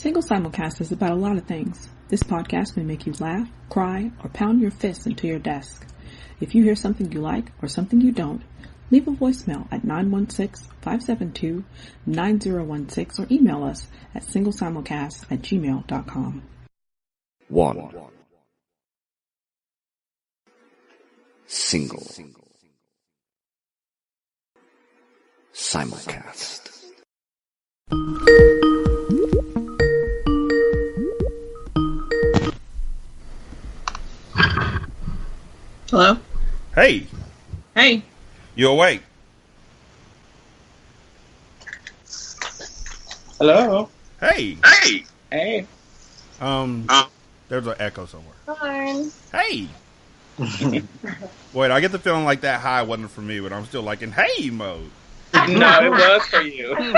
Single Simulcast is about a lot of things. This podcast may make you laugh, cry, or pound your fists into your desk. If you hear something you like or something you don't, leave a voicemail at 916-572-9016 or email us at singlesimulcast@gmail.com. 1. Single Simulcast. Hello? Hey. Hey. You awake? Hello. Hey. Hey. Hey. There's an echo somewhere. Hi. Hey. Wait, I get the feeling like that high wasn't for me, but I'm still like in hey mode. No, it was for you.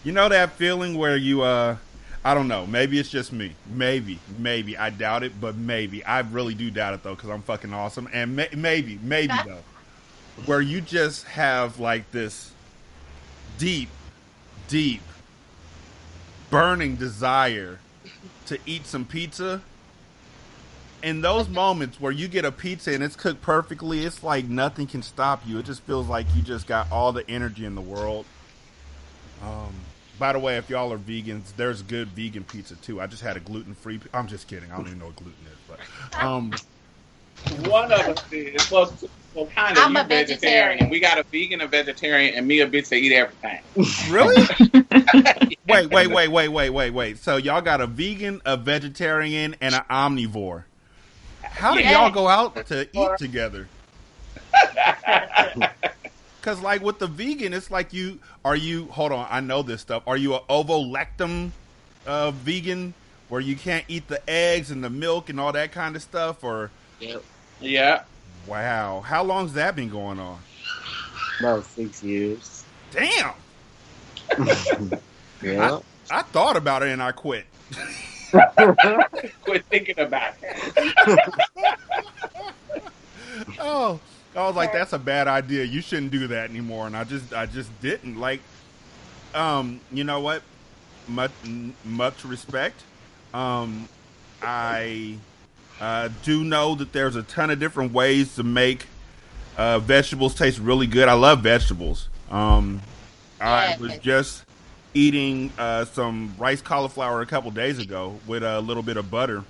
You know that feeling where you, I don't know, maybe it's just me. Maybe. I doubt it, but maybe. I really do doubt it, though, because I'm fucking awesome. And maybe, though, where you just have, like, this deep, burning desire to eat some pizza. In those moments where you get a pizza and it's cooked perfectly, it's like nothing can stop you. It just feels like you just got all the energy in the world. By the way, if y'all are vegans, there's good vegan pizza too. I just had a gluten-free. I'm just kidding. I don't even know what gluten is, but one of us is. Well, kind of. I'm you a vegetarian. We got a vegan, a vegetarian, and me a bitch that eat everything. Really? Wait. So y'all got a vegan, a vegetarian, and an omnivore. How do y'all go out to eat together? Because, like, with the vegan, it's like hold on, I know this stuff. Are you an ovo-lactam vegan where you can't eat the eggs and the milk and all that kind of stuff? Or Yeah. Wow. How long's that been going on? About 6 years. Damn. Yeah. I thought about it and I quit. Quit thinking about it. Oh, I was like, that's a bad idea. You shouldn't do that anymore. And I just didn't. Like, you know what? Much respect. I do know that there's a ton of different ways to make vegetables taste really good. I love vegetables. I was just eating some rice cauliflower a couple days ago with a little bit of butter.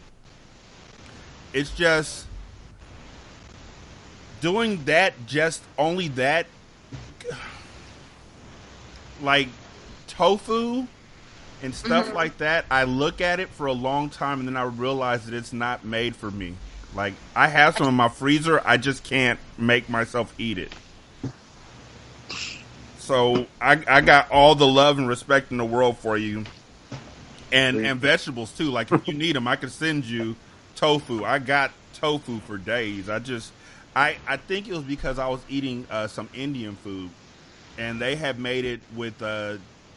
It's just doing that, just only that, like tofu and stuff like that. I look at it for a long time and then I realize that it's not made for me. Like, I have some in my freezer, I just can't make myself eat it. So I got all the love and respect in the world for you, and vegetables too. Like, if you need them, I could send you tofu. I got tofu for days. I think it was because I was eating some Indian food, and they had made it with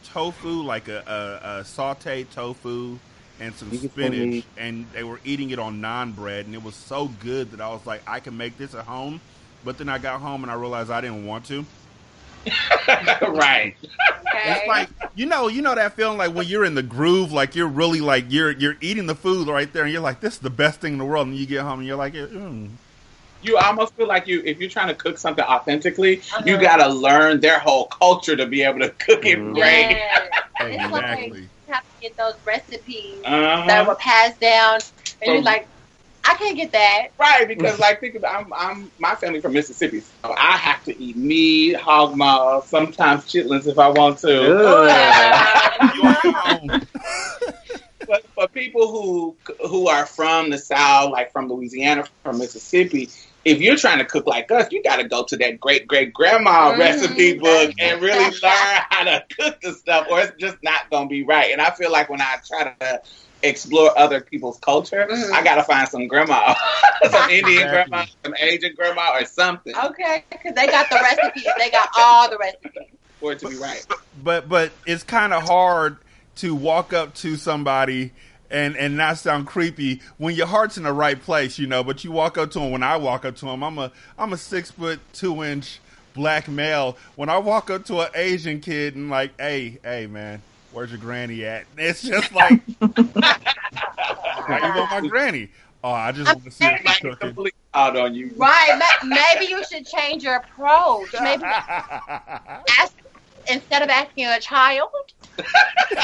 tofu, like a sauteed tofu and some spinach, and they were eating it on naan bread, and it was so good that I was like, I can make this at home. But then I got home and I realized I didn't want to. Right. It's like, you know that feeling like when you're in the groove, like you're really like you're eating the food right there, and you're like, this is the best thing in the world, and you get home and you're like, You almost feel like if you're trying to cook something authentically, you gotta learn their whole culture to be able to cook it right. Exactly. You have to get those recipes that were passed down, and you're like, I can't get that. Right, because like think about I'm my family from Mississippi, so I have to eat meat, hog maw, sometimes chitlins if I want to. But for people who are from the South, like from Louisiana, from Mississippi, if you're trying to cook like us, you got to go to that great-great-grandma recipe book and really learn how to cook the stuff, or it's just not going to be right. And I feel like when I try to explore other people's culture, I got to find some grandma, some Indian grandma, some Asian grandma, or something. Okay, because they got the recipes. They got all the recipes. For it to be right. But it's kind of hard to walk up to somebody and not sound creepy when your heart's in the right place, but you walk up to him. When I walk up to him, I'm a 6'2" black male. When I walk up to an Asian kid and like, hey man, Where's your granny at? It's just like, why you want my granny? Oh, I just want to see her cooking. Out on you. Right. Maybe you should change your approach. Maybe instead of asking a child,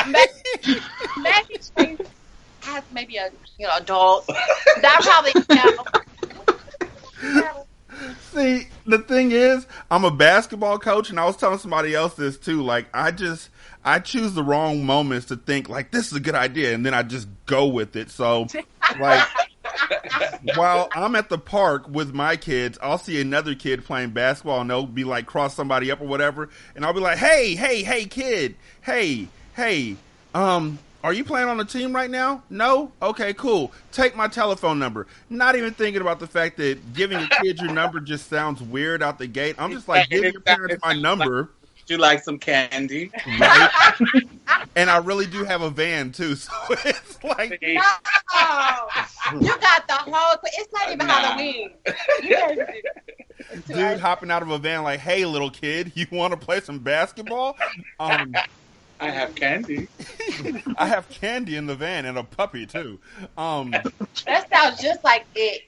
maybe change, ask maybe a adult. That probably See, the thing is, I'm a basketball coach, and I was telling somebody else this too. Like, I choose the wrong moments to think like this is a good idea, and then I just go with it. So, like, while I'm at the park with my kids, I'll see another kid playing basketball, and they'll be like cross somebody up or whatever, and I'll be like, hey, kid, hey, are you playing on a team right now? No? Okay, cool. Take my telephone number. Not even thinking about the fact that giving a kid your number just sounds weird out the gate. I'm just like, give your parents my number. You like some candy? Right? And I really do have a van, too. So it's like... No! You got the whole... It's not even Halloween. Dude hopping out of a van like, hey, little kid, you want to play some basketball? I have candy. I have candy in the van and a puppy, too. That sounds just like it.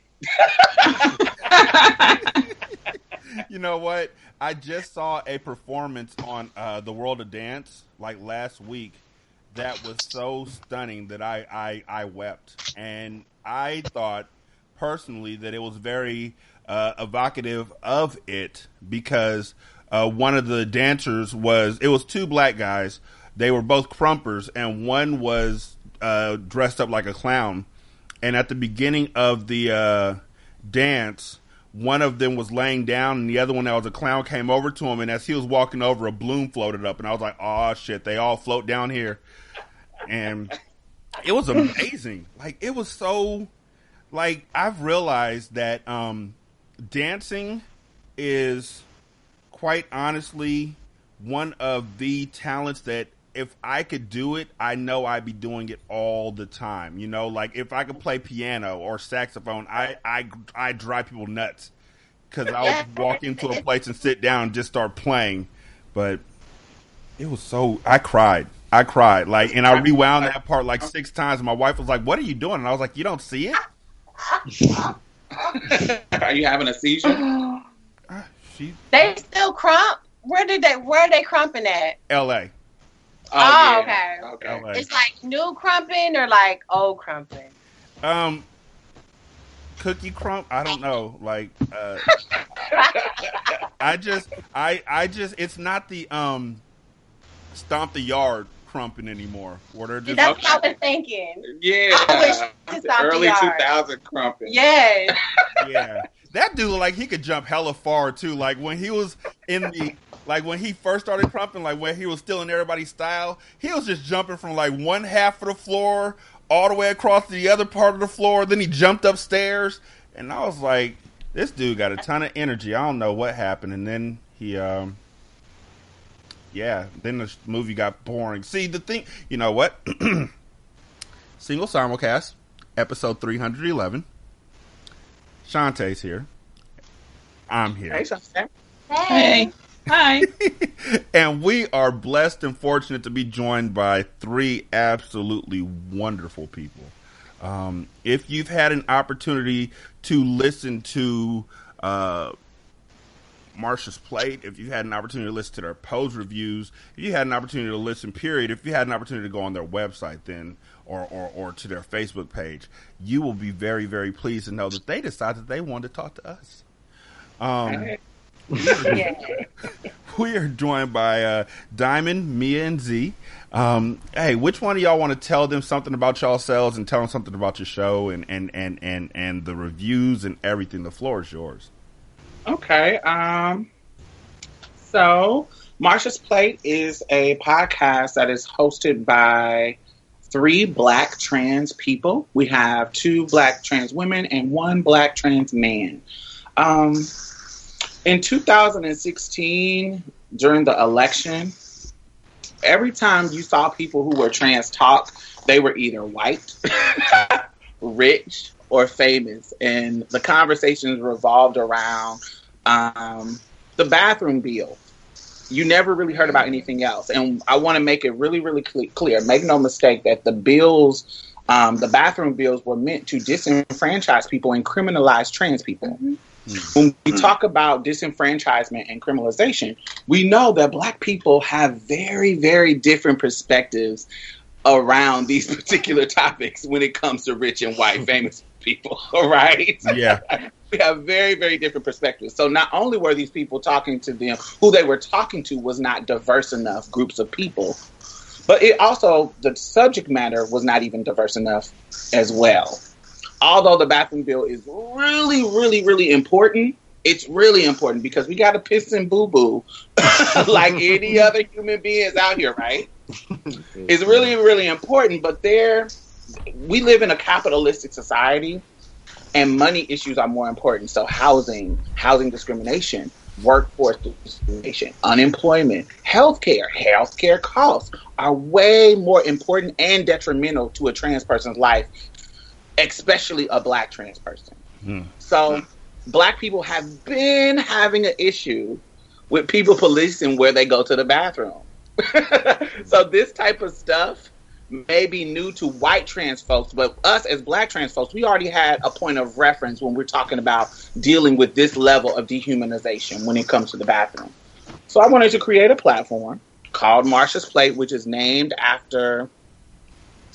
You know what? I just saw a performance on The World of Dance like last week that was so stunning that I wept. And I thought personally that it was very evocative of it because one of the dancers it was two black guys. They were both crumpers, and one was dressed up like a clown. And at the beginning of the dance, one of them was laying down, and the other one that was a clown came over to him, and as he was walking over, a balloon floated up, and I was like, oh, shit, they all float down here. And it was amazing. Like, it was so, like, I've realized that dancing is quite honestly one of the talents that if I could do it, I know I'd be doing it all the time. You know, like if I could play piano or saxophone, I drive people nuts because I'll walk into a place and sit down and just start playing. But it was I cried. Like, and I rewound that part like 6 times. And my wife was like, "What are you doing?" And I was like, "You don't see it." Are you having a seizure? They still crump. Where are they crumping at? L.A. Oh, yeah. Okay. LA. It's like new crumping or like old crumping? Cookie crump? I don't know. Like, I just, it's not the stomp the yard crumping anymore. Where they're just, that's what I was thinking. Yeah, I wish the early 2000 crumping. Yes. Yeah. That dude looked like he could jump hella far too. Like when he was when he first started crumping, like when he was still in everybody's style, he was just jumping from like one half of the floor all the way across to the other part of the floor. Then he jumped upstairs, and I was like, this dude got a ton of energy. I don't know what happened, and then he, then the movie got boring. See, the thing, you know what? Single simulcast, episode 311. Shantae's here. I'm here. Hey, Shantae. Hey. Hi. And we are blessed and fortunate to be joined by 3 absolutely wonderful people. If you've had an opportunity to listen to Marsha's Plate, if you had an opportunity to listen to their pose reviews, if you had an opportunity to listen, period, if you had an opportunity to go on their website then, or to their Facebook page, you will be very, very pleased to know that they decided that they wanted to talk to us. We are joined by Diamond, Mia, and Z. Hey, which one of y'all want to tell them something about yourselves and tell them something about your show and the reviews and everything? The floor is yours. Okay. So Marsha's Plate is a podcast that is hosted by 3 Black trans people. We have 2 Black trans women and 1 Black trans man. In 2016, during the election, every time you saw people who were trans talk, they were either white, rich, or famous. And the conversations revolved around the bathroom bill. you never really heard about anything else. And I want to make it really, really clear. Make no mistake that the bills, the bathroom bills, were meant to disenfranchise people and criminalize trans people. When we talk about disenfranchisement and criminalization, we know that Black people have very, very different perspectives around these particular topics when it comes to rich and white famous people, right? Yeah. We have very, very different perspectives. So not only were these people talking to them, who they were talking to was not diverse enough groups of people, but it also, the subject matter was not even diverse enough as well. Although the bathroom bill is really, really, really important, it's really important because we got to piss and boo-boo like any other human beings out here, right? It's really, really important, but we live in a capitalistic society, and money issues are more important. So housing discrimination, workforce discrimination, unemployment, healthcare costs are way more important and detrimental to a trans person's life, especially a Black trans person. So Black people have been having an issue with people policing where they go to the bathroom. So this type of stuff may be new to white trans folks, but us as Black trans folks, we already had a point of reference when we're talking about dealing with this level of dehumanization when it comes to the bathroom. So I wanted to create a platform called Marsha's Plate, which is named after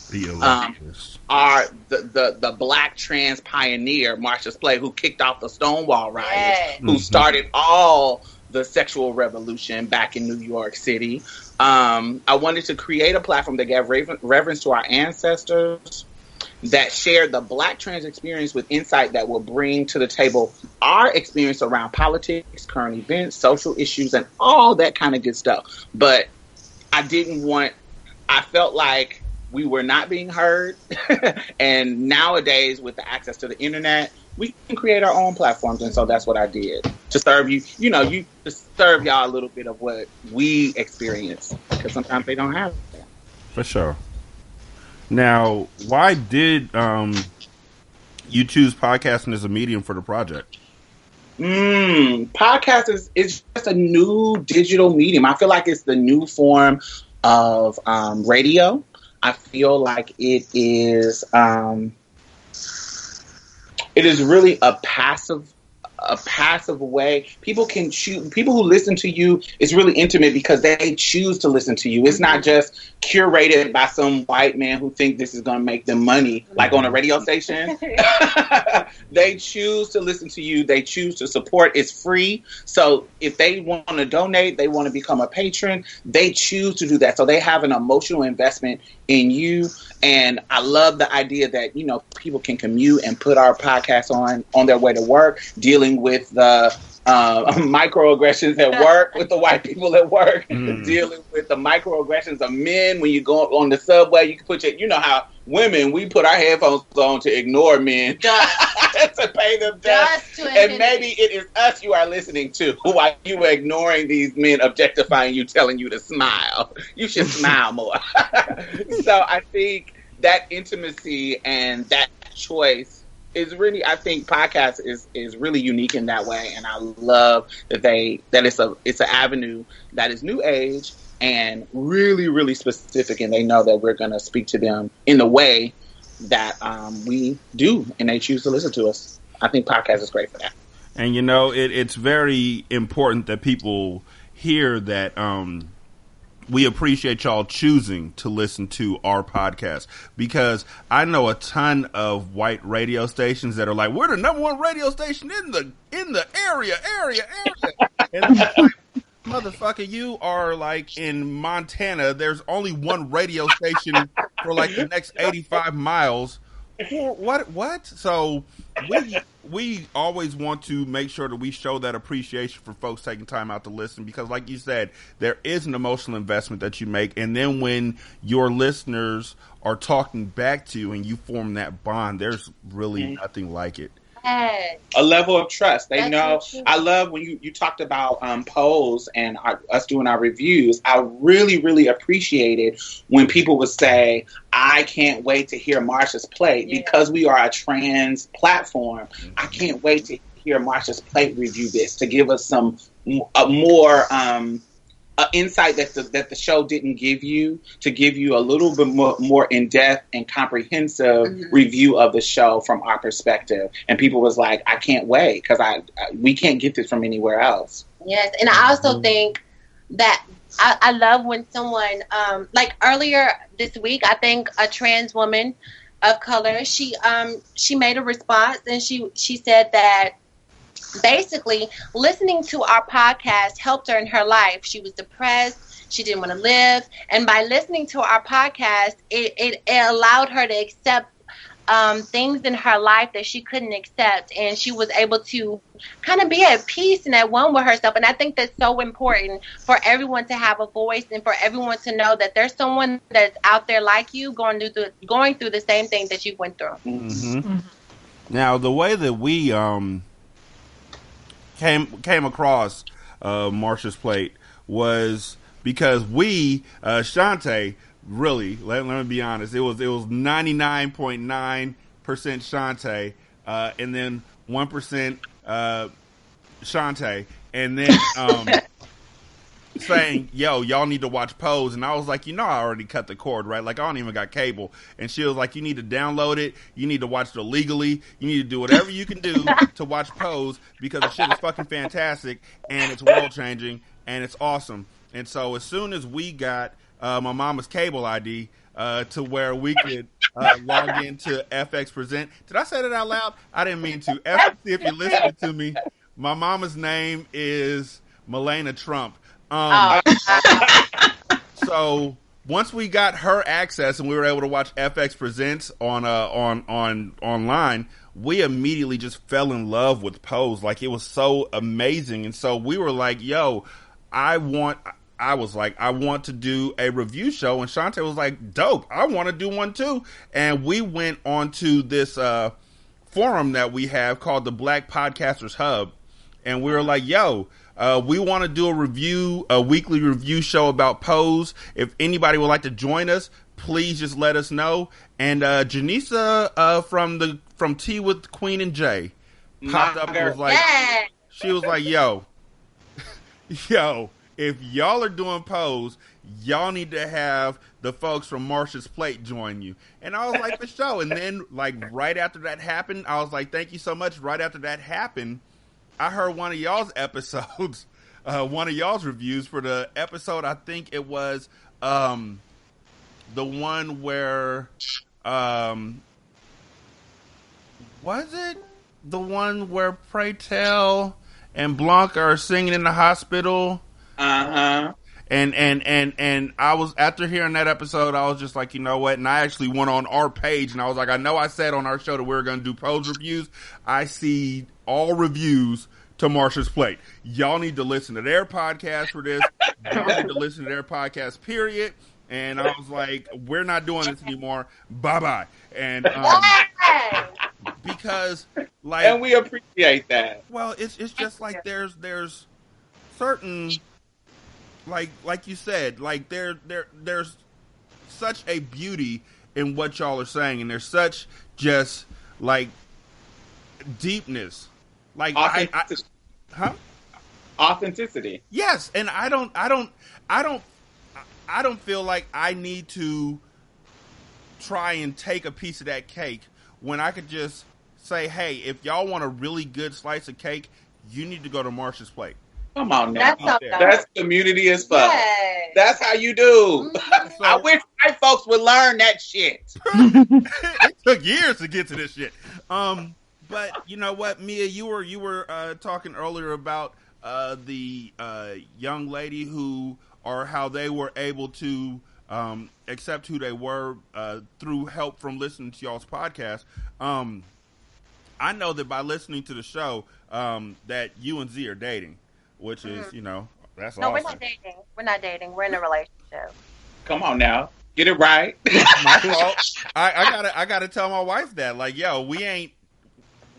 the Black trans pioneer, Marsha's Plate, who kicked off the Stonewall riots, who started all the sexual revolution back in New York City. I wanted to create a platform that gave reverence to our ancestors, that shared the Black trans experience with insight that will bring to the table our experience around politics, current events, social issues, and all that kind of good stuff. But I felt like we were not being heard. And nowadays, with the access to the internet, we can create our own platforms. And so that's what I did to serve you, to serve y'all a little bit of what we experience, because sometimes they don't have that. For sure. Now, why did you choose podcasting as a medium for the project? Podcast is just a new digital medium. I feel like it's the new form of radio. I feel like it is really a passive way. People can choose. People who listen to you, it's really intimate because they choose to listen to you. It's not just curated by some white man who think this is going to make them money, like on a radio station. They choose to listen to you. They choose to support. It's free. So if they want to donate, they want to become a patron, they choose to do that. So they have an emotional investment in you. And I love the idea that, people can commute and put our podcast on their way to work, dealing with the microaggressions at work with the white people at work, dealing with the microaggressions of men when you go on the subway. You can put how women, we put our headphones on to ignore men, to pay them dust. And maybe it is us you are listening to while you are ignoring these men objectifying you, telling you to smile. You should smile more. So I think that intimacy and that choice is really, I think podcast is really unique in that way. And I love that it's an avenue that is new age and really, really specific. And they know that we're going to speak to them in the way that we do, and they choose to listen to us. I think podcast is great for that. And it's very important that people hear that we appreciate y'all choosing to listen to our podcast, because I know a ton of white radio stations that are like, we're the number one radio station in the area. And I'm like, motherfucker, you are like in Montana. There's only one radio station for like the next 85 miles. What? So we always want to make sure that we show that appreciation for folks taking time out to listen, because like you said, there is an emotional investment that you make. And then when your listeners are talking back to you and you form that bond, there's really nothing like it. A level of trust. They know. I love when you talked about polls and us doing our reviews. I really, really appreciated when people would say, I can't wait to hear Marsha's Plate, because we are a trans platform. I can't wait to hear Marsha's Plate review this, to give us some more insight that the show didn't give you, to give you a little bit more in-depth and comprehensive review of the show from our perspective. And people was like, I can't wait, because we can't get this from anywhere else. Yes, and I also think that I love when someone, like earlier this week, I think a trans woman of color, she made a response, and she said that basically listening to our podcast helped her in her life. She was depressed. She didn't want to live. And by listening to our podcast, it allowed her to accept things in her life that she couldn't accept. And she was able to kind of be at peace and at one with herself. And I think that's so important for everyone to have a voice, and for everyone to know that there's someone that's out there like you going through the same thing that you went through. Now, the way that we came across Marsha's Plate was because we, Shantae, really, let me be honest, it was 99.9% Shantae, and then 1% Shantae, and then saying, yo, y'all need to watch Pose. And I was like, I already cut the cord, right? Like, I don't even got cable. And she was like, you need to download it. You need to watch it illegally. You need to do whatever you can do to watch Pose, because the shit is fucking fantastic, and it's world changing, and it's awesome. And so as soon as we got my mama's cable ID to where we could log into FX Present. Did I say that out loud? I didn't mean to. FX, if you're listening to me, my mama's name is Melania Trump. So once we got her access and we were able to watch FX Presents on online, we immediately just fell in love with Pose. Like, it was so amazing. And so we were like, yo, I want to do a review show. And Shantae was like, dope, I want to do one too. And we went onto this forum that we have called the Black Podcasters Hub. And we were like, yo, we want to do a weekly review show about Pose. If anybody would like to join us, please just let us know. And Janisa from Tea with Queen and Jay popped up and was like, she was like, yo, if y'all are doing Pose, y'all need to have the folks from Marsha's Plate join you. And I was like, for sure. And then, like, right after that happened, I was like, thank you so much. Right after that happened, I heard one of y'all's episodes, one of y'all's reviews for the episode. I think it was the one where, was it the one where Pray Tell and Blanca are singing in the hospital? And I was, after hearing that episode, I was just like, you know what? And I actually went on our page and I was like, I know I said on our show that we were going to do Pose reviews. I see all reviews to Marsha's Plate. Y'all need to listen to their podcast for this. Y'all need to listen to their podcast, period. And I was like, we're not doing this anymore. Bye-bye. And, because, like, and we appreciate that. Well, it's just like there's certain, like you said, like there's such a beauty in what y'all are saying, and there's such just like deepness, like authenticity. Authenticity. Yes, and I don't feel like I need to try and take a piece of that cake when I could just say, hey, if y'all want a really good slice of cake, you need to go to Marsha's Plate. Come on now. That's community as fuck. Yes. That's how you do. So, I wish white folks would learn that shit. It took years to get to this shit. But you know what, Mia, you were talking earlier about the young lady who, or how they were able to accept who they were through help from listening to y'all's podcast. I know that by listening to the show that you and Z are dating, which is, that's awesome. No, we're not dating. We're not dating. We're in a relationship. Come on now. Get it right. My fault. I gotta tell my wife that. Like, yo, we ain't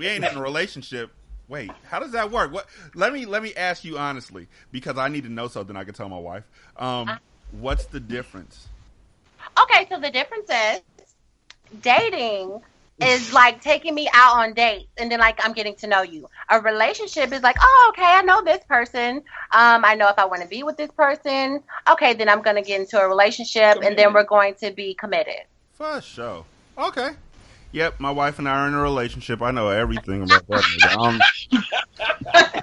in a relationship. Wait, how does that work? What? Let me ask you honestly, because I need to know something I can tell my wife. What's the difference? Okay, so the difference is dating is like taking me out on dates, and then like I'm getting to know you. A relationship is like, oh, okay, I know this person. I know if I want to be with this person. Okay, then I'm gonna get into a relationship, and then we're going to be committed. For sure. Okay. Yep, my wife and I are in a relationship. I know everything about that.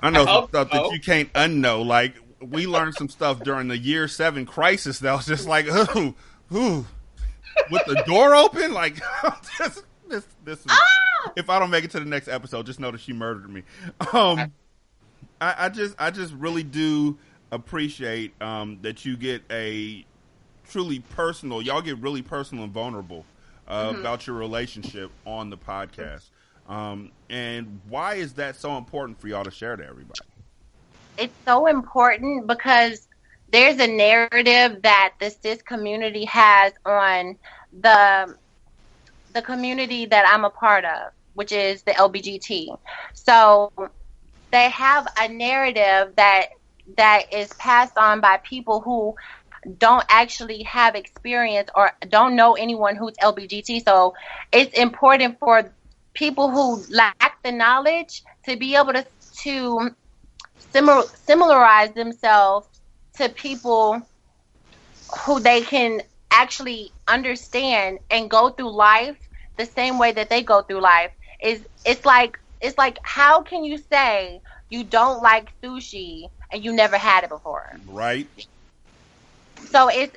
I know some stuff that you can't unknow. Like, we learned some stuff during the year 7 crisis that was just like, ooh, with the door open, like, this is, if I don't make it to the next episode, just know that she murdered me. I just really do appreciate that you get a truly personal, y'all get really personal and vulnerable about your relationship on the podcast. And why is that so important for y'all to share to everybody? It's so important because there's a narrative that the cis community has on the community that I'm a part of, which is the LBGT. So they have a narrative that is passed on by people who don't actually have experience or don't know anyone who's LBGT. So it's important for people who lack the knowledge to be able to similarize themselves to people who they can actually understand and go through life the same way that they go through life. It's like how can you say you don't like sushi and you never had it before? Right. So I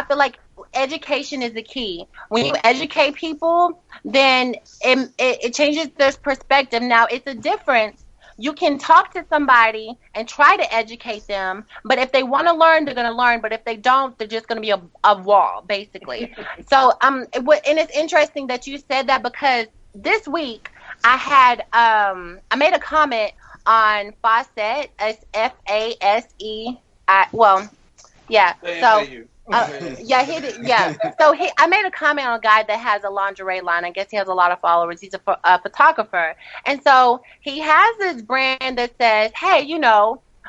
feel like education is the key. When you educate people, then it changes their perspective. Now, it's a difference. You can talk to somebody and try to educate them, but if they want to learn, they're going to learn. But if they don't, they're just going to be a wall, basically. So, and it's interesting that you said that because this week I had I made a comment on Fawcett, Fase. Yeah. So, he did. Yeah. So I made a comment on a guy that has a lingerie line. I guess he has a lot of followers. He's a photographer, and so he has this brand that says, "Hey,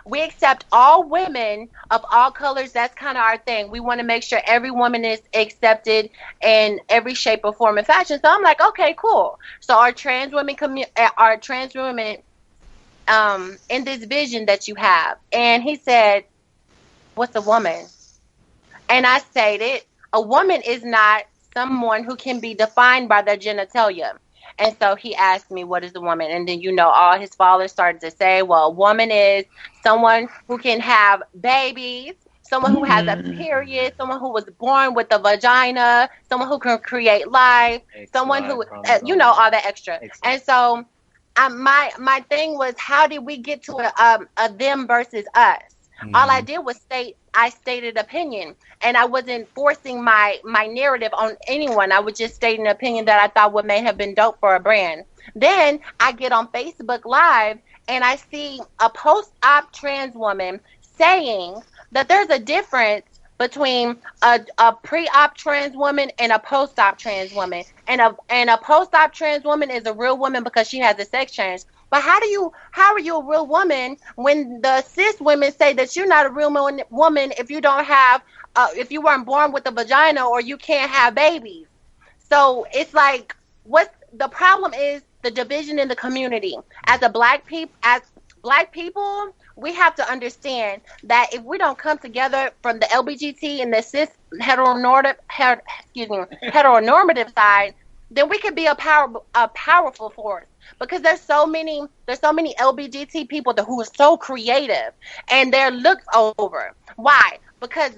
we accept all women of all colors. That's kind of our thing. We want to make sure every woman is accepted in every shape or form and fashion." So I'm like, okay, cool. So our trans women in this vision that you have, and he said, "What's a woman?" And I stated, a woman is not someone who can be defined by their genitalia. And so he asked me, what is a woman? And then, all his followers started to say, well, a woman is someone who can have babies, someone who has a period, someone who was born with a vagina, someone who can create life, someone who, all that extra. And so my thing was, how did we get to a them versus us? All I did was I stated opinion, and I wasn't forcing my narrative on anyone. I was just stating an opinion that I thought would may have been dope for a brand. Then I get on Facebook Live, and I see a post-op trans woman saying that there's a difference between a pre-op trans woman and a post-op trans woman. And a post-op trans woman is a real woman because she has a sex change. But how are you a real woman when the cis women say that you're not a real woman if you don't have, if you weren't born with a vagina or you can't have babies? So it's like, what the problem is the division in the community. As black people, we have to understand that if we don't come together from the LBGT and the cis heteronormative side, then we could be a powerful force. Because there's so many LBGT people who are so creative and they're looked over. Why? Because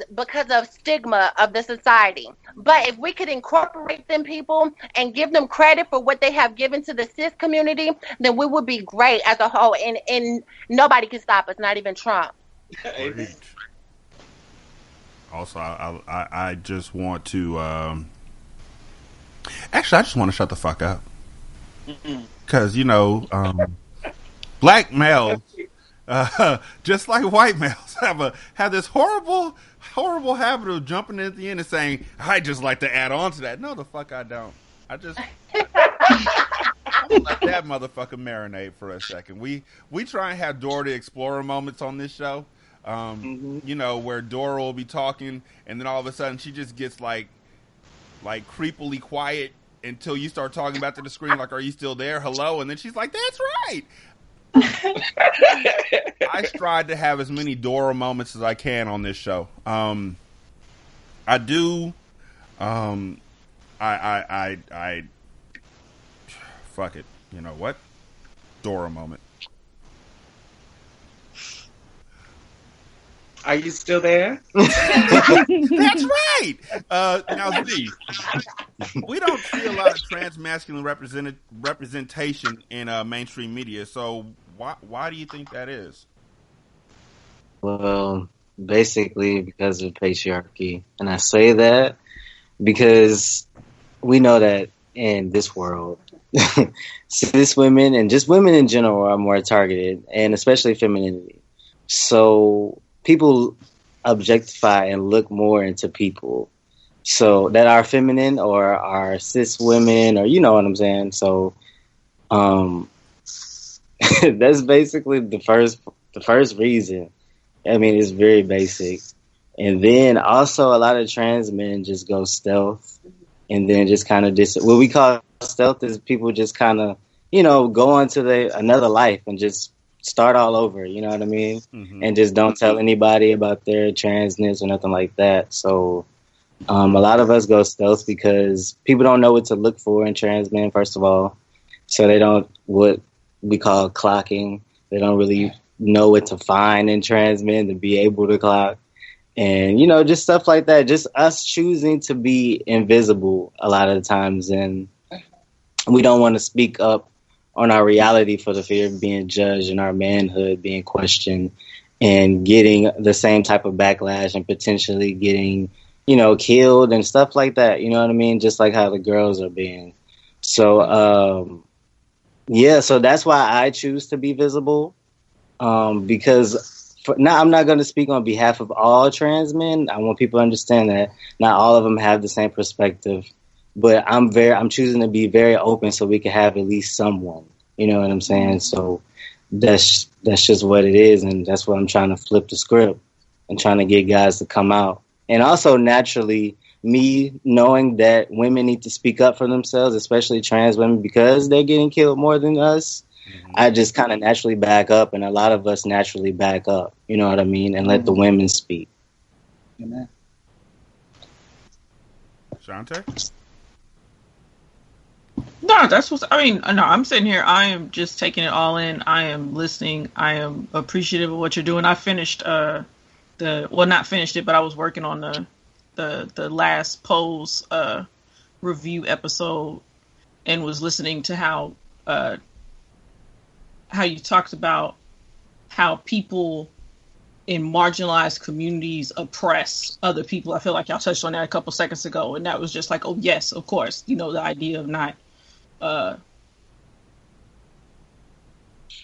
of stigma of the society. But if we could incorporate them people and give them credit for what they have given to the cis community, then we would be great as a whole. And nobody can stop us, not even Trump. Also, I just want to actually, I just want to shut the fuck up. Because, black males, just like white males, have this horrible habit of jumping in at the end and saying, I just like to add on to that. No, the fuck I don't. I just let that motherfucker marinate for a second. We try and have Dora the Explorer moments on this show, where Dora will be talking and then all of a sudden she just gets like creepily quiet until you start talking back to the screen like, "Are you still there? Hello?" And then she's like, "That's right." I strive to have as many Dora moments as I can on this show. I do. I fuck it. You know what? Dora moment. Are you still there? That's right. Now, Z, we don't see a lot of trans masculine representation in mainstream media. So why do you think that is? Well, basically because of patriarchy. And I say that because we know that in this world, cis women and just women in general are more targeted, and especially femininity. So people objectify and look more into people so that are feminine or are cis women, or you know what I'm saying. So that's basically the first reason. I mean, it's very basic. And then also a lot of trans men just go stealth and then just kind of what we call stealth is people just kind of, go on to another life and just start all over, you know what I mean? Mm-hmm. And just don't tell anybody about their transness or nothing like that. So a lot of us go stealth because people don't know what to look for in trans men, first of all. So they don't, what we call clocking. They don't really know what to find in trans men to be able to clock. And, just stuff like that. Just us choosing to be invisible a lot of the times. And we don't want to speak up on our reality for the fear of being judged and our manhood being questioned and getting the same type of backlash and potentially getting, killed and stuff like that. You know what I mean? Just like how the girls are being. So, so that's why I choose to be visible. Because now I'm not going to speak on behalf of all trans men. I want people to understand that not all of them have the same perspective. But I'm choosing to be very open so we can have at least someone. You know what I'm saying? So that's just what it is, and that's what I'm trying to flip the script and trying to get guys to come out. And also naturally, me knowing that women need to speak up for themselves, especially trans women, because they're getting killed more than us. Mm-hmm. I just kind of naturally back up, and a lot of us naturally back up. You know what I mean? And let the women speak. Amen. Shante? No, that's what I mean. No, I'm sitting here. I am just taking it all in. I am listening. I am appreciative of what you're doing. I finished not finished it, but I was working on the last Pose review episode and was listening to how you talked about how people in marginalized communities oppress other people. I feel like y'all touched on that a couple seconds ago, and that was just like, oh yes, of course, the idea of not,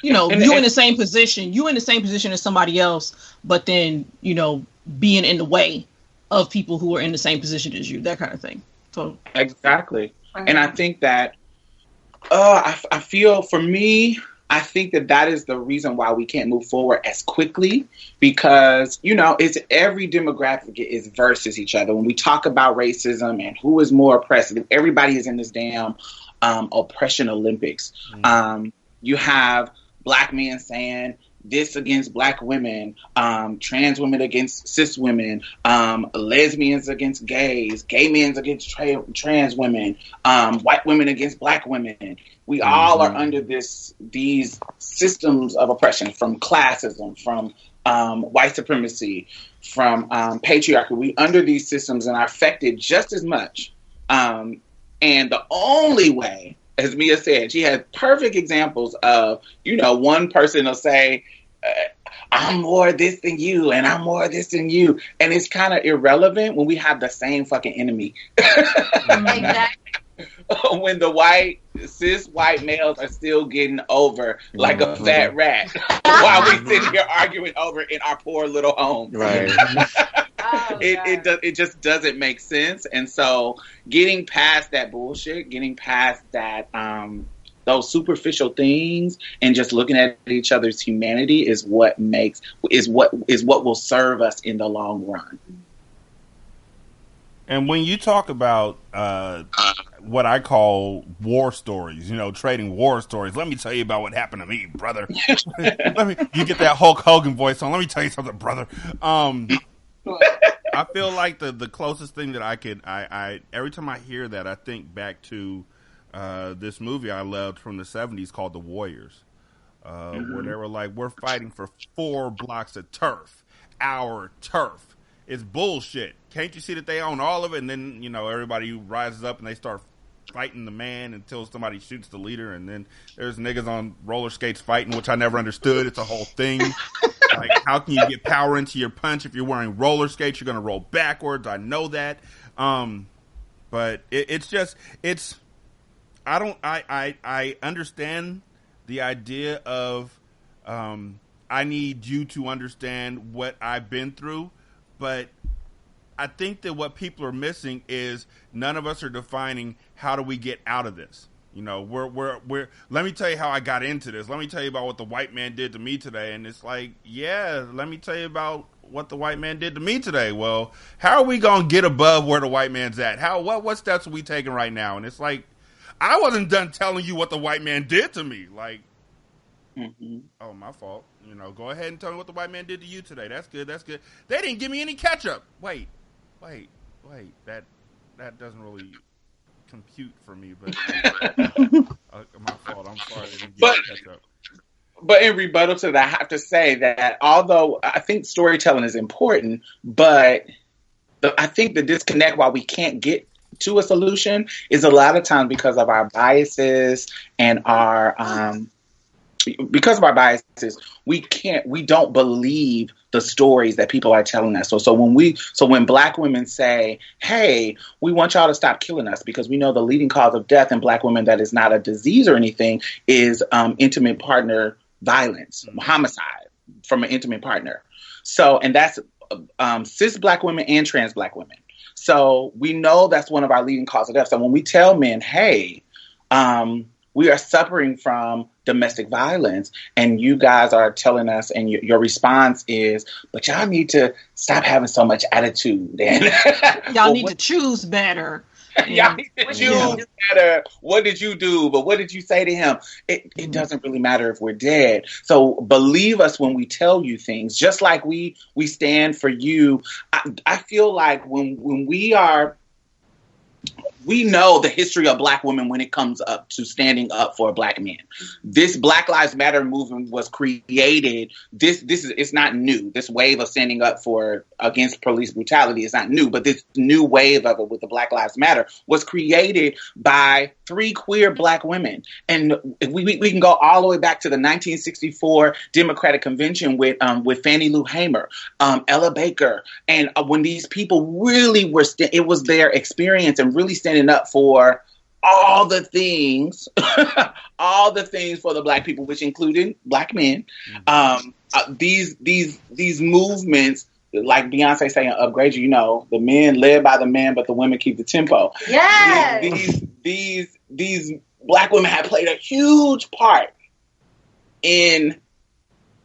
you in the same position as somebody else, but then being in the way of people who are in the same position as you, that kind of thing. So exactly, and I think that I feel for me, I think that is the reason why we can't move forward as quickly, because, it's every demographic is versus each other. When we talk about racism and who is more oppressive, everybody is in this damn oppression Olympics. Mm-hmm. You have black men saying this against black women, trans women against cis women, lesbians against gays, gay men against trans women, white women against black women. We all are under these systems of oppression, from classism, from white supremacy, from patriarchy. We under these systems and are affected just as much. And the only way, as Mia said, she had perfect examples of, one person will say, I'm more this than you, and I'm more this than you. And it's kind of irrelevant when we have the same fucking enemy. Exactly. When the cis white males are still getting over like a fat rat while we sit here arguing over in our poor little home. Right. It just doesn't make sense. And so getting past that bullshit, getting past that those superficial things and just looking at each other's humanity is what will serve us in the long run. And when you talk about what I call war stories, trading war stories. Let me tell you about what happened to me, brother. You get that Hulk Hogan voice on. Let me tell you something, brother. I feel like the closest thing that I every time I hear that, I think back to this movie I loved from the 70s called The Warriors, where they were like, we're fighting for 4 blocks of turf, our turf. It's bullshit. Can't you see that they own all of it? And then, everybody rises up and they start fighting the man until somebody shoots the leader. And then there's niggas on roller skates fighting, which I never understood. It's a whole thing. Like, how can you get power into your punch if you're wearing roller skates? You're going to roll backwards. I know that. But I understand the idea of, I need you to understand what I've been through. But I think that what people are missing is none of us are defining how do we get out of this. We're let me tell you how I got into this. Let me tell you about what the white man did to me today. And it's like, yeah, let me tell you about what the white man did to me today. Well, how are we going to get above where the white man's at? What steps are we taking right now? And it's like, I wasn't done telling you what the white man did to me. Like, oh, my fault. Go ahead and tell me what the white man did to you today. That's good. They didn't give me any ketchup. Wait. That doesn't really compute for me, but my fault. I'm sorry they didn't give me ketchup. But in rebuttal to that, I have to say that although I think storytelling is important, but I think the disconnect why we can't get to a solution is a lot of times because of our biases and we don't believe the stories that people are telling us. So when Black women say, hey, we want y'all to stop killing us because we know the leading cause of death in Black women that is not a disease or anything is intimate partner violence, homicide from an intimate partner. So, and that's cis Black women and trans Black women. So we know that's one of our leading causes of death. So when we tell men, hey, we are suffering from domestic violence, and you guys are telling us, and your response is, but y'all need to stop having so much attitude. And y'all need to choose better. Y'all need to choose better. What did you do? But what did you say to him? It doesn't really matter if we're dead. So believe us when we tell you things, just like we stand for you. I feel like when we know the history of Black women when it comes up to standing up for Black men. This Black Lives Matter movement was created. It's not new. This wave of standing up against police brutality is not new, but this new wave of it with the Black Lives Matter was created by 3 queer Black women. And we can go all the way back to the 1964 Democratic Convention with Fannie Lou Hamer, Ella Baker. And when these people really were, it was their experience and really standing up for all the things, all the things for the Black people, which included Black men. These movements, like Beyonce saying, upgrade you, the men led by the men, but the women keep the tempo. Yes. These Black women have played a huge part in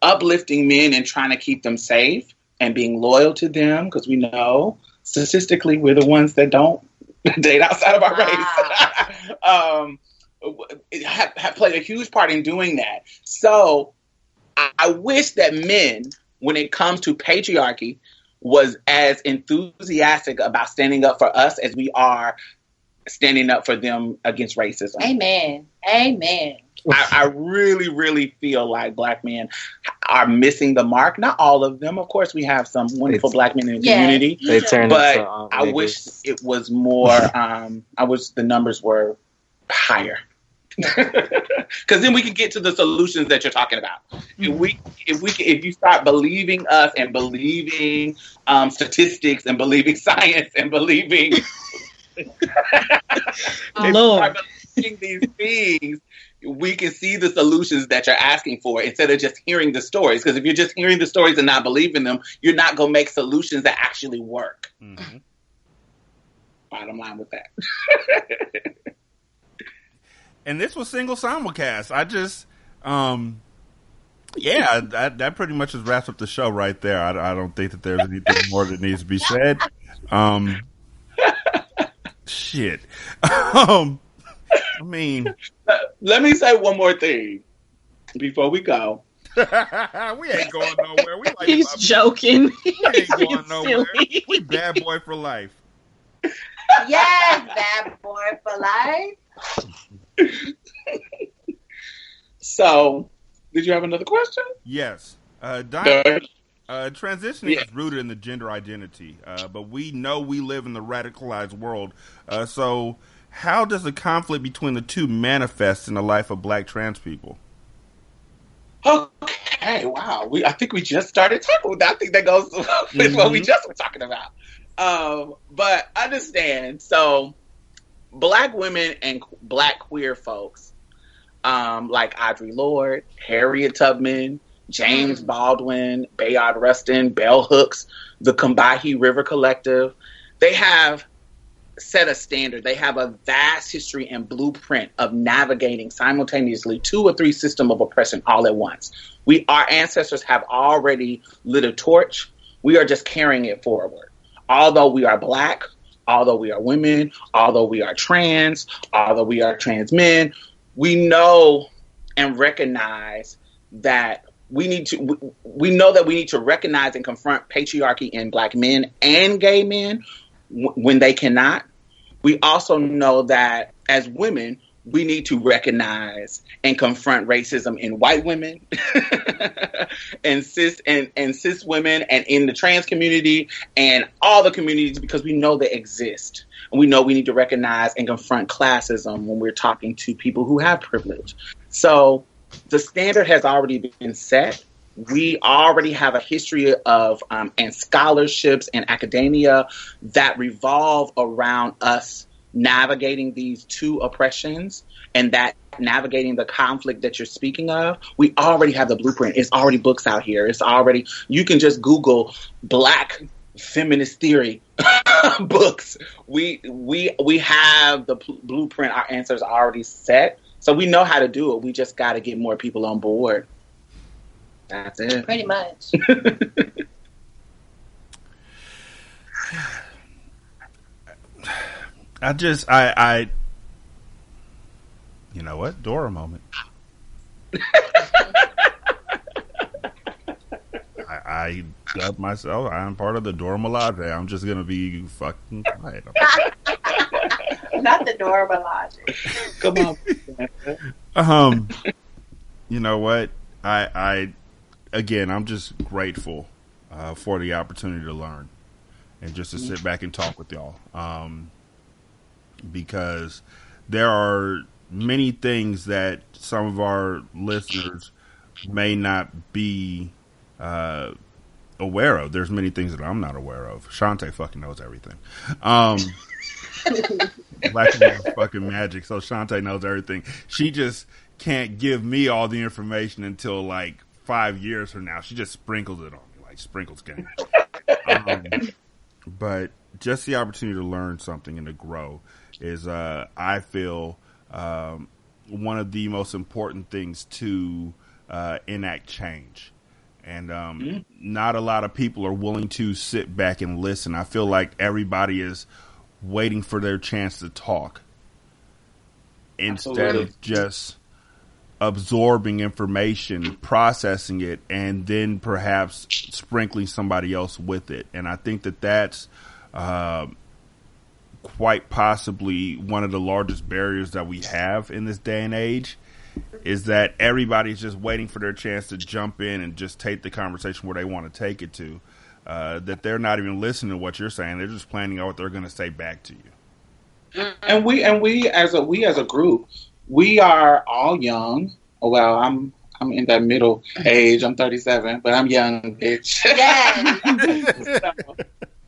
uplifting men and trying to keep them safe and being loyal to them, because we know statistically we're the ones that don't date outside of our race. Have played a huge part in doing that. So I wish that men, when it comes to patriarchy, was as enthusiastic about standing up for us as we are standing up for them against racism. Amen. I really, really feel like Black men are missing the mark. Not all of them. Of course, we have some wonderful Black men in the community. They turn but into, I wish it was more, I wish the numbers were higher. Because then we can get to the solutions that you're talking about. If you start believing us and believing statistics and believing science and believing, Lord, believing these things, we can see the solutions that you're asking for instead of just hearing the stories. Because if you're just hearing the stories and not believing them, you're not going to make solutions that actually work. Mm-hmm. Bottom line with that. And this was single simulcast. I just, that pretty much just wraps up the show right there. I don't think that there's anything more that needs to be said. Shit. Shit. I mean, let me say one more thing before we go. we ain't going nowhere. We like He's joking. We ain't going He's nowhere. silly. We bad boy for life. Yes, bad boy for life. So, did you have another question? Yes. Transitioning is rooted in the gender identity, but we know we live in the radicalized world. So, how does the conflict between the two manifest in the life of Black trans people? Okay, wow. I think we just started talking. I think that goes with what we just were talking about. But understand, so Black women and Black queer folks, like Audre Lorde, Harriet Tubman, James Baldwin, Bayard Rustin, Bell Hooks, the Combahee River Collective, they have set a standard. They have a vast history and blueprint of navigating simultaneously 2 or 3 systems of oppression all at once. Our ancestors have already lit a torch. We are just carrying it forward. Although we are Black, although we are women, although we are trans, although we are trans men, we know and recognize that we know that we need to recognize and confront patriarchy in Black men and gay men when they cannot. We also know that as women, we need to recognize and confront racism in white women and cis women and in the trans community and all the communities, because we know they exist. And we know we need to recognize and confront classism when we're talking to people who have privilege. So the standard has already been set. We already have a history of and scholarships and academia that revolve around us navigating these 2 oppressions and that navigating the conflict that you're speaking of. We already have the blueprint. It's already books out here. You can just Google Black feminist theory books. We have the blueprint. Our answers are already set. So we know how to do it. We just got to get more people on board. That's it. Pretty much. I you know what? Dora moment. I dubbed myself. I'm part of the Dora Milaje. I'm just gonna be fucking quiet. Not the Dora Milaje. Come on. You know what? Again, I'm just grateful for the opportunity to learn and just to sit back and talk with y'all. Because there are many things that some of our listeners may not be aware of. There's many things that I'm not aware of. Shantae fucking knows everything. Black woman fucking magic. So Shantae knows everything. She just can't give me all the information until like 5 years from now. She just sprinkles it on me, like sprinkles game. But just the opportunity to learn something and to grow is, I feel, one of the most important things to enact change. And not a lot of people are willing to sit back and listen. I feel like everybody is waiting for their chance to talk instead of just absorbing information, processing it, and then perhaps sprinkling somebody else with it. And I think that that's quite possibly one of the largest barriers that we have in this day and age, is that everybody's just waiting for their chance to jump in and just take the conversation where they want to take it to. That they're not even listening to what you're saying; they're just planning out what they're going to say back to you. And we as a group, we are all young. Well, I'm in that middle age. I'm 37, but I'm young, bitch. Yes.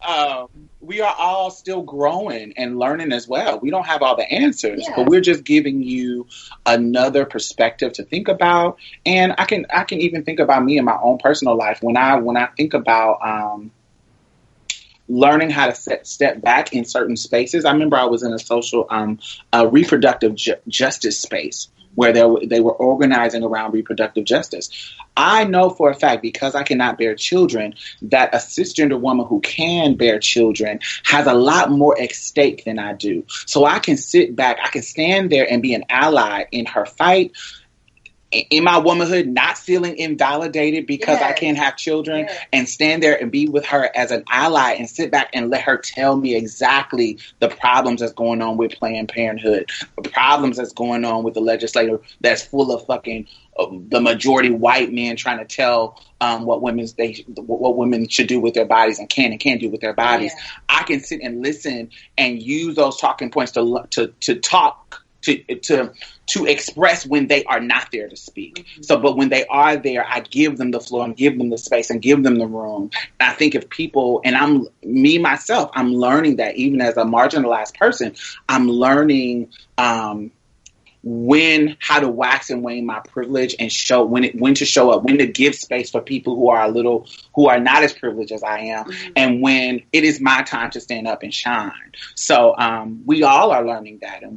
So, we are all still growing and learning as well. We don't have all the answers, but we're just giving you another perspective to think about. And I can even think about me in my own personal life when I think about learning how to step back in certain spaces. I remember I was in a social reproductive justice space where they were organizing around reproductive justice. I know for a fact, because I cannot bear children, that a cisgender woman who can bear children has a lot more at stake than I do. So I can sit back, I can stand there and be an ally in her fight, in my womanhood, not feeling invalidated because I can't have children, and stand there and be with her as an ally and sit back and let her tell me exactly the problems that's going on with Planned Parenthood, the problems that's going on with the legislature that's full of fucking the majority white men trying to tell what women should do with their bodies and can and can't do with their bodies. I can sit and listen and use those talking points to express when they are not there to speak. So, but when they are there, I give them the floor and give them the space and give them the room. And I think if people, and I'm learning that even as a marginalized person, I'm learning how to wax and wane my privilege and show when to show up, when to give space for people who are not as privileged as I am, and when it is my time to stand up and shine. So we all are learning that, and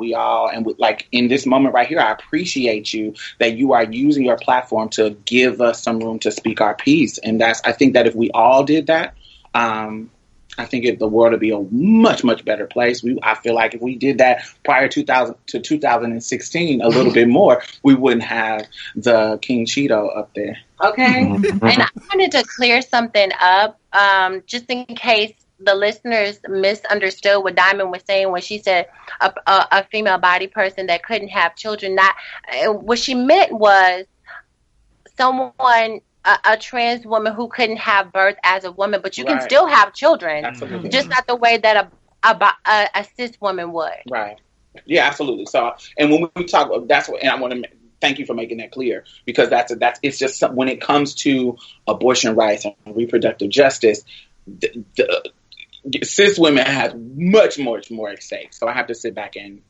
like in this moment right here, I appreciate you that you are using your platform to give us some room to speak our piece. And I think that if we all did that, I think the world would be a much, much better place. I feel like if we did that prior to 2016, a little bit more, we wouldn't have the King Cheeto up there. Okay. And I wanted to clear something up, just in case the listeners misunderstood what Diamond was saying when she said a female body person that couldn't have children. What she meant was someone, a trans woman who couldn't have birth as a woman, but you can still have children. Absolutely. Just not the way that a cis woman would. Right. Yeah, absolutely. So, and when we talk, and I want to thank you for making that clear, because it's just when it comes to abortion rights and reproductive justice, the cis women have much more at stake. So I have to sit back and,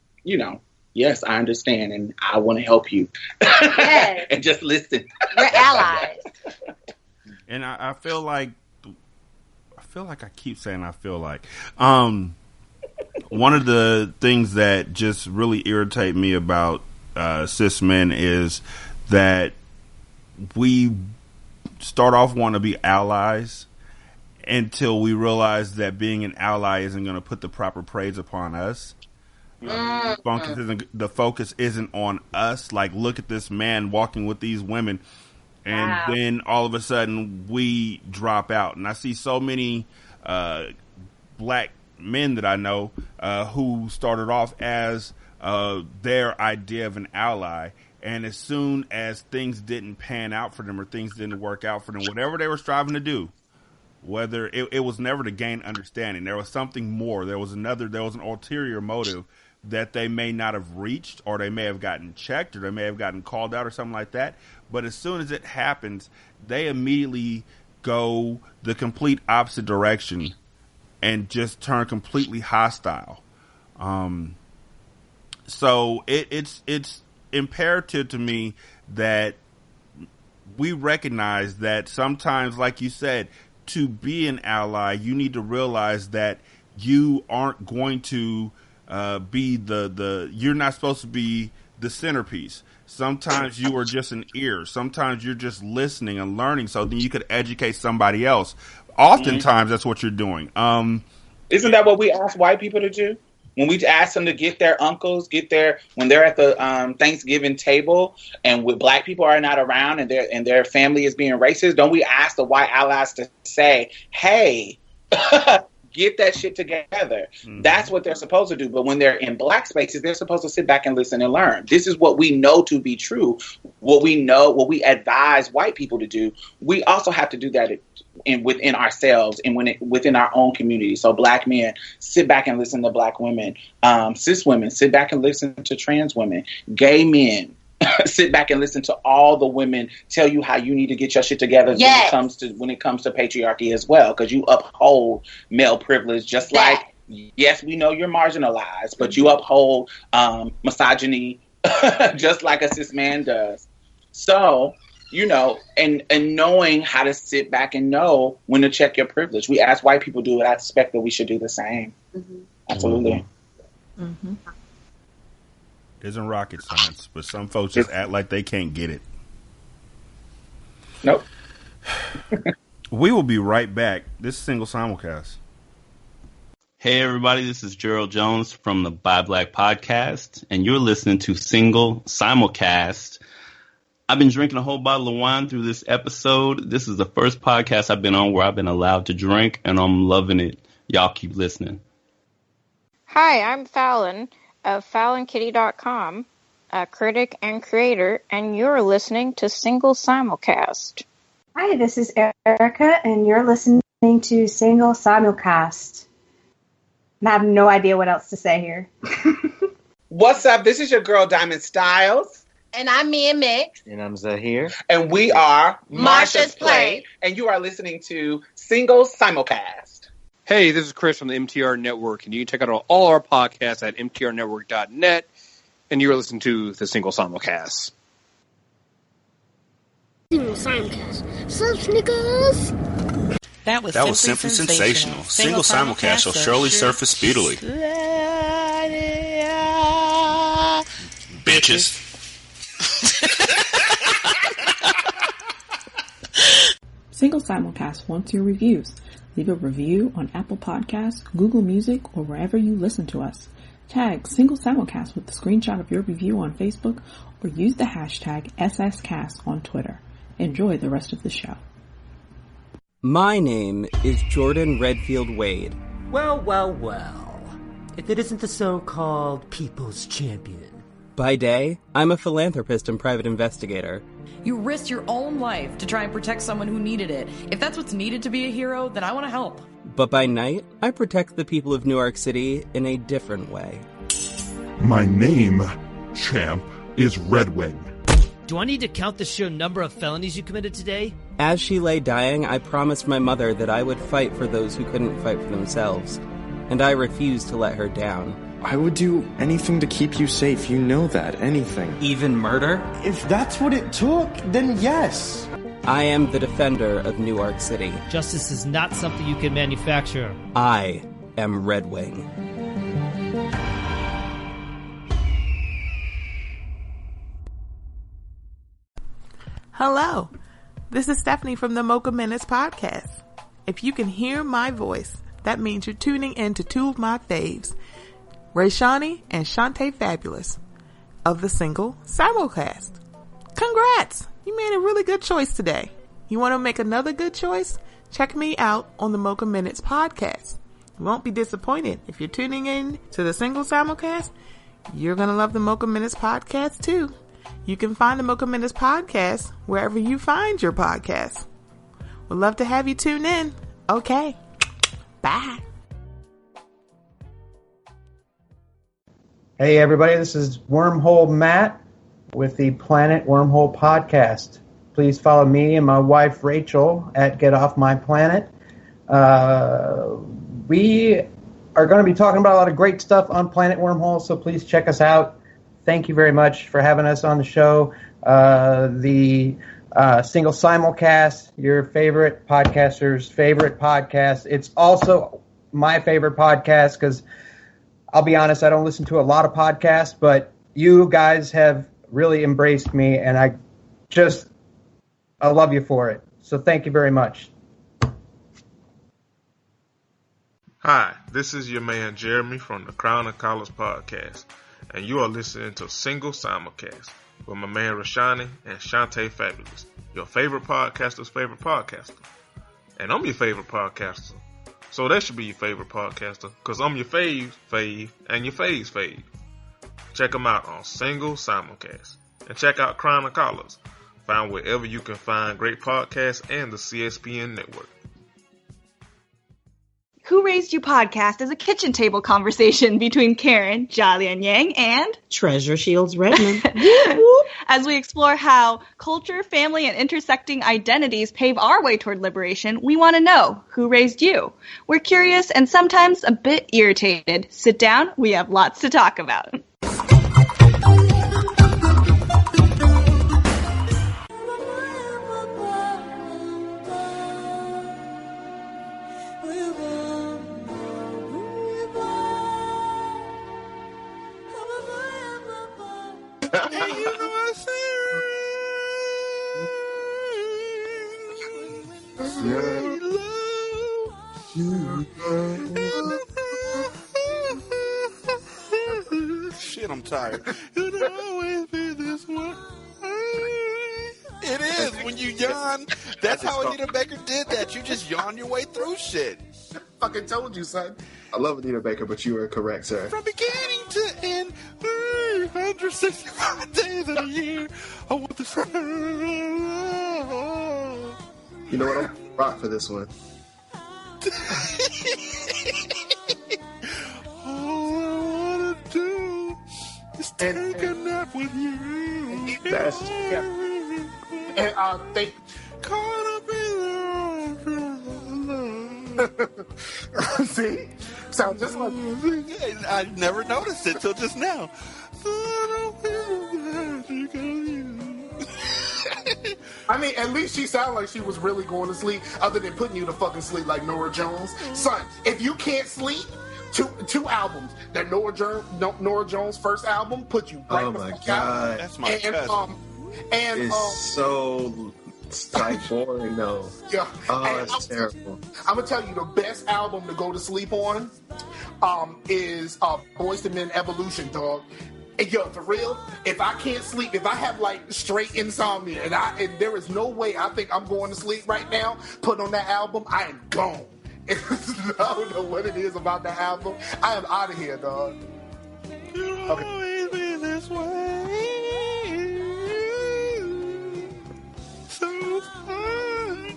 yes, I understand, and I want to help you. Yes. And just listen. We're allies. And I feel like I keep saying I feel like. One of the things that just really irritate me about cis men is that we start off wanting to be allies until we realize that being an ally isn't going to put the proper praise upon us. The focus isn't on us. Like, look at this man walking with these women, and then all of a sudden we drop out. And I see so many black men that I know who started off as their idea of an ally, and as soon as things didn't pan out for them or things didn't work out for them, whatever they were striving to do, whether it was never to gain understanding, there was something more. There was an ulterior motive that they may not have reached, or they may have gotten checked, or they may have gotten called out or something like that. But as soon as it happens, they immediately go the complete opposite direction and just turn completely hostile. So it's imperative to me that we recognize that sometimes, like you said, to be an ally, you need to realize that you aren't going to be you're not supposed to be the centerpiece. Sometimes you are just an ear. Sometimes you're just listening and learning so then you could educate somebody else. Oftentimes that's what you're doing. Isn't that what we ask white people to do? When we ask them to get their uncles, when they're at the Thanksgiving table and when black people are not around and their family is being racist, don't we ask the white allies to say, hey, get that shit together? Mm-hmm. That's what they're supposed to do. But when they're in black spaces, they're supposed to sit back and listen and learn. This is what we know to be true. What we advise white people to do, we also have to do that within ourselves and within our own community. So black men, sit back and listen to black women. Cis women, sit back and listen to trans women. Gay men, sit back and listen to all the women tell you how you need to get your shit together. Yes. when it comes to patriarchy as well, because you uphold male privilege just like, yes, we know you're marginalized, but you uphold misogyny just like a cis man does. So, and knowing how to sit back and know when to check your privilege. We ask white people do it. I expect that we should do the same. Mm-hmm. Absolutely. Mm-hmm. Isn't rocket science, but some folks just act like they can't get it. Nope. We will be right back. This is Single Simulcast. Hey everybody, this is Gerald Jones from the Buy Black podcast, and you're listening to Single Simulcast. I've been drinking a whole bottle of wine through this episode. This is the first podcast I've been on where I've been allowed to drink, and I'm loving it. Y'all keep listening. Hi, I'm Fallon of FallonKitty.com, a critic and creator, and you're listening to Single Simulcast. Hi, this is Erica, and you're listening to Single Simulcast. I have no idea what else to say here. What's up? This is your girl, Diamond Stylz. And I'm Mia Mix. And I'm Zahir. And we are Marsha's Play. And you are listening to Single Simulcast. Hey, this is Chris from the MTR Network, and you can check out all our podcasts at mtrnetwork.net, and you're listening to the Single Simulcast. Single Simulcast. Sup, Snickers? That was simply sensational. Single Simulcast shall surely surface speedily. Bitches. Single Simulcast wants your reviews. Leave a review on Apple Podcasts, Google Music, or wherever you listen to us. Tag Single Simulcast with the screenshot of your review on Facebook, or use the hashtag SSCast on Twitter. Enjoy the rest of the show. My name is Jordan Redfield Wade. Well, well, well. If it isn't the so-called People's Champion. By day, I'm a philanthropist and private investigator. You risked your own life to try and protect someone who needed it. If that's what's needed to be a hero, then I want to help. But by night, I protect the people of Newark City in a different way. My name, champ, is Redwing. Do I need to count the sheer number of felonies you committed today? As she lay dying, I promised my mother that I would fight for those who couldn't fight for themselves. And I refused to let her down. I would do anything to keep you safe, you know that, anything. Even murder? If that's what it took, then yes. I am the defender of Newark City. Justice is not something you can manufacture. I am Redwing. Hello, this is Stephanie from the Mocha Minutes podcast. If you can hear my voice, that means you're tuning in to two of my faves, Rayshani and Shantae Fabulous of the Single Simulcast. Congrats! You made a really good choice today. You want to make another good choice? Check me out on the Mocha Minutes podcast. You won't be disappointed. If you're tuning in to the Single Simulcast, you're going to love the Mocha Minutes podcast too. You can find the Mocha Minutes podcast wherever you find your podcasts. We'd love to have you tune in. Okay. Bye. Hey everybody, this is Wormhole Matt with the Planet Wormhole podcast. Please follow me and my wife Rachel at Get Off My Planet. We are going to be talking about a lot of great stuff on Planet Wormhole, so please check us out. Thank you very much for having us on the show. The Single Simulcast, your favorite podcaster's favorite podcast. It's also my favorite podcast because I'll be honest, I don't listen to a lot of podcasts, but you guys have really embraced me, and I love you for it. So thank you very much. Hi, this is your man Jeremy from the Crown of College podcast, and you are listening to Single Simulcast with my man Rashani and Shantae Fabulous, your favorite podcaster's favorite podcaster. And I'm your favorite podcaster, so that should be your favorite podcaster, because I'm your fave, and your fave's fave. Check them out on Single Simulcast. And check out Crown of College, found wherever you can find great podcasts and the CSPN network. Who Raised You podcast is a kitchen table conversation between Karen, Jalian Yang, and Treasure Shields Redmond. As we explore how culture, family, and intersecting identities pave our way toward liberation, we want to know, who raised you? We're curious and sometimes a bit irritated. Sit down, we have lots to talk about. Shit, I'm tired. It'll always be this way. It is. When you yawn, that's how Anita Baker did that. You just yawn your way through shit. Fucking told you, son. I love Anita Baker, but you were correct, sir. From beginning to end, 365 days of the year, I want the sun. You know what? I'm rock for this one. All I wanna do is take a nap with you. That's And they caught up in see, sounds just like I never noticed it till just now. I mean, at least she sounded like she was really going to sleep, other than putting you to fucking sleep like Nora Jones. Son, if you can't sleep, two albums. That Nora Jones first album put you right the fuck out. That's my cousin. It's so like boring though. Yeah. Oh, that's terrible. I'm gonna tell you the best album to go to sleep on is Boyz II Men Evolution, dog. And yo, for real, if I can't sleep, if I have like straight insomnia, and there is no way I think I'm going to sleep right now, put on that album, I am gone. I don't know what it is about that album. I am out of here, dog. You'll always be this way. So sweet.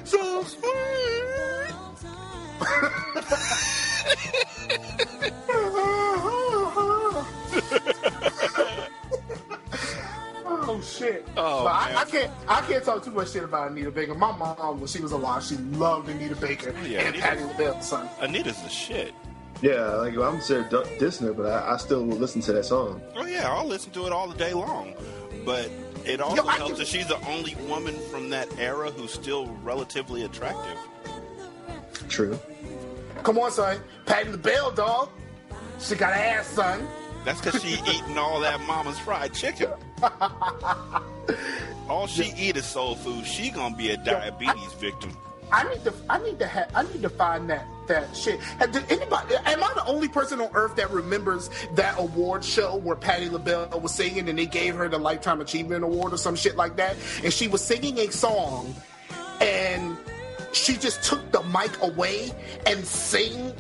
So sweet. Oh shit! Oh, but man. I can't talk too much shit about Anita Baker. My mom, when she was alive, she loved Anita Baker and Patti LaBelle, son. Anita's the shit. Yeah, like I'm sure dissing her, but I still listen to that song. Oh yeah, I'll listen to it all the day long. But it also helps that she's the only woman from that era who's still relatively attractive. True. Come on, son. Patti LaBelle, dog. She got ass, son. That's because she eating all that mama's fried chicken. All she eat is soul food. She gonna be a diabetes victim. I need to find that shit. Did anybody? Am I the only person on earth that remembers that award show where Patti LaBelle was singing and they gave her the Lifetime Achievement Award or some shit like that? And she was singing a song, and she just took the mic away and sung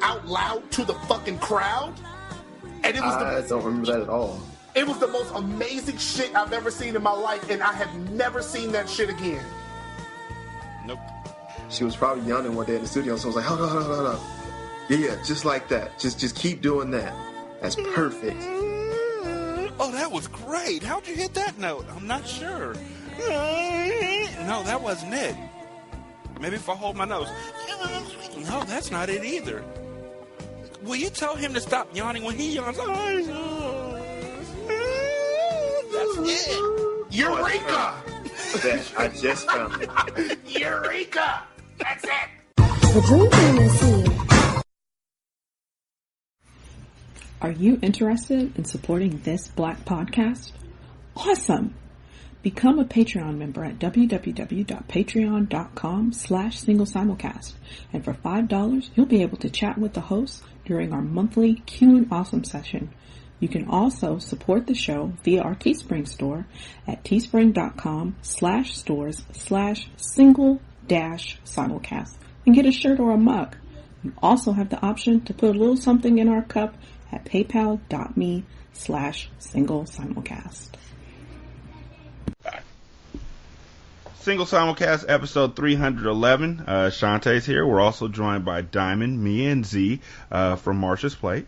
out loud to the fucking crowd. And it was I don't remember that at all. It was the most amazing shit I've ever seen in my life, and I have never seen that shit again. Nope. She was probably yawning one day in the studio, so I was like, hold on. Yeah, just like that. Just keep doing that. That's perfect. Oh, that was great. How'd you hit that note? I'm not sure. No, that wasn't it. Maybe if I hold my nose. No, that's not it either. Will you tell him to stop yawning when he yawns? That's it. Eureka! I just found it. Eureka! That's it. The Dream Team is here. Are you interested in supporting this Black podcast? Awesome! Become a Patreon member at www.patreon.com/singlesimulcast. And for $5, you'll be able to chat with the hosts during our monthly Q and Awesome session. You can also support the show via our Teespring store at teespring.com/stores/single-simulcast and get a shirt or a mug. You also have the option to put a little something in our cup at paypal.me/single-simulcast. Single Simulcast episode 311. Shantae's here. We're also joined by Diamond, me, and Z from Marsha's Plate.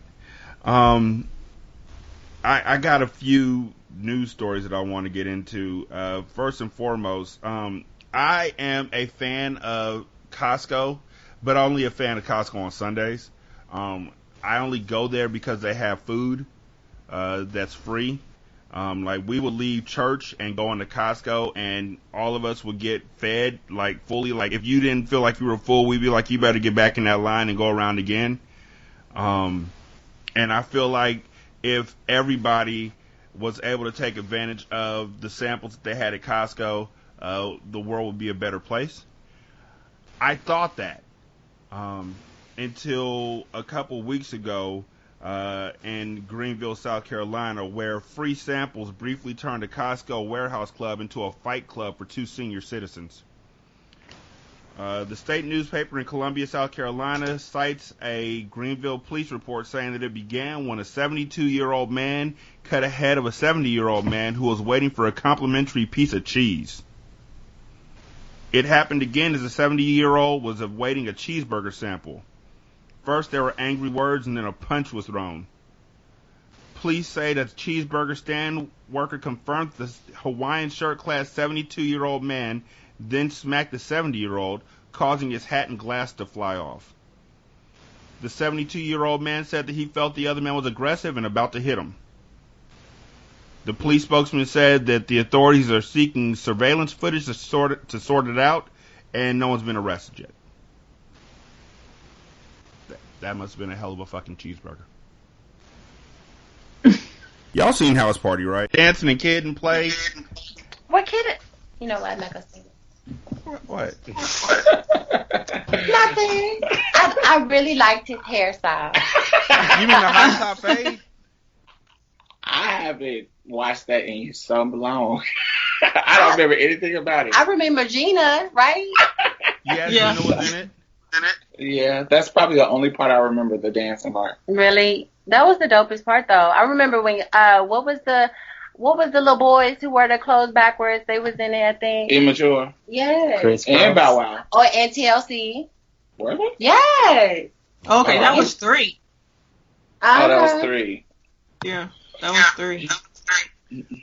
I got a few news stories that I want to get into. First and foremost, I am a fan of Costco, but only a fan of Costco on Sundays. I only go there because they have food that's free. Like we would leave church and go into Costco, and all of us would get fed like fully. Like if you didn't feel like you were full, we'd be like, you better get back in that line and go around again. And I feel like if everybody was able to take advantage of the samples that they had at Costco, the world would be a better place. I thought that until a couple weeks ago in Greenville, South Carolina, where free samples briefly turned a Costco warehouse club into a fight club for 2 senior citizens. The state newspaper in Columbia, South Carolina, cites a Greenville police report saying that it began when a 72-year-old man cut a head of a 70-year-old man who was waiting for a complimentary piece of cheese. It happened again as a 70-year-old was awaiting a cheeseburger sample. First, there were angry words, and then a punch was thrown. Police say that the cheeseburger stand worker confirmed the Hawaiian shirt-clad 72-year-old man then smacked the 70-year-old, causing his hat and glass to fly off. The 72-year-old man said that he felt the other man was aggressive and about to hit him. The police spokesman said that the authorities are seeking surveillance footage to sort it out, and no one's been arrested yet. That must have been a hell of a fucking cheeseburger. Y'all seen House Party, right? Dancing and kid and play. What kid? You know what? I'm not gonna sing it. What? Nothing. I really liked his hairstyle. You mean the high top fade? I haven't watched that in so long. I don't remember anything about it. I remember Gina, right? Yeah, Gina was in it. Yeah, that's probably the only part I remember, the dancing part. Really? That was the dopest part, though. I remember when, what was the little boys who wore their clothes backwards? They was in it, I think. Immature. Yes. Chris and Bow Wow. Oh, and TLC. Were they? Yes. Okay, that was 3. Oh, that was 3. Yeah, that was 3.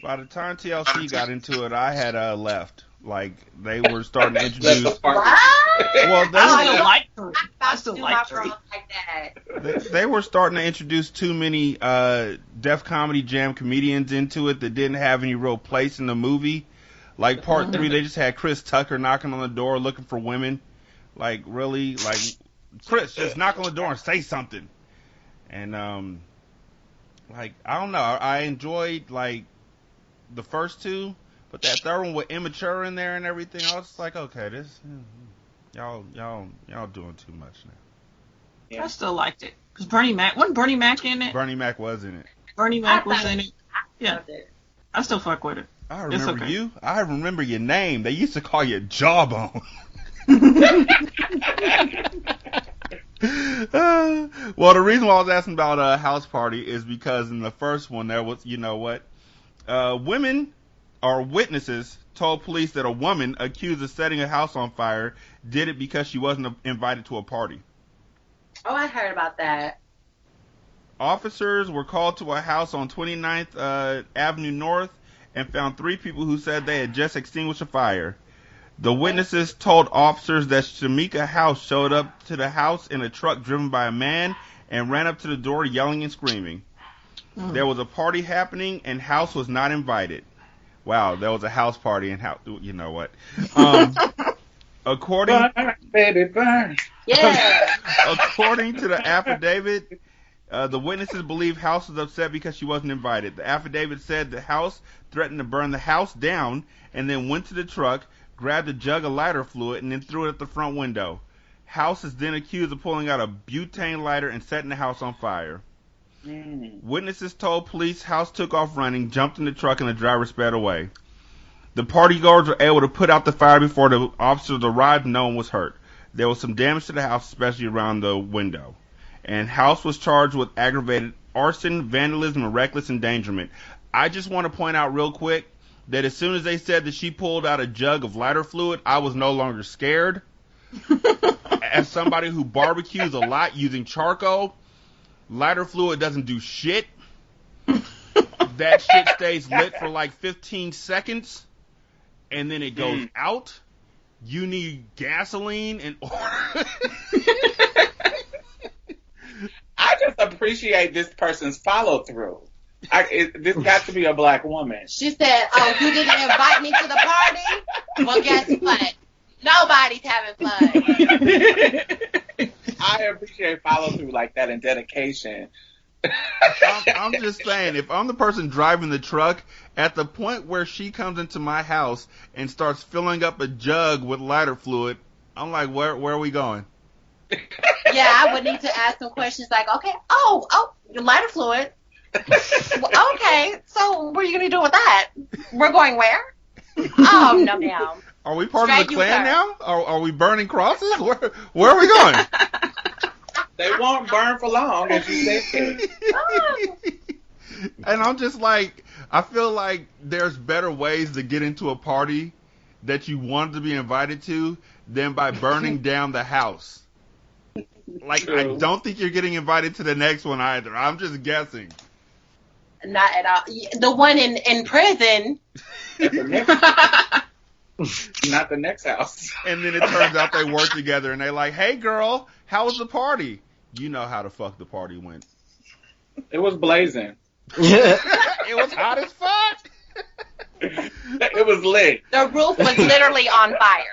By the time TLC got into it, I had left. Like, they were starting to introduce... Well, I still like 3. They were starting to introduce too many Def Comedy Jam comedians into it that didn't have any real place in the movie. Like, part 3, they just had Chris Tucker knocking on the door looking for women. Like, really? Like, Chris, just knock on the door and say something. And, like, I don't know. I enjoyed, like, the first 2. But that third one with Immature in there and everything, I was just like, okay, this, y'all doing too much now. Yeah. I still liked it. Cause wasn't Bernie Mac in it? Bernie Mac was in it. Bernie Mac was in it. Yeah. I still fuck with it. I remember you. I remember your name. They used to call you Jawbone. Well, the reason why I was asking about House Party is because in the first one there was, you know what, women or witnesses told police that a woman accused of setting a house on fire did it because she wasn't invited to a party. Oh, I heard about that. Officers were called to a house on 29th Avenue North and found 3 people who said they had just extinguished a fire. The witnesses told officers that Shamika House showed up to the house in a truck driven by a man and ran up to the door yelling and screaming. There was a party happening and House was not invited. Wow, there was a house party and you know what? According to the affidavit, the witnesses believe House was upset because she wasn't invited. The affidavit said the House threatened to burn the house down and then went to the truck, grabbed a jug of lighter fluid, and then threw it at the front window. House is then accused of pulling out a butane lighter and setting the house on fire. Witnesses told police House took off running, jumped in the truck, and the driver sped away. The party guards were able to put out the fire before the officers arrived and no one was hurt. There was some damage to the house, especially around the window. And House was charged with aggravated arson, vandalism, and reckless endangerment. I just want to point out real quick that as soon as they said that she pulled out a jug of lighter fluid, I was no longer scared. As somebody who barbecues a lot using charcoal, lighter fluid doesn't do shit. That shit stays lit for like 15 seconds, and then it goes out. You need gasoline in order. I just appreciate this person's follow-through. This got to be a black woman. She said, oh, you didn't invite me to the party? Well, guess what? Nobody's having fun. I appreciate follow-through like that and dedication. I'm just saying, if I'm the person driving the truck, at the point where she comes into my house and starts filling up a jug with lighter fluid, I'm like, where are we going? Yeah, I would need to ask some questions like, okay, your lighter fluid. Okay, so what are you going to do with that? We're going where? Oh, no. Are we part of the Klan now? Are we burning crosses? Where are we going? They won't burn for long, as you said. And I'm just like, I feel like there's better ways to get into a party that you wanted to be invited to than by burning down the house. Like, true. I don't think you're getting invited to the next one either. I'm just guessing. Not at all. The one in prison. Not the next house. And then it turns out they work together and they're like, hey girl, how was the party? You know how the fuck the party went. It was blazing. It was hot as fuck. It was lit. The roof was literally on fire.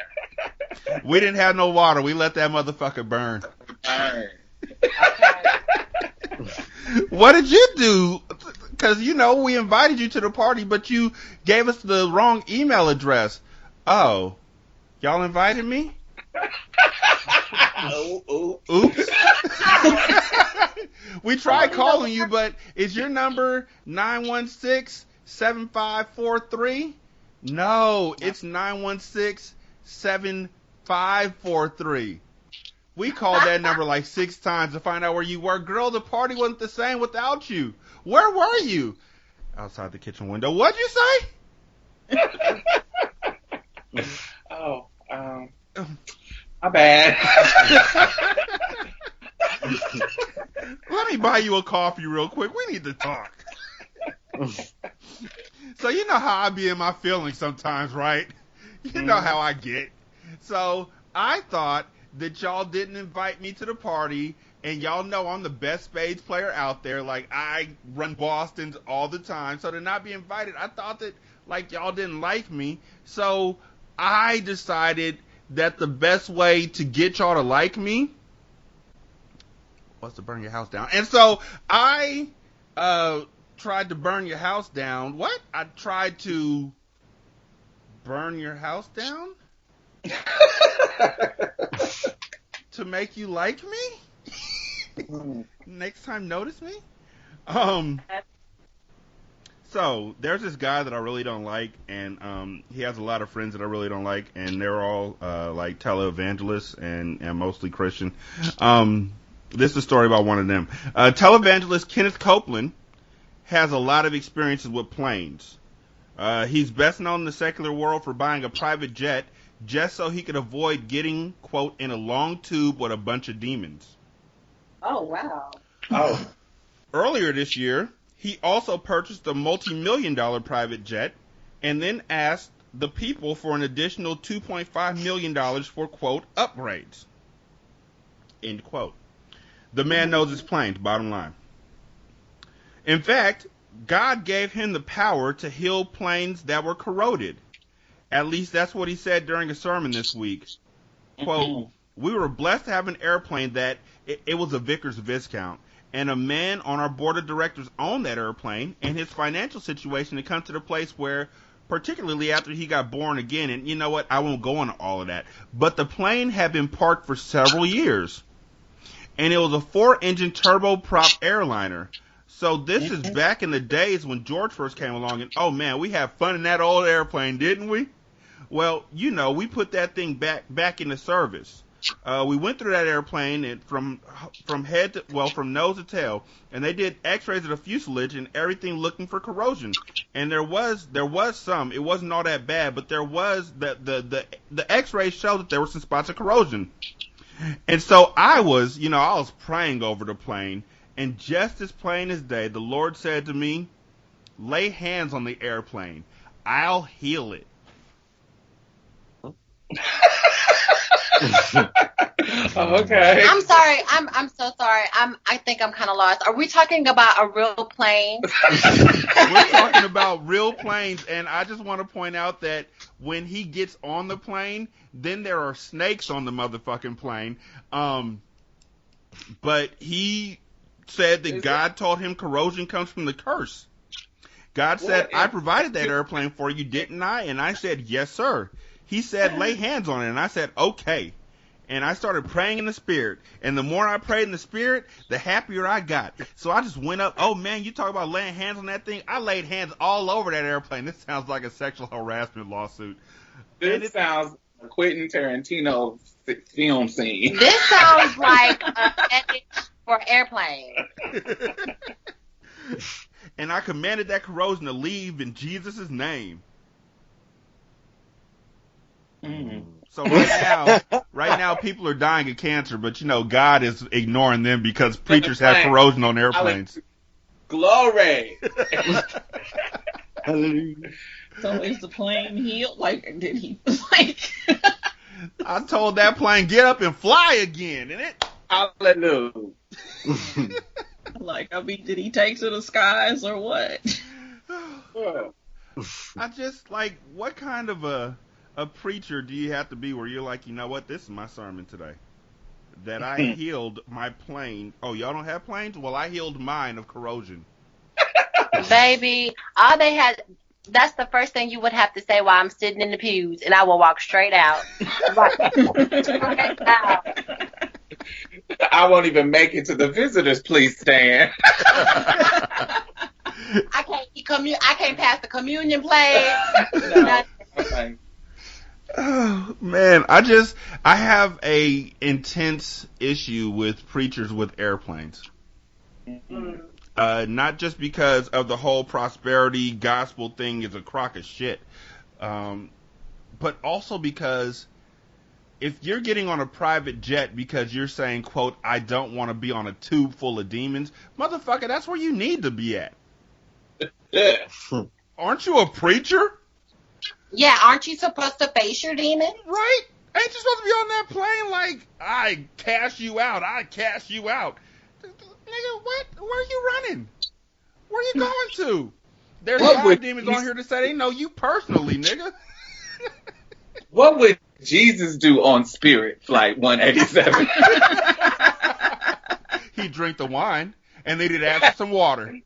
We didn't have no water. We let that motherfucker burn. What did you do? Because, we invited you to the party, but you gave us the wrong email address. Oh, y'all invited me? Oops. We tried calling you, but is your number 916-7543? No, it's 916-7543. We called that number like 6 times to find out where you were. Girl, the party wasn't the same without you. Where were you? Outside the kitchen window. What'd you say? My bad. Let me buy you a coffee real quick. We need to talk. So you know how I be in my feelings sometimes, right? You know how I get. So I thought that y'all didn't invite me to the party, and y'all know I'm the best spades player out there. Like, I run Boston's all the time. So to not be invited, I thought that, like, y'all didn't like me. So I decided that the best way to get y'all to like me was to burn your house down. And so I tried to burn your house down. What? I tried to burn your house down? To make you like me? Next time, notice me? So there's this guy that I really don't like, and he has a lot of friends that I really don't like, and they're all like televangelists and mostly Christian. This is a story about one of them. Televangelist Kenneth Copeland has a lot of experiences with planes. He's best known in the secular world for buying a private jet just so he could avoid getting, quote, in a long tube with a bunch of demons. Oh, wow. Oh. Earlier this year, he also purchased a multi-million-dollar private jet and then asked the people for an additional $2.5 million for, quote, upgrades. End quote. The man knows his planes, bottom line. In fact, God gave him the power to heal planes that were corroded. At least that's what he said during a sermon this week. Quote, we were blessed to have an airplane that, it was a Vickers Viscount, and a man on our board of directors owned that airplane, and his financial situation had come to the place where, particularly after he got born again, and you know what, I won't go into all of that, but the plane had been parked for several years, and it was a 4-engine turboprop airliner. So this is back in the days when George first came along, and oh man, we had fun in that old airplane, didn't we? Well, we put that thing back into service. We went through that airplane and from nose to tail, and they did X-rays of the fuselage and everything looking for corrosion. And there was some. It wasn't all that bad, but there was the X-rays showed that there were some spots of corrosion. And so I was praying over the plane, and just as plain as day, the Lord said to me, "Lay hands on the airplane. I'll heal it." Okay. I'm sorry. I'm so sorry. I think I'm kind of lost. Are we talking about a real plane? We're talking about real planes, and I just want to point out that when he gets on the plane, then there are snakes on the motherfucking plane. But he said that God told him corrosion comes from the curse. God said, I provided that airplane for you, didn't I? And I said, yes, sir. He said, lay hands on it. And I said, okay. And I started praying in the spirit. And the more I prayed in the spirit, the happier I got. So I just went up. Oh, man, you talk about laying hands on that thing? I laid hands all over that airplane. This sounds like a sexual harassment lawsuit. This sounds like a Quentin Tarantino film scene. This sounds like a message for airplane. And I commanded that corrosion to leave in Jesus' name. So right now, people are dying of cancer, but God is ignoring them because preachers have corrosion on airplanes. Glory. So is the plane healed? Like, did he I told that plane, get up and fly again, and it. Hallelujah. Did he take to the skies or what? I just what kind of a preacher do you have to be where you're like, you know what, this is my sermon today. That I healed my plane. Oh, y'all don't have planes? Well, I healed mine of corrosion. Baby, all they had, that's the first thing you would have to say while I'm sitting in the pews, and I will walk straight out. I won't even make it to the visitors, please stand. I can't pass the communion plate. No. Okay. Oh, man, I have a intense issue with preachers with airplanes. Not just because of the whole prosperity gospel thing is a crock of shit, but also because if you're getting on a private jet because you're saying, quote, I don't want to be on a tube full of demons, motherfucker, that's where you need to be at. Aren't you a preacher? Yeah, aren't you supposed to face your demon? Right? Ain't you supposed to be on that plane like, I cast you out. Nigga, what? Where are you running? Where are you going to? There's 5 demons on here to say they know you personally, nigga. What would Jesus do on Spirit Flight 187? He'd drink the wine, and they'd ask for some water.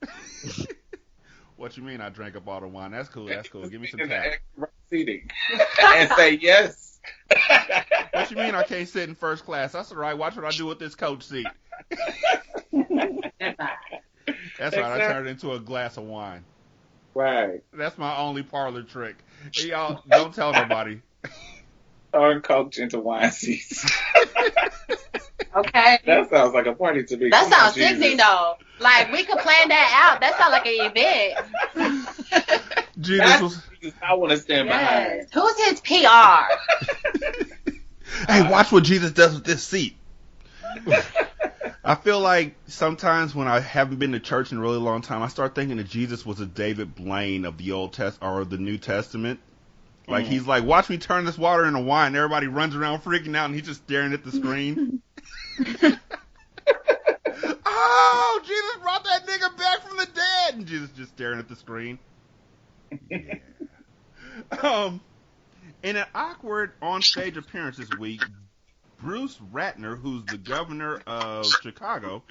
What you mean I drank up all the wine? That's cool. Give me some tap. Seating. And say yes. What you mean I can't sit in first class? That's all right. Watch what I do with this coach seat. That's right. I turned it into a glass of wine. Right. That's my only parlor trick. Y'all, don't tell nobody. Turn coach into wine seats. Okay. That sounds like a party to me. That sounds sexy, though. Like, we could plan that out. That sounds like an event. I want to stand behind. Who's his PR? Hey, watch what Jesus does with this seat. I feel like sometimes when I haven't been to church in a really long time, I start thinking that Jesus was a David Blaine of the Old Testament or the New Testament. Like, he's like, watch me turn this water into wine. Everybody runs around freaking out, and he's just staring at the screen. Oh, Jesus brought that nigga back from the dead. And Jesus just staring at the screen. Yeah. In an awkward on-stage appearance this week, Bruce Ratner, who's the governor of Chicago,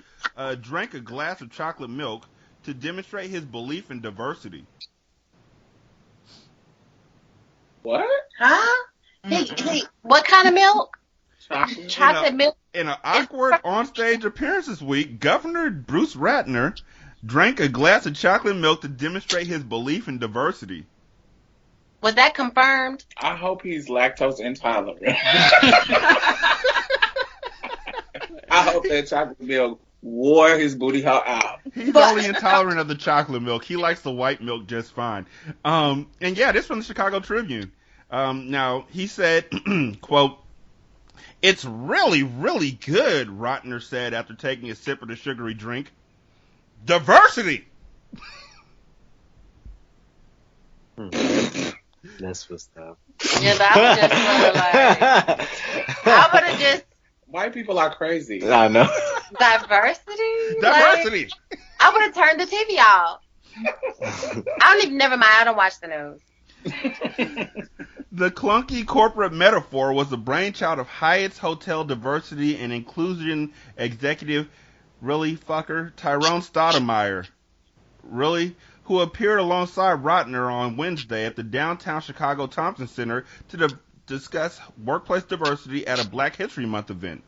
drank a glass of chocolate milk to demonstrate his belief in diversity. What? Huh? What kind of milk? Chocolate milk? In an awkward on-stage appearance this week, Governor Bruce Ratner drank a glass of chocolate milk to demonstrate his belief in diversity. Was that confirmed? I hope he's lactose intolerant. I hope that chocolate milk wore his booty hole out. He's only intolerant of the chocolate milk. He likes the white milk just fine. And yeah, this from the Chicago Tribune. Now, he said, quote, "It's really, really good," Ratner said after taking a sip of the sugary drink. Diversity! That's what's up. Yeah, that was just I would have just... White people are crazy. I know. Diversity? Diversity! Like, I would have turned the TV off. Never mind, I don't watch the news. The clunky corporate metaphor was the brainchild of Hyatt's hotel diversity and inclusion executive Really, fucker? Tyrone Stoudemire. Really? Who appeared alongside Rotner on Wednesday at the downtown Chicago Thompson Center to discuss workplace diversity at a Black History Month event.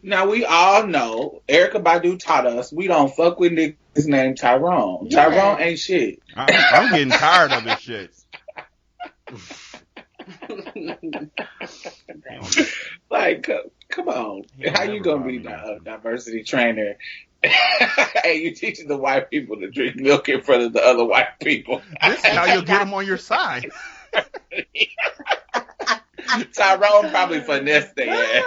Now, we all know, Erykah Badu taught us, we don't fuck with niggas named Tyrone. Yeah. Tyrone ain't shit. I'm getting tired of this shit. Like, come on. How you gonna be a diversity trainer? Hey, you teaching the white people to drink milk in front of the other white people. This is how you'll get them on your side. Tyrone probably finessed their ass.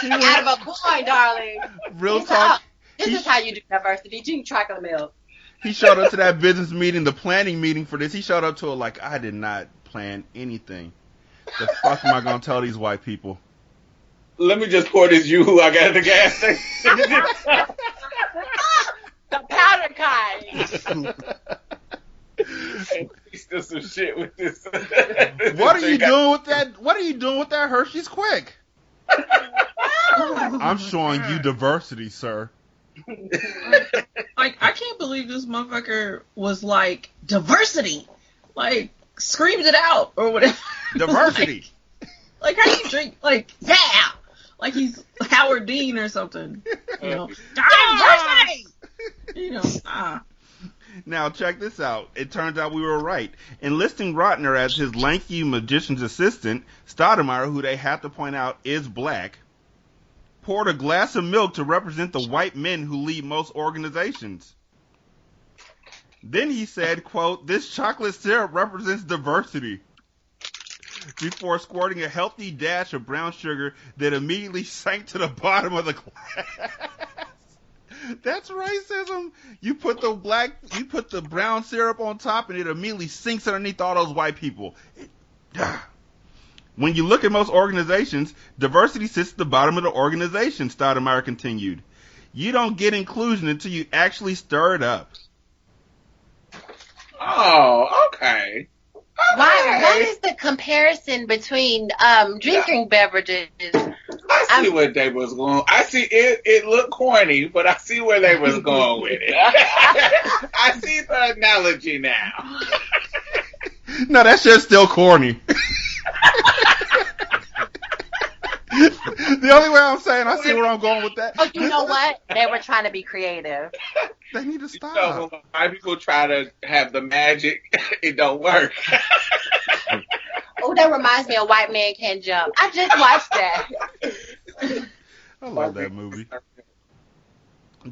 Out of a coin, darling. Real talk. This is how you do diversity. Drink chocolate milk. He showed up to that business meeting, the planning meeting for this. He showed up to it like, I did not plan anything. The fuck am I going to tell these white people? Let me just pour this Yoo-hoo I got at the gas station. The powder kind. Still some shit with this. What are you doing with that? What are you doing with that Hershey's Quick? I'm showing you diversity, sir. Like, I can't believe this motherfucker was like, diversity! Like, screamed it out, or whatever. Diversity! like how you drink, like, yeah! Like he's Howard Dean or something. You know, diversity! You know, Now, check this out. It turns out we were right. Enlisting Rotner as his lanky magician's assistant, Stoudemire, who they have to point out is black, poured a glass of milk to represent the white men who lead most organizations. Then he said, quote, "This chocolate syrup represents diversity," before squirting a healthy dash of brown sugar that immediately sank to the bottom of the glass. That's racism. You put the brown syrup on top and it immediately sinks underneath all those white people. When you look at most organizations, diversity sits at the bottom of the organization, Stoudemire continued. You don't get inclusion until you actually stir it up. Oh, okay. Why is the comparison between drinking beverages? I see where they was going. I see it. It looked corny, but I see where they was going with it. I see the analogy now. No, that shit's still corny. The only way I'm saying I see where I'm going with that. Oh, you know what? They were trying to be creative. They need to stop. You know, when white people try to have the magic, it don't work. Oh, that reminds me of White Man Can't Jump. I just watched that. I love that movie.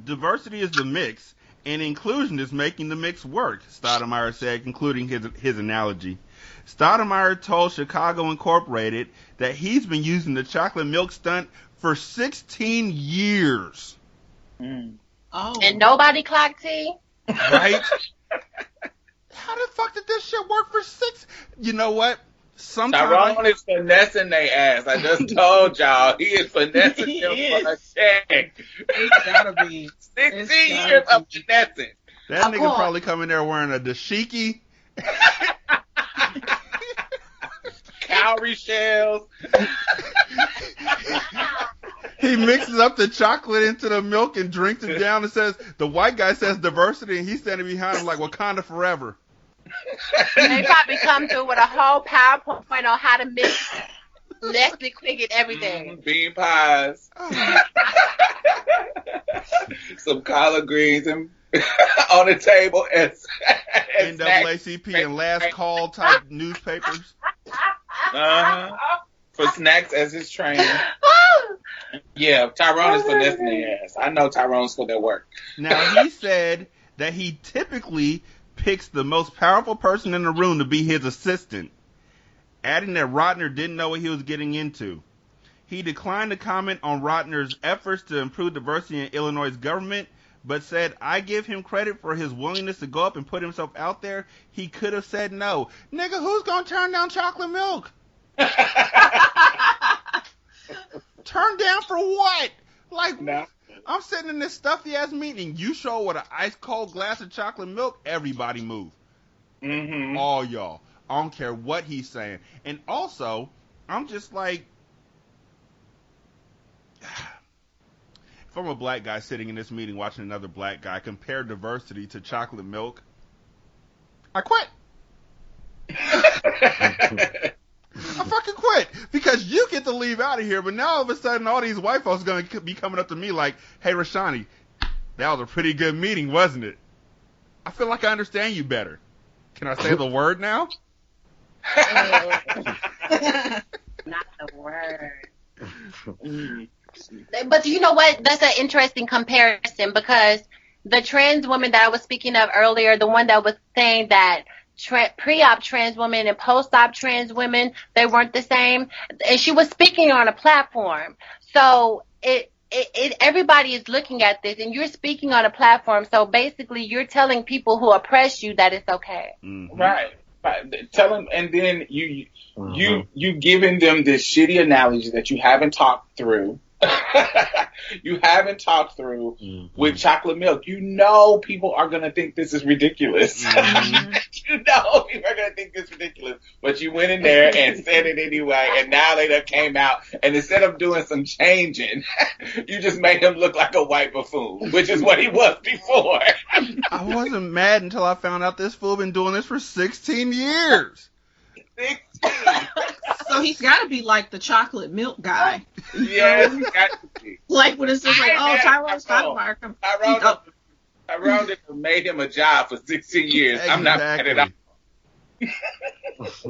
Diversity is the mix, and inclusion is making the mix work, Stoudemire said, concluding his analogy. Stoudemire told Chicago Incorporated that he's been using the chocolate milk stunt for 16 years. Oh. And nobody clocked tea? Right? How the fuck did this shit work for 6? You know what? Tyrone is finessing their ass. I just told y'all he is finessing them for a check. It's gotta be 16 years of finessing. That nigga probably come in there wearing a dashiki. Cowrie shells. He mixes up the chocolate into the milk and drinks it down and says, the white guy says diversity, and he's standing behind him like Wakanda forever. They probably come through with a whole PowerPoint on how to mix Nestle Quick and everything. Bean pies. Some collard greens and on the table and NAACP and last call type newspapers. For snacks as his training. Yeah, Tyrone is finessing their ass. I know Tyrone's for their work. Now, he said that he typically picks the most powerful person in the room to be his assistant, adding that Rotner didn't know what he was getting into. He declined to comment on Rotner's efforts to improve diversity in Illinois' government, but said, I give him credit for his willingness to go up and put himself out there. He could have said no. Nigga, who's gonna turn down chocolate milk? Turn down for what? Like, no. I'm sitting in this stuffy ass meeting. You show with an ice cold glass of chocolate milk, everybody move. Mm-hmm. All y'all. I don't care what he's saying. And also, I'm just like, if I'm a black guy sitting in this meeting watching another black guy compare diversity to chocolate milk, I quit. I fucking quit because you get to leave out of here, but now all of a sudden all these white folks are going to be coming up to me like, hey, Rashani, that was a pretty good meeting, wasn't it? I feel like I understand you better. Can I say the word now? Not the word. But you know what? That's an interesting comparison because the trans woman that I was speaking of earlier, the one that was saying that pre-op trans women and post-op trans women, they weren't the same. And she was speaking on a platform. So everybody is looking at this and you're speaking on a platform. So basically you're telling people who oppress you that it's okay. Mm-hmm. Right. Tell them, and then you giving them this shitty analogy that you haven't talked through. You haven't talked through with chocolate milk. You know people are going to think this is ridiculous. You know people are going to think this is ridiculous. But you went in there and said it anyway, and now they done came out, and instead of doing some changing, you just made him look like a white buffoon, which is what he was before. I wasn't mad until I found out this fool been doing this for 16 years. 16. So he's got to be like the chocolate milk guy. Yes, he got to be. Like when it's just like, oh, Tyrone's Stockmark. Tyrone made him a job for 16 years. Exactly. I'm not mad at all.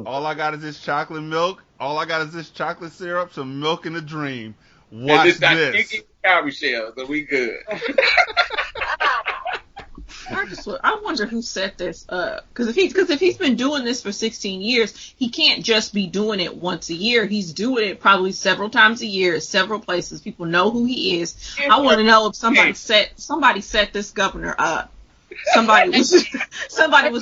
All I got is this chocolate milk. All I got is this chocolate syrup, some milk and a dream. Watch this. Cowrie shells, so we good. I wonder who set this up. Because if he's been doing this for 16 years, he can't just be doing it once a year. He's doing it probably several times a year, several places. People know who he is. I want to know if somebody set this governor up. Somebody was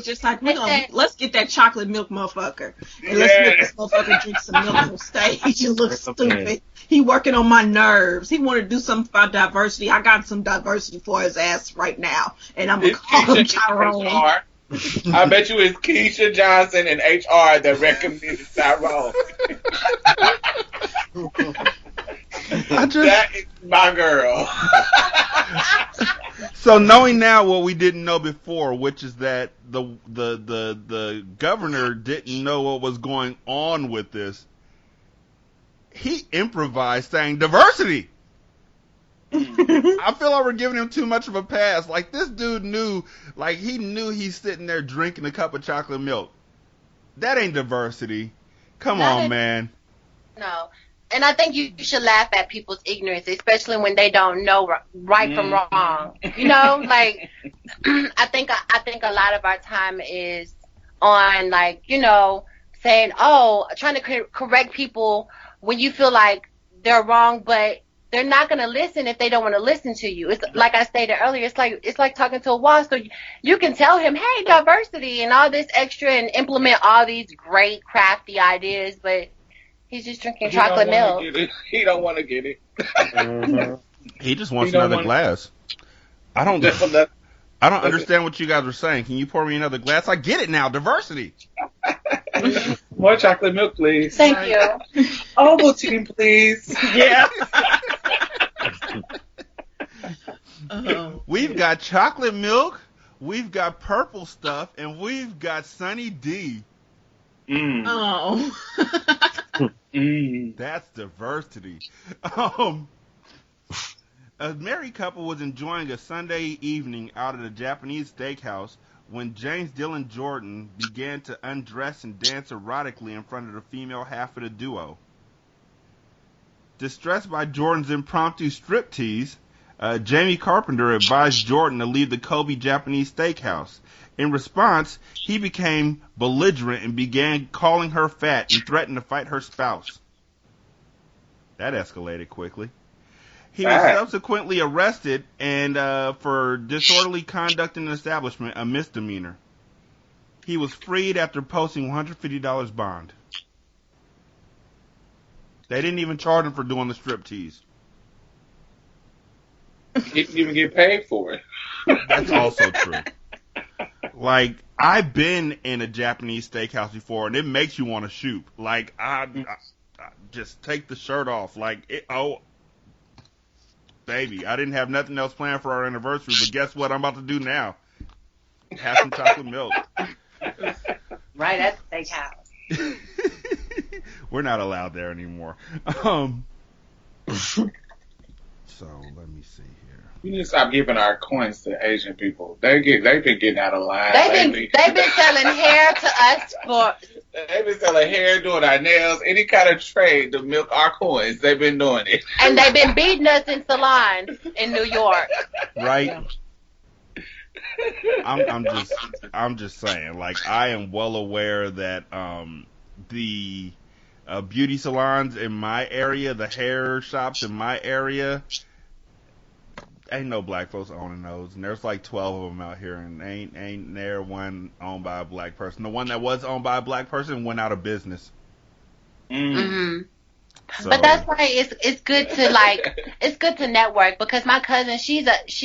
just like, let's get that chocolate milk motherfucker and let's make this motherfucker drink some milk on stage and look stupid. He working on my nerves. He want to do something about diversity. I got some diversity for his ass right now, and I'm gonna call him Tyrone. I bet you it's Keisha Johnson and HR that recommended Tyrone. That is my girl. So knowing now what we didn't know before, which is that the governor didn't know what was going on with this, he improvised saying diversity. I feel like we're giving him too much of a pass. Like this dude knew he's sitting there drinking a cup of chocolate milk. That ain't diversity. Come on, man. No. And I think you should laugh at people's ignorance, especially when they don't know right from wrong. You know, like I think a lot of our time is on like, you know, saying, trying to correct people when you feel like they're wrong, but they're not going to listen if they don't want to listen to you. It's like I stated earlier, it's like talking to a wall. So you can tell him, hey, diversity and all this extra and implement all these great crafty ideas, but he's just drinking chocolate milk. He don't want to get it. He just wants another glass. I don't understand what you guys are saying. Can you pour me another glass? I get it now. Diversity. More chocolate milk, please. Thank you. Ovaltine, please. Yeah. We've got chocolate milk, we've got purple stuff, and we've got Sunny D. Oh. That's diversity. A married couple was enjoying a Sunday evening out at a Japanese steakhouse when James Dylan Jordan began to undress and dance erotically in front of the female half of the duo. Distressed by Jordan's impromptu striptease, Jamie Carpenter advised Jordan to leave the Kobe Japanese steakhouse. In response, he became belligerent and began calling her fat and threatened to fight her spouse. That escalated quickly. He was subsequently arrested and for disorderly conduct in an establishment, a misdemeanor. He was freed after posting $150 bond. They didn't even charge him for doing the striptease. He didn't even get paid for it. That's also true. Like, I've been in a Japanese steakhouse before, and it makes you want to shoot. Like, I just take the shirt off. Like, Baby, I didn't have nothing else planned for our anniversary, but guess what I'm about to do now? Have some chocolate milk. Right at the steakhouse. We're not allowed there anymore. So let me see here. We need to stop giving our coins to Asian people. They've been getting out of line. They've been selling hair to us for. They've been selling hair, doing our nails, any kind of trade to milk our coins. They've been doing it, and they've been beating us in salons in New York. Right. I'm just saying. Like, I am well aware that the beauty salons in my area, the hair shops in my area, ain't no black folks owning those, and there's like 12 of them out here, and ain't there one owned by a black person. The one that was owned by a black person went out of business. Mm-hmm. So. But that's why it's good to network, because my cousin, she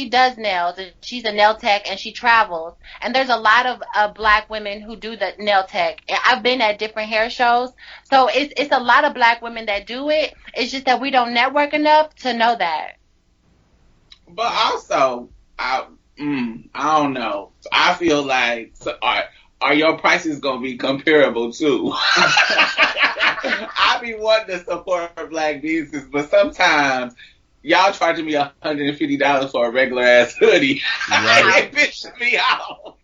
does nails, and she's a nail tech, and she travels, and there's a lot of black women who do the nail tech. And I've been at different hair shows, so it's a lot of black women that do it. It's just that we don't network enough to know that. But also, I don't know. I feel like are your prices gonna be comparable too? I be wanting to support black business, but sometimes y'all charging me $150 for a regular ass hoodie. Right. It pisses me off.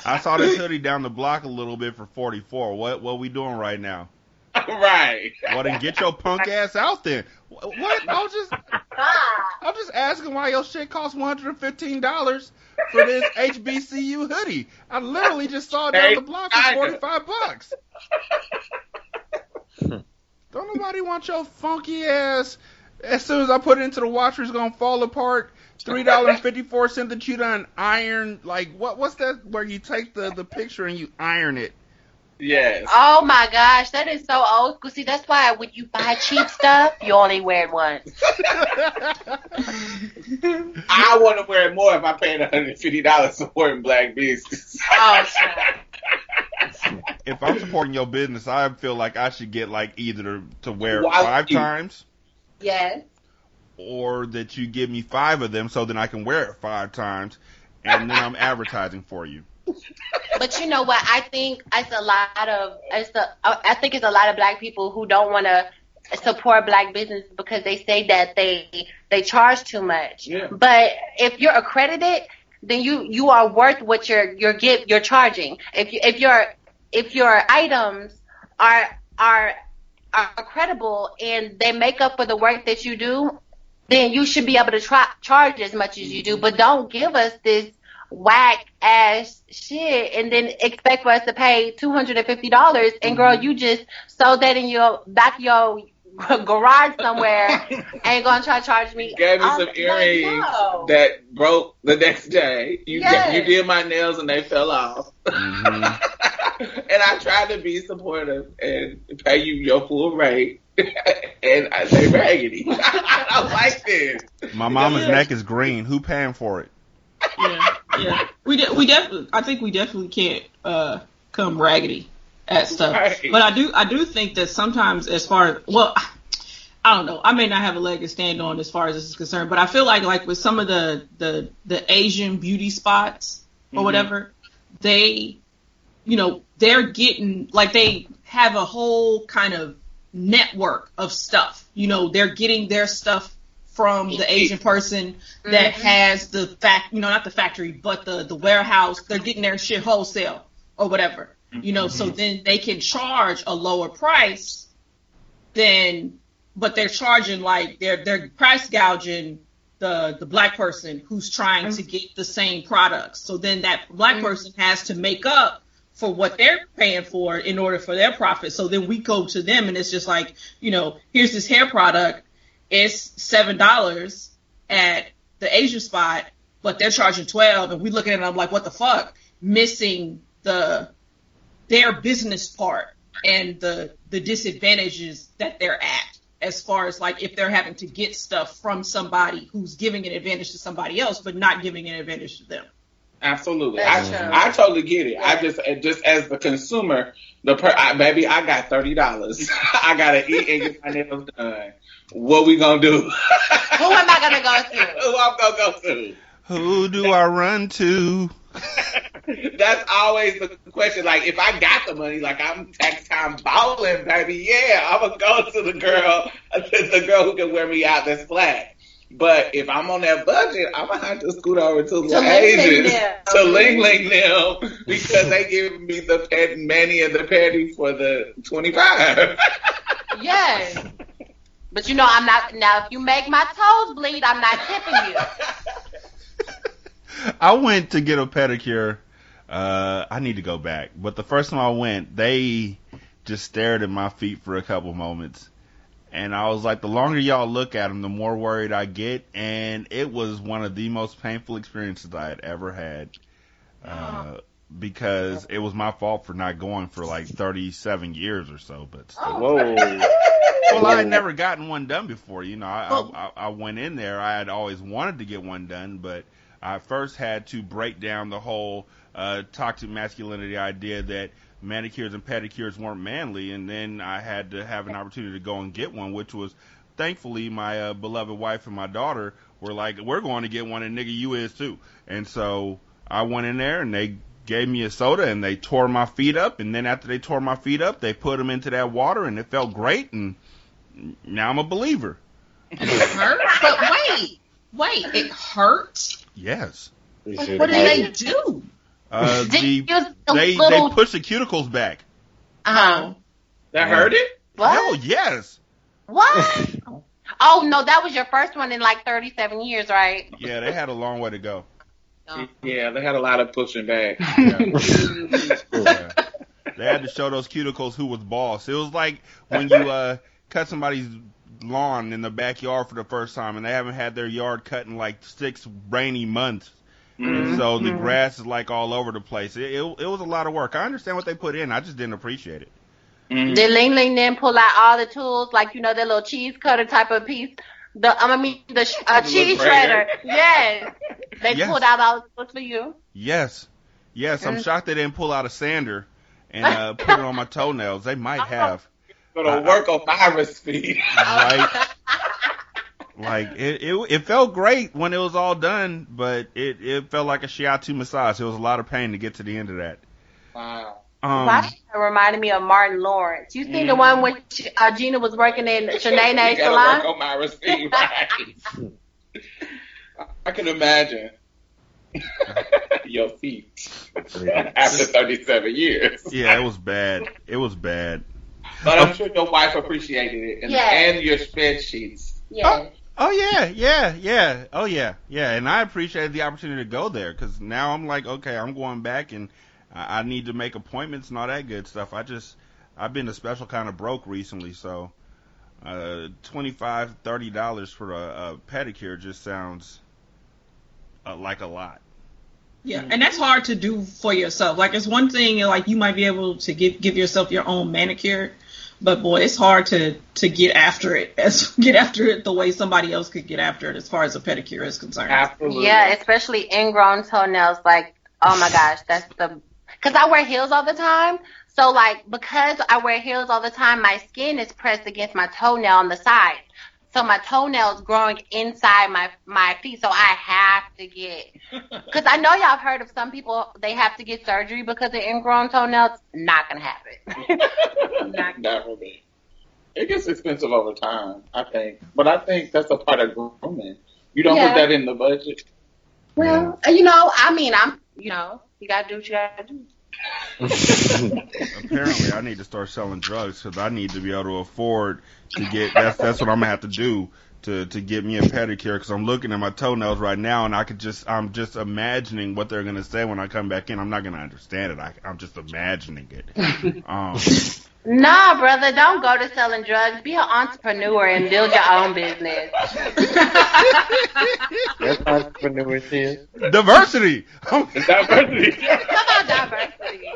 I saw this hoodie down the block a little bit for $44. What we doing right now? Right. Well, then get your punk ass out then. What? I'm just asking why your shit costs $115 for this HBCU hoodie. I literally just saw it down the block for $45. Don't nobody want your funky ass. As soon as I put it into the washer, it's gonna fall apart. $3.54 that you done iron. Like what's that? Where you take the picture and you iron it. Yes. Oh my gosh, that is so old school. See, that's why when you buy cheap stuff, you only wear it once. I want to wear it more if I paid $150 supporting black business. Oh, if I'm supporting your business, I feel like I should get like either to wear it 5 times. Yes. Or that you give me 5 of them so then I can wear it 5 times, and then I'm advertising for you. But you know what? I think it's a lot of black people who don't want to support black business because they say that they charge too much. Yeah. But if you're accredited, then you are worth what you're charging. If your items are credible and they make up for the work that you do, then you should be able to charge as much as you do. But don't give us this whack ass shit and then expect for us to pay $250. And girl, you just sold that in your back of your garage somewhere and gonna try to charge me. Gave me some earrings that broke the next day. You did my nails and they fell off. Mm-hmm. And I tried to be supportive and pay you your full rate. And they raggedy. I don't like this. My mama's neck is green. Who paying for it? Yeah. We definitely. I think we definitely can't come raggedy at stuff. Right. But I do think that sometimes, as far as, well, I don't know. I may not have a leg to stand on as far as this is concerned, but I feel like with some of the Asian beauty spots or whatever, they, they're getting, like, they have a whole kind of network of stuff. They're getting their stuff from the Asian person that has the not the factory, but the warehouse. They're getting their shit wholesale or whatever, so then they can charge a lower price but they're charging like they're price gouging the black person who's trying to get the same products. So then that black person has to make up for what they're paying for in order for their profit. So then we go to them and it's just like, here's this hair product. It's $7 at the Asian spot, but they're charging $12, and we looking at it, I'm like, what the fuck? Missing their business part and the disadvantages that they're at, as far as like if they're having to get stuff from somebody who's giving an advantage to somebody else, but not giving an advantage to them. Absolutely. I totally get it. Yeah. I just as the consumer, baby, I got $30. I gotta eat and get my nails done. What we gonna do? Who am I gonna go to? Who I'm gonna go to? Who do I run to? That's always the question. Like, if I got the money, like I'm tax time balling, baby, yeah, I'm gonna go to the girl who can wear me out that's flat. But if I'm on that budget, I'm gonna have to scoot over to the Asians, to Ling Ling them, because they give me the mani and the pedi for the $25. Yes. But I'm not, now if you make my toes bleed, I'm not tipping you. I went to get a pedicure. I need to go back. But the first time I went, they just stared at my feet for a couple moments. And I was like, the longer y'all look at them, the more worried I get. And it was one of the most painful experiences I had ever had. Because it was my fault for not going for like 37 years or so. But still. Whoa. Well, I had never gotten one done before. I went in there. I had always wanted to get one done, but I first had to break down the whole toxic masculinity idea that manicures and pedicures weren't manly, and then I had to have an opportunity to go and get one, which was, thankfully, my beloved wife and my daughter were like, we're going to get one, and nigga, you is too. And so I went in there, and they gave me a soda, and they tore my feet up, and then after they tore my feet up, they put them into that water, and it felt great, and now I'm a believer. It hurt? But wait, it hurt? Yes. What did they do? They push the cuticles back. Uh-huh. That hurt it? What? Hell yes. What? Oh, no, that was your first one in like 37 years, right? Yeah, they had a long way to go. Yeah, they had a lot of pushing back. Yeah. They had to show those cuticles who was boss. It was like when you cut somebody's lawn in the backyard for the first time, and they haven't had their yard cut in like 6 rainy months. Mm-hmm. And so the grass is like all over the place. It was a lot of work. I understand what they put in. I just didn't appreciate it. Mm-hmm. Did Ling Ling then pull out all the tools, like, that little cheese cutter type of piece? The cheese shredder. Yes. They pulled out all the tools for you? Yes. I'm shocked they didn't pull out a sander and put it on my toenails. They might have. Gonna work on virus feed. Right. Like, it felt great when it was all done, but it felt like a shiatsu massage. It was a lot of pain to get to the end of that. Wow. It reminded me of Martin Lawrence. You seen the one when Gina was working in Shanae's salon? Work on virus feed, right. I can imagine your feet after 37 years. Yeah, it was bad. But I'm sure your wife appreciated it, and your spreadsheets. Yeah. Oh yeah. Oh yeah. And I appreciated the opportunity to go there, because now I'm like, okay, I'm going back, and I need to make appointments and all that good stuff. I've been a special kind of broke recently, so $25-$30 for a pedicure just sounds like a lot. Yeah, and that's hard to do for yourself. Like, it's one thing, like, you might be able to give yourself your own manicure, but boy, it's hard to get after it the way somebody else could get after it as far as a pedicure is concerned. Absolutely. Yeah, especially ingrown toenails. Like, oh my gosh, because I wear heels all the time. So, like, because I wear heels all the time, my skin is pressed against my toenail on the side. So my toenail's growing inside my feet, so I have to get, because I know y'all have heard of some people, they have to get surgery because of ingrown toenails. Not going to happen. Not for me. It gets expensive over time, I think. But I think that's a part of grooming. You don't put that in the budget? Well, you got to do what you got to do. Apparently, I need to start selling drugs, because I need to be able to afford to get. That's what I'm gonna have to do to get me a pedicure, because I'm looking at my toenails right now, and I'm just imagining what they're gonna say when I come back in. I'm not gonna understand it. I'm just imagining it. Nah, brother, don't go to selling drugs. Be an entrepreneur and build your own business. That's entrepreneurship. Diversity. Diversity. Come on, diversity.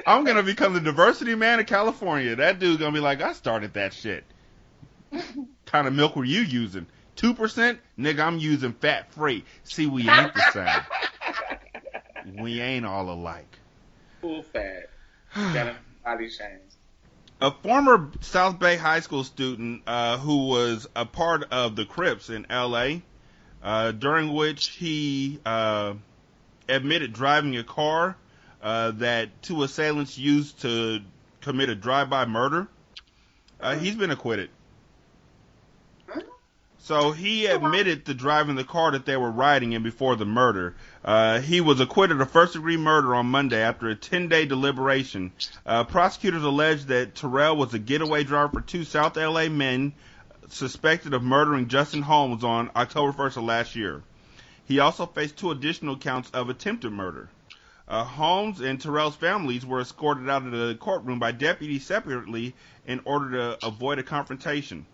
I'm gonna become the diversity man of California. That dude's gonna be like, I started that shit. Kind of milk were you using? 2%? Nigga, I'm using fat free. See, we ain't the same. We ain't all alike. Full fat. Got a body shame. A former South Bay High School student who was a part of the Crips in L.A., during which he admitted driving a car that two assailants used to commit a drive-by murder. He's been acquitted. So he admitted to driving the car that they were riding in before the murder. He was acquitted of first-degree murder on Monday after a 10-day deliberation. Prosecutors alleged that Terrell was a getaway driver for two South L.A. men suspected of murdering Justin Holmes on October 1st of last year. He also faced two additional counts of attempted murder. Holmes and Terrell's families were escorted out of the courtroom by deputies separately in order to avoid a confrontation.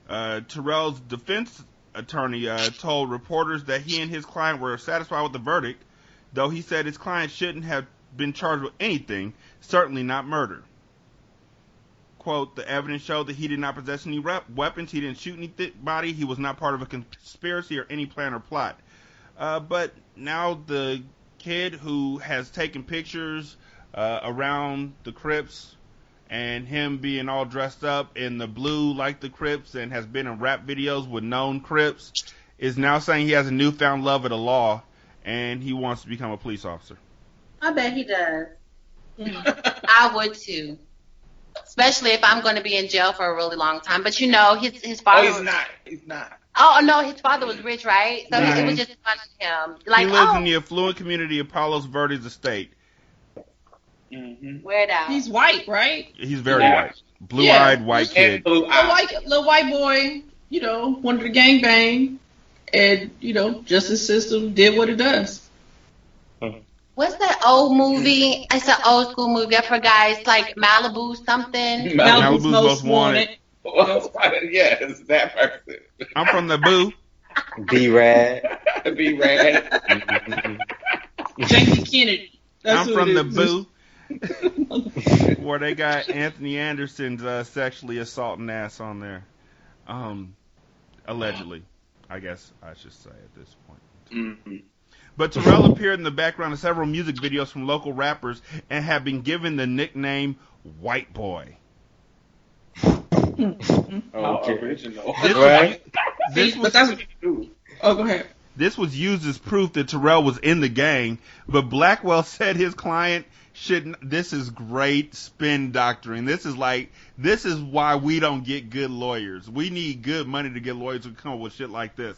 Terrell's defense attorney told reporters that he and his client were satisfied with the verdict, though he said his client shouldn't have been charged with anything, certainly not murder. Quote, the evidence showed that he did not possess any weapons, he didn't shoot anybody, he was not part of a conspiracy or any plan or plot. But now the kid who has taken pictures around the Crips and him being all dressed up in the blue like the Crips and has been in rap videos with known Crips is now saying he has a newfound love of the law and he wants to become a police officer. I bet he does. I would too. Especially if I'm going to be in jail for a really long time. But his father. Oh, he's not. Oh no, his father was rich, right? So it was just fun of him. He lives in the affluent community of Palos Verdes Estate. Mm-hmm. Where that? He's white, right? He's very white, blue-eyed white kid. Little white boy, wanted to gangbang, and justice system did what it does. What's that old movie? It's an old school movie. I forgot. It's like Malibu something. Malibu's Most Wanted. Yes, that person. I'm from the Boo. B-Rad. B-Rad. Jackie Kennedy. I'm from the Boo. Where they got Anthony Anderson's sexually assaulting ass on there. Allegedly. I guess I should say at this point. Mm-hmm. But Terrell appeared in the background of several music videos from local rappers and have been given the nickname White Boy. Original. Go ahead. This was used as proof that Terrell was in the gang, but Blackwell said his client shouldn't. This is great spin doctoring. This is why we don't get good lawyers. We need good money to get lawyers who come up with shit like this.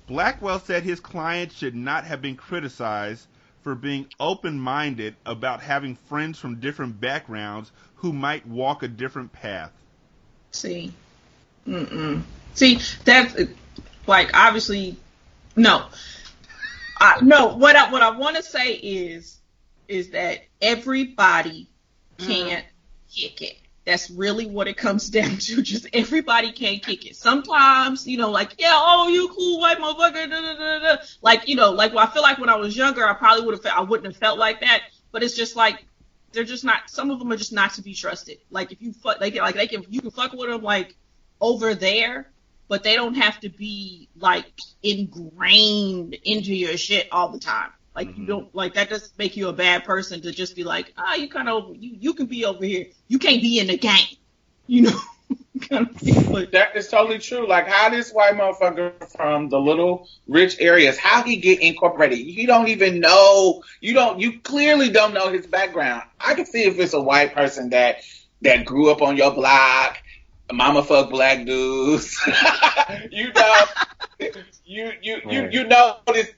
Blackwell said his client should not have been criticized for being open-minded about having friends from different backgrounds who might walk a different path. See, that's obviously no. What I want to say is that everybody can't kick it. That's really what it comes down to. Just everybody can't kick it. Sometimes, you cool white motherfucker. Da, da, da, da. I feel like when I was younger, I wouldn't have felt like that. But it's just like they're just not. Some of them are just not to be trusted. Like if you you can fuck with them over there, but they don't have to be ingrained into your shit all the time. You don't that doesn't make you a bad person to just be you kind of you can be over here. You can't be in the gang, kind of thing. But that is totally true. How this white motherfucker from the little rich areas, how he get incorporated? You don't even know. You clearly don't know his background. I can see if it's a white person that grew up on your block. Mama fuck black dudes. You know this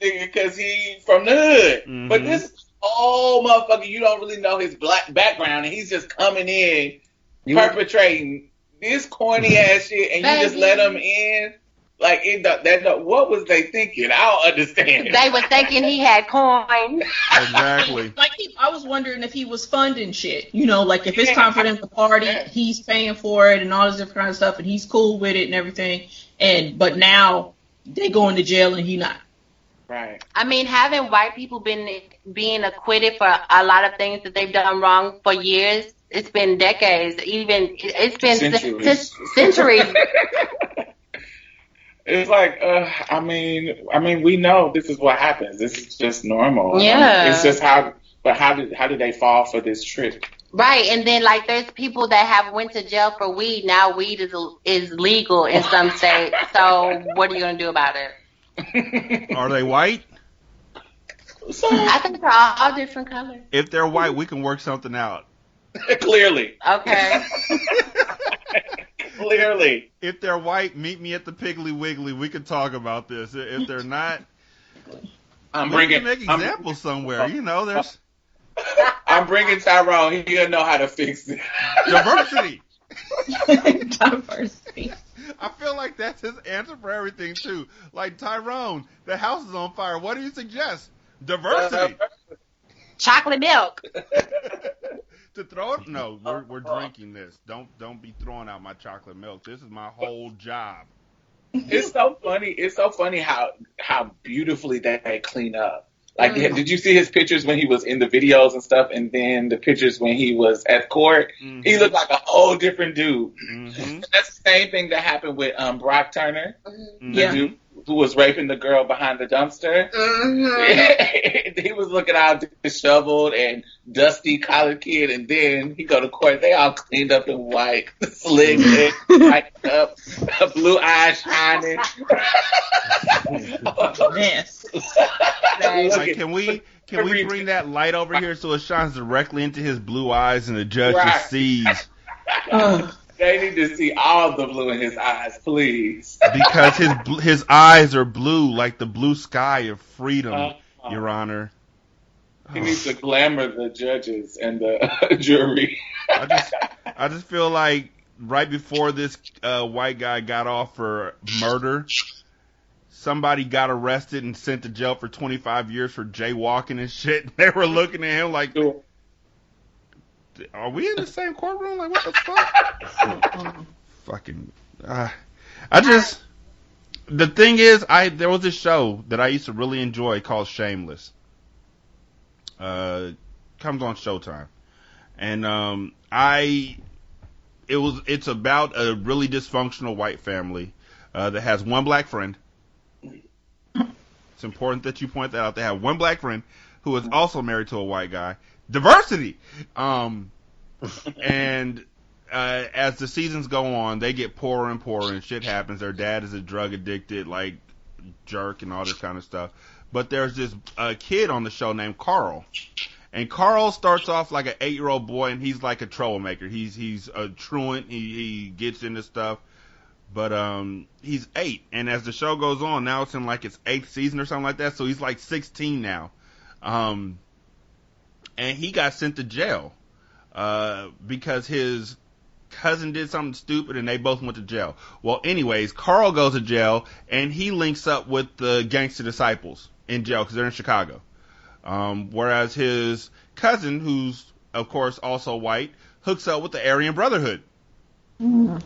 nigga because he from the hood. Mm-hmm. But this old motherfucker, you don't really know his black background, and he's just coming in perpetrating this corny ass shit, and you just let him in. What was they thinking? I don't understand. They were thinking he had coin. Exactly. I was wondering if he was funding shit. If it's time for them to party, he's paying for it and all this different kind of stuff, and he's cool with it and everything. But now they going to jail and he not. Right. I mean, having white people being acquitted for a lot of things that they've done wrong for years. It's been decades. It's been centuries. It's we know this is what happens. This is just normal. Yeah. It's just how did they fall for this trick? Right, and then like there's people that have went to jail for weed. Now weed is legal in some states. So what are you gonna do about it? Are they white? So I think they're all different colors. If they're white, we can work something out. Clearly. Okay. Clearly. If they're white, meet me at the Piggly Wiggly. We can talk about this. If they're not, we can make examples somewhere. You know, there's. I'm bringing Tyrone. He'll know how to fix it. Diversity. Diversity. I feel like that's his answer for everything too. Like, Tyrone, the house is on fire. What do you suggest? Diversity. Chocolate milk. To throw it? No, we're drinking this. Don't be throwing out my chocolate milk. This is my whole job. It's so funny. It's so funny how beautifully they clean up. Like, did you see his pictures when he was in the videos and stuff, and then the pictures when he was at court? Mm-hmm. He looked like a whole different dude. Mm-hmm. That's the same thing that happened with Brock Turner, the dude who was raping the girl behind the dumpster. Mm-hmm. He was looking all disheveled and dusty college kid, and then he go to court. They all cleaned up in white, slick, white up, blue eyes shining. Yes. Like, can we bring that light over here so it shines directly into his blue eyes and the judge just sees? They need to see all the blue in his eyes, please. Because his eyes are blue, like the blue sky of freedom, Your Honor. He needs to glamour the judges and the jury. I just feel like right before this white guy got off for murder, somebody got arrested and sent to jail for 25 years for jaywalking and shit. They were looking at him like, are we in the same courtroom? Like, what the fuck? Fucking. The thing is, there was a show that I used to really enjoy called Shameless. Comes on Showtime. And, it's about a really dysfunctional white family, that has one black friend. It's important that you point that out. They have one black friend who is also married to a white guy. Diversity! And as the seasons go on, they get poorer and poorer and shit happens. Their dad is a drug addicted, like, jerk and all this kind of stuff. But there's this kid on the show named Carl. And Carl starts off like an 8-year-old boy, and he's like a troublemaker. He's a truant. He gets into stuff. But he's 8, and as the show goes on, now it's in like its 8th season or something like that, so he's like 16 now. And he got sent to jail because his cousin did something stupid, and they both went to jail. Well, anyways, Carl goes to jail, and he links up with the Gangster Disciples in jail because they're in Chicago. Whereas his cousin, who's, of course, also white, hooks up with the Aryan Brotherhood. Mm.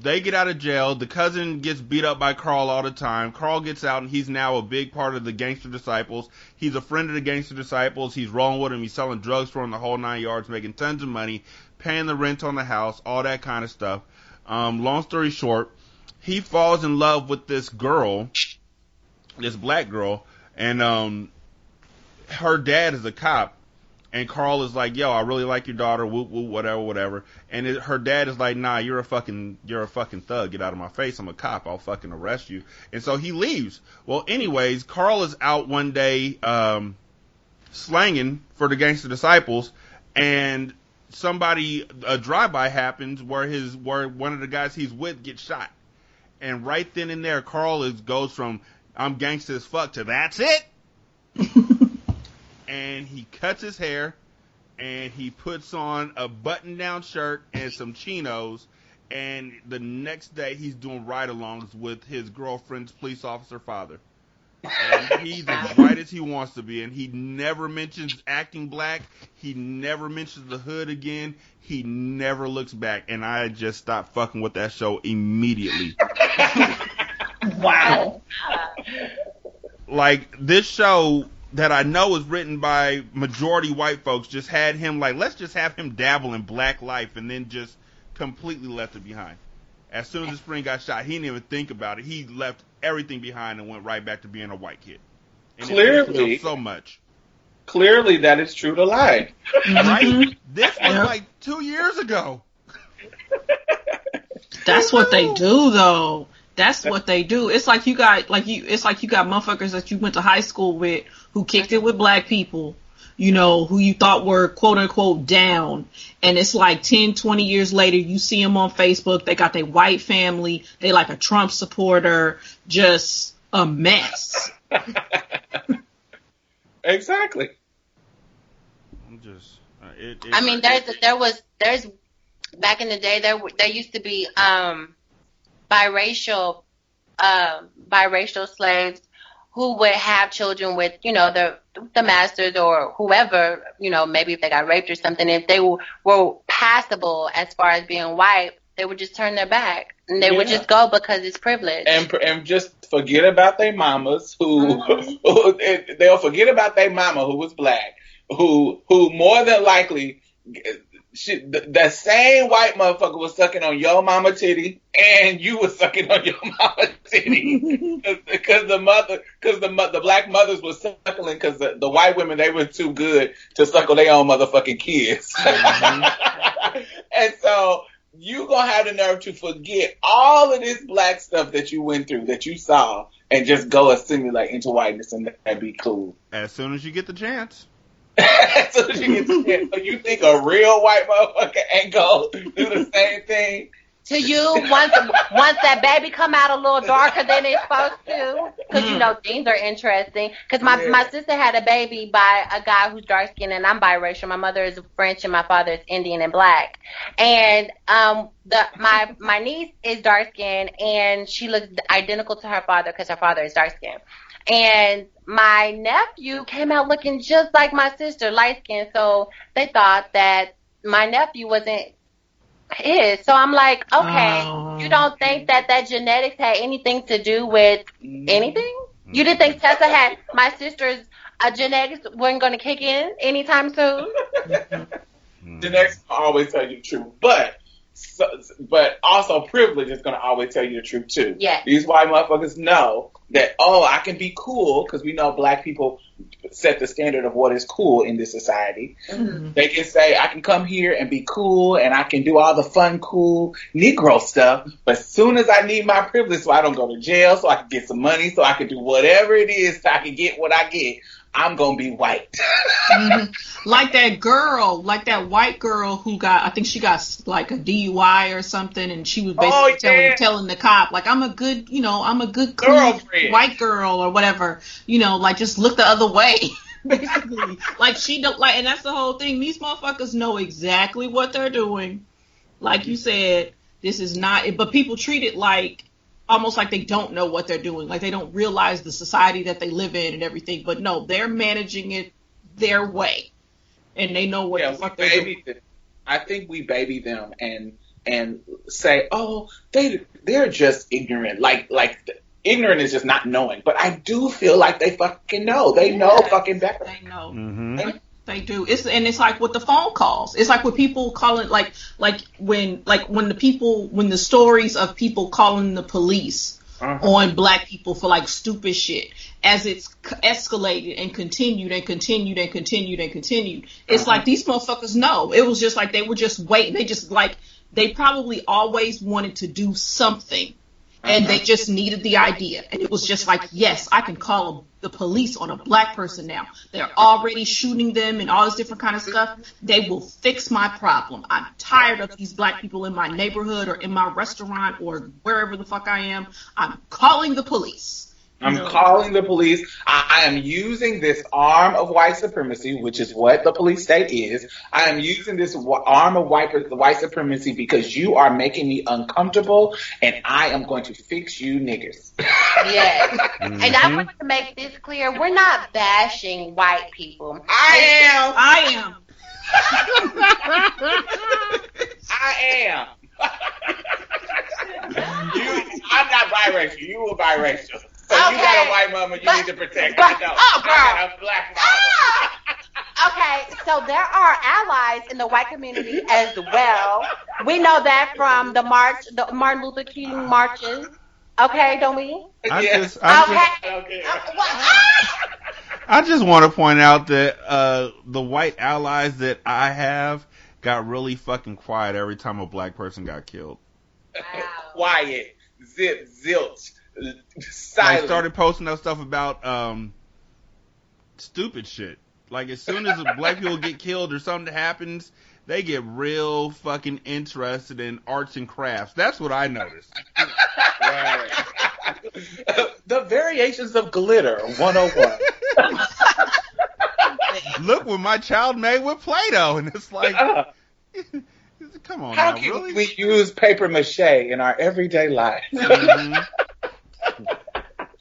They get out of jail. The cousin gets beat up by Carl all the time. Carl gets out, and he's now a big part of the Gangster Disciples. He's a friend of the Gangster Disciples. He's rolling with them. He's selling drugs for them the whole 9 yards, making tons of money, paying the rent on the house, all that kind of stuff. Long story short, he falls in love with this girl, this black girl, and her dad is a cop. And Carl is like, yo, I really like your daughter, whoop, whoop, whatever. And her dad is like, nah, you're a fucking thug. Get out of my face. I'm a cop. I'll fucking arrest you. And so he leaves. Well, anyways, Carl is out one day, slanging for the Gangster Disciples, and a drive-by happens where one of the guys he's with gets shot. And right then and there, Carl goes from, I'm gangster as fuck to that's it. And he cuts his hair, and he puts on a button-down shirt and some chinos, and the next day he's doing ride-alongs with his girlfriend's police officer father. And he's as white as he wants to be, and he never mentions acting black. He never mentions the hood again. He never looks back, and I just stopped fucking with that show immediately. Wow. Like, this show that I know is written by majority white folks just had him like, let's just have him dabble in black life, and then just completely left it behind. As soon as the spring got shot, he didn't even think about it. He left everything behind and went right back to being a white kid. And clearly, it pissed him off so much. Clearly, that is true to life. Right? This was like 2 years ago. That's what they do, though. That's what they do. It's like you got motherfuckers that you went to high school with who kicked it with black people, you know, who you thought were quote unquote down. And it's like 10, 20 years later, you see them on Facebook. They got their white family. They like a Trump supporter. Just a mess. Exactly. I'm just. I mean, there's back in the day there used to be biracial slaves who would have children with, you know, the masters or whoever, you know, maybe if they got raped or something. If they were passable as far as being white, they would just turn their back and they would just go because it's privilege. And just forget about their mamas who they'll forget about their mama who was black, who more than likely the same white motherfucker was sucking on your mama titty and you was sucking on your mama titty because the black mothers was suckling because the white women, they were too good to suckle their own motherfucking kids. And so you gonna have the nerve to forget all of this black stuff that you went through, that you saw, and just go assimilate into whiteness and that'd be cool. As soon as you get the chance. As soon as you get the chance. So you think a real white motherfucker ain't gonna do the same thing? To you, once that baby come out a little darker than it's supposed to, because you know genes are interesting. Because my sister had a baby by a guy who's dark skinned, and I'm biracial. My mother is French, and my father is Indian and black. And my niece is dark skinned, and she looks identical to her father because her father is dark skinned. And my nephew came out looking just like my sister, light skinned. So they thought that my nephew wasn't his. So I'm like, okay, you don't think that genetics had anything to do with anything? You didn't think Tessa had my sister's genetics wasn't going to kick in anytime soon? Genetics always tell you the truth, but also privilege is going to always tell you the truth too. Yeah. These white motherfuckers know that, I can be cool because we know black people set the standard of what is cool in this society. Mm-hmm. They can say, I can come here and be cool and I can do all the fun, cool Negro stuff. But as soon as I need my privilege so I don't go to jail, so I can get some money, so I can do whatever it is so I can get what I get, I'm going to be white. Mm-hmm. Like that white girl who I think she got like a DUI or something, and she was basically telling the cop, like, I'm a good cool white girl or whatever, like just look the other way. Basically. Like she don't and that's the whole thing. These motherfuckers know exactly what they're doing. Like you said, this is not, but people treat it like, almost like they don't know what they're doing. Like they don't realize the society that they live in and everything. But no, they're managing it their way. And they know what the fuck they're doing. I think we baby them and say, they're just ignorant. Like ignorant is just not knowing. But I do feel like they fucking know. They know fucking better. They know. Mm-hmm. They do. It's like with the phone calls. It's like with people calling, when the stories of people calling the police on black people for like stupid shit, as it's escalated and continued and continued and continued and continued. It's like these motherfuckers know. It was just like they were just waiting. They probably always wanted to do something. And they just needed the idea. And it was just like, yes, I can call the police on a black person now. They're already shooting them and all this different kind of stuff. They will fix my problem. I'm tired of these black people in my neighborhood or in my restaurant or wherever the fuck I am. I'm calling the police. Calling the police. I am using this arm of white supremacy, which is what the police state is. I am using this arm of white supremacy because you are making me uncomfortable, and I am going to fix you niggers. Yes. Mm-hmm. And I want to make this clear. We're not bashing white people. I am. I'm not biracial. You were biracial. So you got a white mama you need to protect. I got a black mama. Okay, so there are allies in the white community as well. We know that from the Martin Luther King marches. Okay, don't we? I just want to point out that the white allies that I have got really fucking quiet every time a black person got killed. Wow. Quiet, zip, zilch, I silent. started posting that stuff about stupid shit. Like, as soon as black people get killed or something happens, they get real fucking interested in arts and crafts. That's what I noticed. Right. The variations of glitter, 101. Look what my child made with Play-Doh, and it's like, come on How now, can really? we use paper mache in our everyday life? Mm-hmm.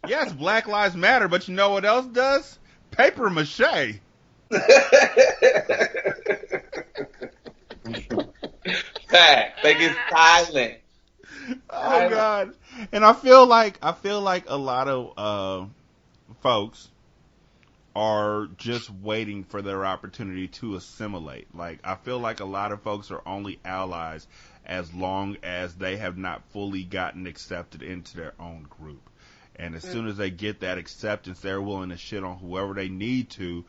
Yes, Black Lives Matter, but you know what else does? Paper mache. Fact. They get silent. Oh God. And I feel like a lot of folks are just waiting for their opportunity to assimilate. Like, I feel like a lot of folks are only allies as long as they have not fully gotten accepted into their own group. And as soon as they get that acceptance, they're willing to shit on whoever they need to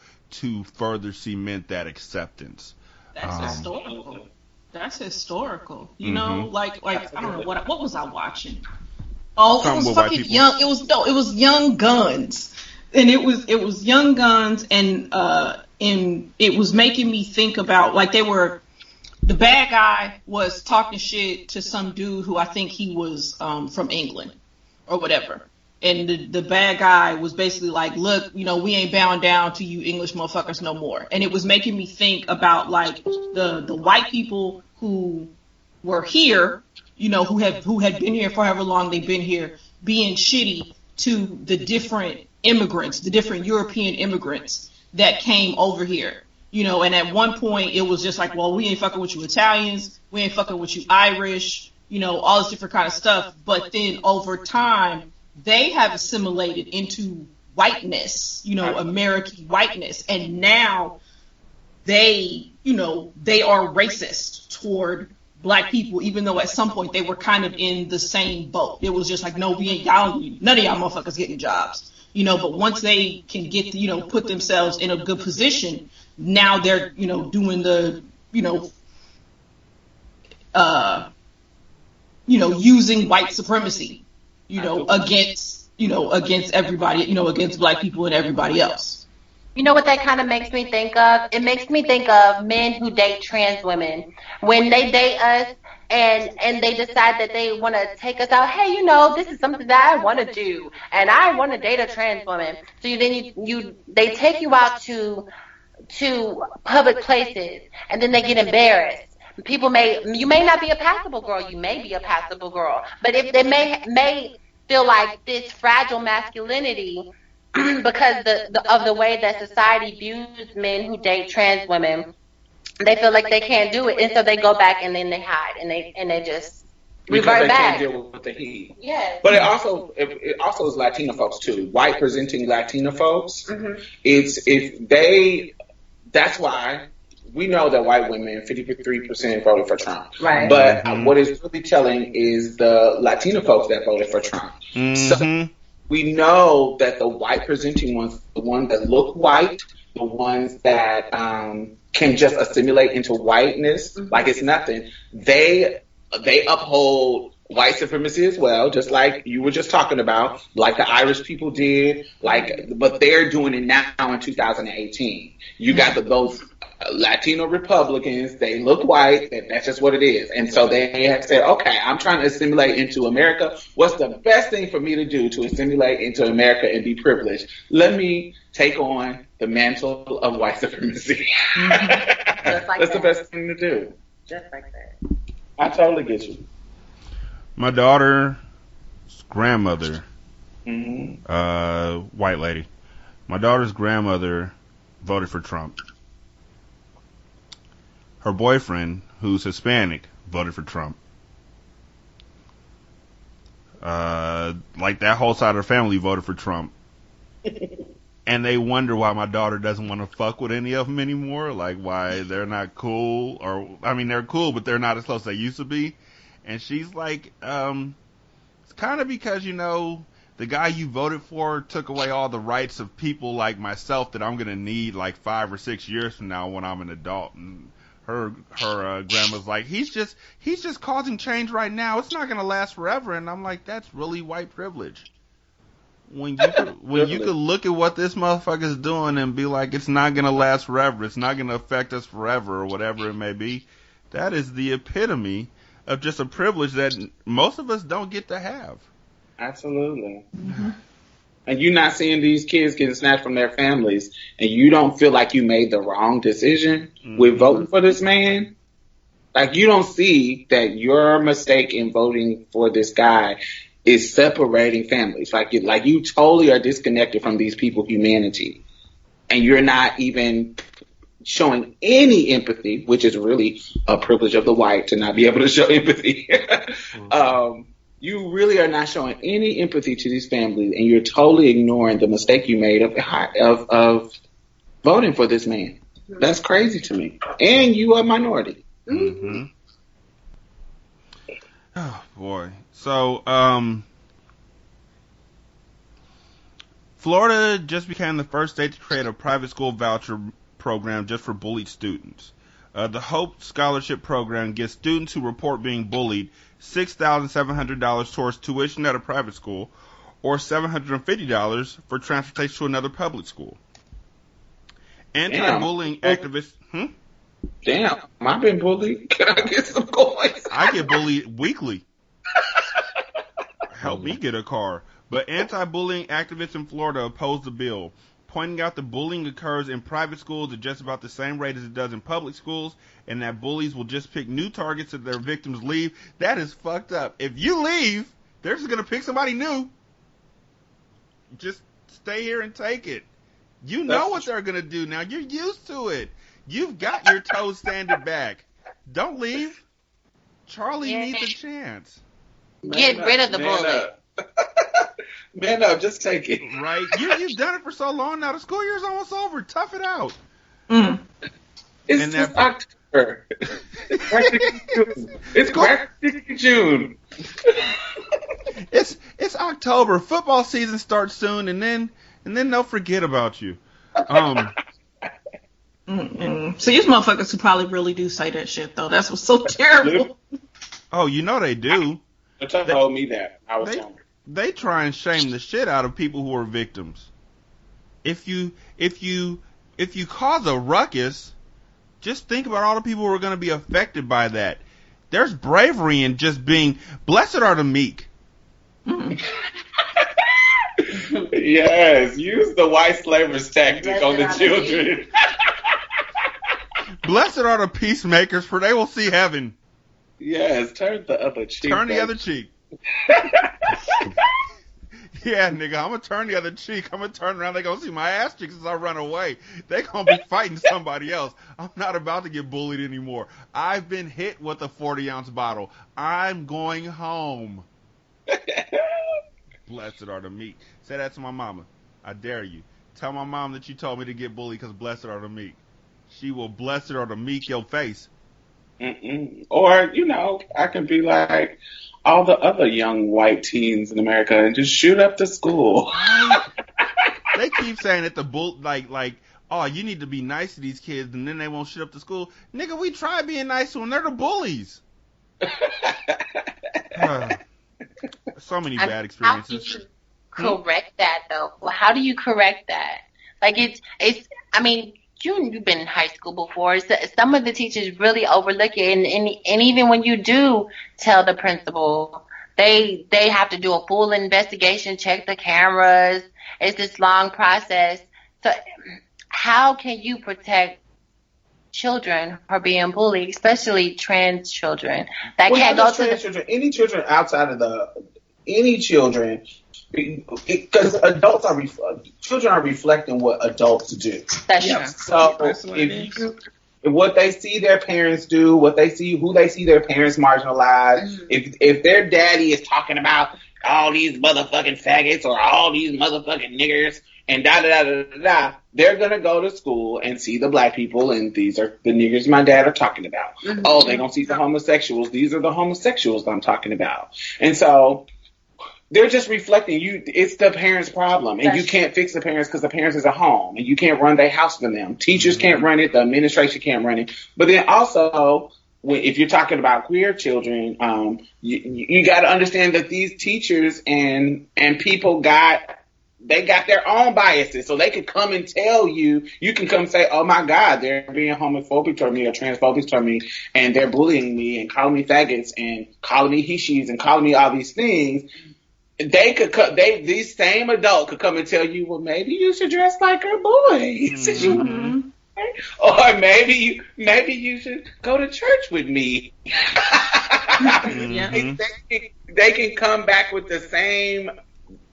further cement that acceptance. That's historical. That's historical. You know, like I don't know what was I watching? Oh, it was fucking young. It was Young Guns, and it was Young Guns, and it was making me think about, like, the bad guy was talking shit to some dude who I think he was from England or whatever. And the bad guy was basically like, look, you know, we ain't bowing down to you English motherfuckers no more. And it was making me think about, like, the white people who were here, you know, who had been here for however long they've been here, being shitty to the different immigrants, the different European immigrants that came over here. You know, and at one point it was just like, well, we ain't fucking with you Italians, we ain't fucking with you Irish, you know, all this different kind of stuff. But then over time, they have assimilated into whiteness, you know, American whiteness. And now they, you know, they are racist toward black people, even though at some point they were kind of in the same boat. It was just like, no, we ain't y'all, none of y'all motherfuckers getting jobs, you know. But once they can get, you know, put themselves in a good position, now they're, you know, doing the, you know, using white supremacy, you know, against everybody, you know, against black people and everybody else. You know what that kind of makes me think of? It makes me think of men who date trans women. When they date us and they decide that they want to take us out, hey, you know, this is something that I want to do, and I want to date a trans woman. So they take you out to public places, and then they get embarrassed. You may not be a passable girl, you may be a passable girl, but if they may feel like this fragile masculinity because of the way that society views men who date trans women, they feel like they can't do it, and so they go back and then they hide and they just revert back. Can't deal with the heat. Yes. But it also is Latino folks too. White presenting Latino folks. Mm-hmm. That's why we know that white women, 53% voted for Trump. Right. But what is really telling is the Latino folks that voted for Trump. Mm-hmm. So we know that the white presenting ones, the ones that look white, the ones that can just assimilate into whiteness like it's nothing, they uphold white supremacy as well, just like you were just talking about, like the Irish people did, but they're doing it now in 2018. You got those Latino Republicans, they look white, and that's just what it is. And so they have said, okay, I'm trying to assimilate into America. What's the best thing for me to do to assimilate into America and be privileged? Let me take on the mantle of white supremacy. That's the best thing to do. Just like that. I totally get you. My daughter's grandmother, white lady, my daughter's grandmother voted for Trump. Her boyfriend, who's Hispanic, voted for Trump. Like that whole side of the family voted for Trump. And they wonder why my daughter doesn't want to fuck with any of them anymore. Like why they're not cool, or I mean they're cool, but they're not as close as they used to be. And she's like, it's kind of because, you know, the guy you voted for took away all the rights of people like myself that I'm going to need like 5 or 6 years from now when I'm an adult. And her grandma's like, he's just causing change right now. It's not going to last forever. And I'm like, that's really white privilege. When you could look at what this motherfucker's doing and be like, it's not going to last forever. It's not going to affect us forever or whatever it may be. That is the epitome of just a privilege that most of us don't get to have. Absolutely. Mm-hmm. And you're not seeing these kids getting snatched from their families, and you don't feel like you made the wrong decision with voting for this man. Like, you don't see that your mistake in voting for this guy is separating families. Like you totally are disconnected from these people's humanity, and you're not even showing any empathy, which is really a privilege of the white to not be able to show empathy. You really are not showing any empathy to these families, and you're totally ignoring the mistake you made of voting for this man. That's crazy to me. And you are a minority. Mm-hmm. Oh, boy. So, Florida just became the first state to create a private school voucher program just for bullied students. The Hope Scholarship Program gives students who report being bullied $6,700 towards tuition at a private school or $750 for transportation to another public school. Anti-bullying activists... Damn, I've been bullied. Can I get some coins? I get bullied weekly. Help me get a car. But anti-bullying activists in Florida oppose the bill, pointing out that bullying occurs in private schools at just about the same rate as it does in public schools, and that bullies will just pick new targets if their victims leave. That is fucked up. If you leave, they're just going to pick somebody new. Just stay here and take it. You know what they're going to do now. You're used to it. You've got your toes standing back. Don't leave. Charlie needs a chance. Get rid of the bully. Man up, just take it. Right? You've done it for so long now. The school year's almost over. Tough it out. It's just October. It's practically June. It's October. Football season starts soon, and then they'll forget about you. So these motherfuckers who probably really do say that shit, though. That's what's so terrible. Oh, you know they do. They told me that. I was younger. They try and shame the shit out of people who are victims. If you cause a ruckus, just think about all the people who are going to be affected by that. There's bravery in just being, blessed are the meek. Yes, use the white slavers tactic on the children. Blessed are the peacemakers, for they will see heaven. Yes, turn the other cheek. Turn the other cheek. Yeah, nigga, I'm going to turn the other cheek. I'm going to turn around. They're going to see my ass cheeks as I run away. They're going to be fighting somebody else. I'm not about to get bullied anymore. I've been hit with a 40-ounce bottle. I'm going home. Blessed are the meek. Say that to my mama. I dare you. Tell my mom that you told me to get bullied because blessed are the meek. She will blessed are the meek your face. Or, I can be like all the other young white teens in America and just shoot up the school. They keep saying that oh, you need to be nice to these kids and then they won't shoot up the school. Nigga, we try being nice to them. They're the bullies. So many bad experiences. How do you correct that, though? Well, how do you correct that? Like, you've been in high school before. Some of the teachers really overlook it, and even when you do tell the principal, they have to do a full investigation, check the cameras. It's this long process. So how can you protect children from being bullied, especially trans children that can't go to the children? Any children outside of any children. Because children are reflecting what adults do. That's true. So if what they see their parents do, who they see their parents marginalize, if their daddy is talking about all these motherfucking faggots or all these motherfucking niggers and da-da-da-da-da-da, they're going to go to school and see the black people, and these are the niggers my dad are talking about. Oh, they're going to see the homosexuals. These are the homosexuals I'm talking about. And so they're just reflecting you. It's the parents' problem, and you can't fix the parents because the parents is at home, and you can't run their house for them. Teachers can't run it. The administration can't run it. But then also, if you're talking about queer children, you got to understand that these teachers and people got their own biases, so they could come and tell you. You can come say, "Oh my God, they're being homophobic toward me or transphobic toward me, and they're bullying me and calling me faggots and calling me he/she's and calling me all these things." These same adult could come and tell you, well, maybe you should dress like a boy. Or maybe you should go to church with me. They can come back with the same,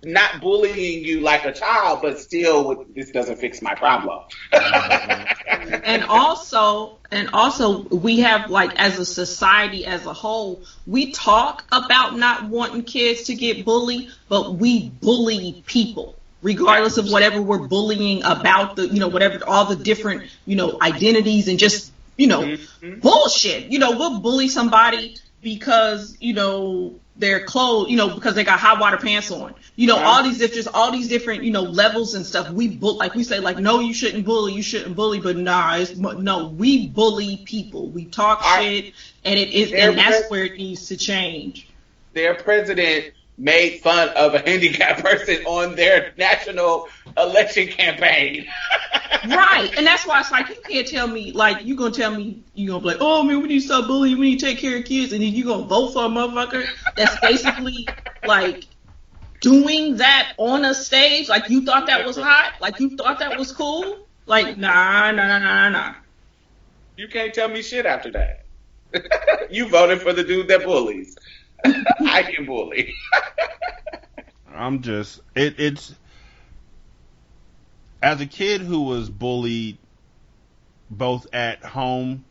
not bullying you like a child, but still with, this doesn't fix my problem. And also we have, like, as a society as a whole, we talk about not wanting kids to get bullied, but we bully people regardless of whatever we're bullying about, whatever, all the different, identities and just, bullshit. We'll bully somebody because, their clothes, because they got hot water pants on, all these different, levels and stuff. We say, no, you shouldn't bully, but no, we bully people. We talk shit, and that's where it needs to change. Their president made fun of a handicapped person on their national election campaign. Right, and that's why it's like, you can't tell me, like, you're going to tell me, you're going to be like, oh, man, we need to stop bullying, we need to take care of kids, and then you're going to vote for a motherfucker that's basically, like, doing that on a stage? Like, you thought that was hot? Like, you thought that was cool? Like, nah. You can't tell me shit after that. You voted for the dude that bullies. I can bully. It's as a kid who was bullied both at home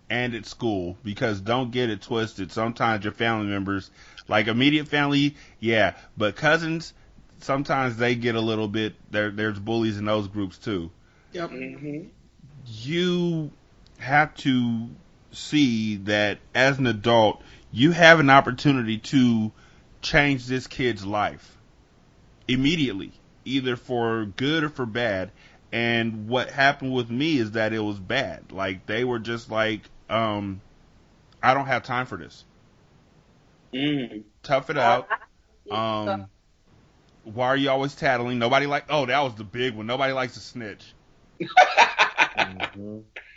and at school, because don't get it twisted, sometimes your family members, like immediate family, yeah, but cousins, sometimes they get a little bit, there's bullies in those groups too. Yep. Mm-hmm. You have to see that as an adult, you have an opportunity to change this kid's life immediately, either for good or for bad. And what happened with me is that it was bad. Like, they were just like, I don't have time for this. Tough it out. Why are you always tattling? Nobody that was the big one. Nobody likes to snitch.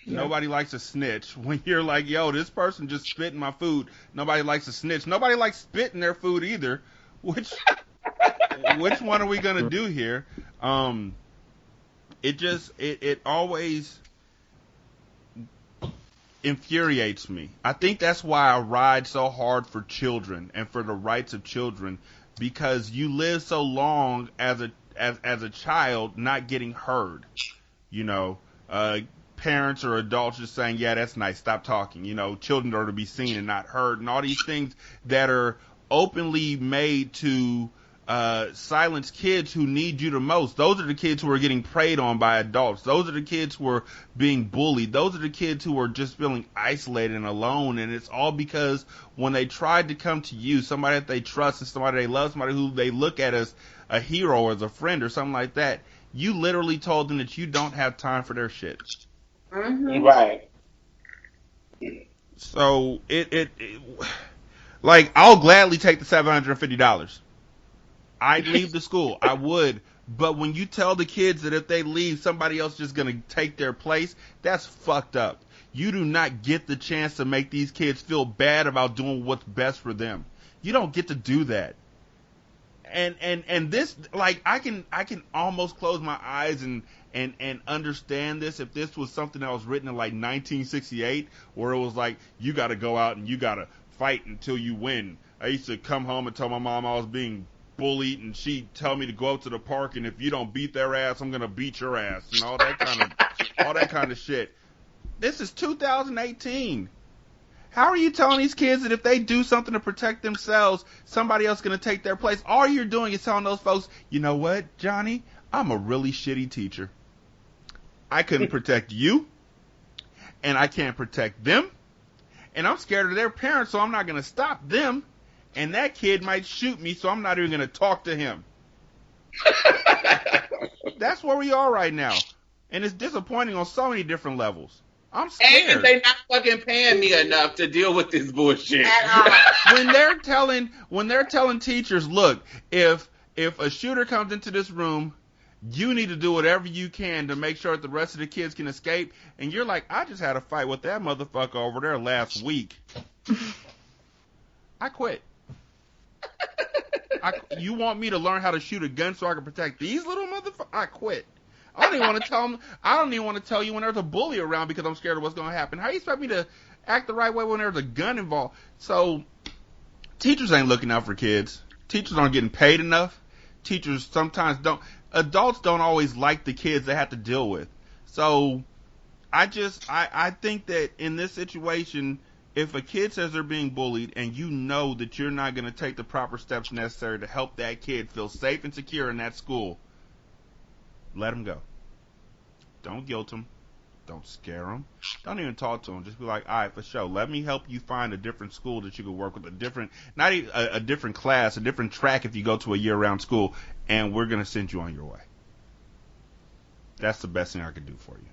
Nobody likes to snitch. When you're like, yo, this person just spit in my food, nobody likes to snitch. Nobody likes spit in their food either. Which one are we gonna do here? It always infuriates me. I think that's why I ride so hard for children and for the rights of children, because you live so long as a child not getting heard. Parents or adults just saying, yeah, that's nice, stop talking. Children are to be seen and not heard, and all these things that are openly made to silence kids who need you the most. Those are the kids who are getting preyed on by adults. Those are the kids who are being bullied. Those are the kids who are just feeling isolated and alone, and it's all because when they tried to come to you, somebody that they trust and somebody they love, somebody who they look at as a hero or as a friend or something like that, you literally told them that you don't have time for their shit. Mm-hmm. Right. So like, I'll gladly take the $750. I'd leave the school. I would. But when you tell the kids that if they leave, somebody else is just going to take their place, that's fucked up. You do not get the chance to make these kids feel bad about doing what's best for them. You don't get to do that. And this, like, I can almost close my eyes and understand this if this was something that was written in like 1968, where it was like, you got to go out and you got to fight until you win. I used to come home and tell my mom I was being bullied, and she'd tell me to go out to the park, and if you don't beat their ass, I'm gonna beat your ass, and all that kind of shit. This is 2018. How are you telling these kids that if they do something to protect themselves, somebody else is gonna take their place? All you're doing is telling those folks, you know what, Johnny, I'm a really shitty teacher. I couldn't protect you, and I can't protect them, and I'm scared of their parents, so I'm not gonna stop them. and that kid might shoot me, so I'm not even going to talk to him. That's where we are right now. And it's disappointing on so many different levels. I'm scared. And they not fucking paying me enough to deal with this bullshit. when they're telling teachers, look, if a shooter comes into this room, you need to do whatever you can to make sure that the rest of the kids can escape. And you're like, I just had a fight with that motherfucker over there last week. I quit. You want me to learn how to shoot a gun so I can protect these little motherfuckers? I quit. I don't even want to tell them. I don't even want to tell you when there's a bully around because I'm scared of what's going to happen. How do you expect me to act the right way when there's a gun involved? So teachers ain't looking out for kids. Teachers aren't getting paid enough. Teachers sometimes don't. Adults don't always like the kids they have to deal with. So I think that in this situation, if a kid says they're being bullied and you know that you're not going to take the proper steps necessary to help that kid feel safe and secure in that school, let them go. Don't guilt them. Don't scare them. Don't even talk to them. Just be like, all right, for sure. Let me help you find a different school that you could work with, not even a different class, a different track if you go to a year-round school, and we're going to send you on your way. That's the best thing I could do for you.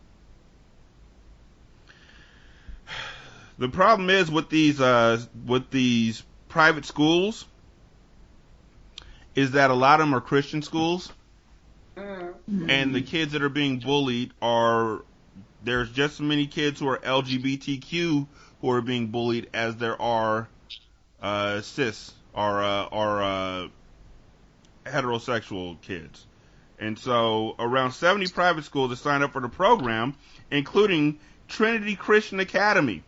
The problem is with these private schools is that a lot of them are Christian schools, and the kids that are being bullied there's just as many kids who are LGBTQ who are being bullied as there are cis or heterosexual kids. And so around 70 private schools have signed up for the program, including Trinity Christian Academy,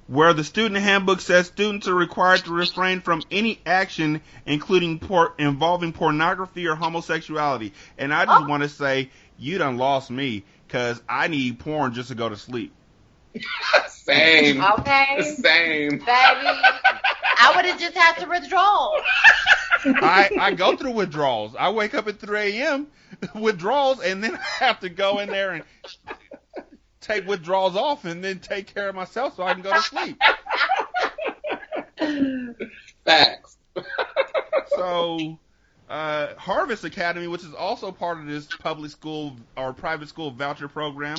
where the student handbook says students are required to refrain from any action including involving pornography or homosexuality. And I just want to say, you done lost me, because I need porn just to go to sleep. Same. Okay. Same. Baby, I would have just had to withdraw. I go through withdrawals. I wake up at 3 a.m. withdrawals, and then I have to go in there and take withdrawals off and then take care of myself so I can go to sleep. Facts. So, Harvest Academy, which is also part of this public school or private school voucher program,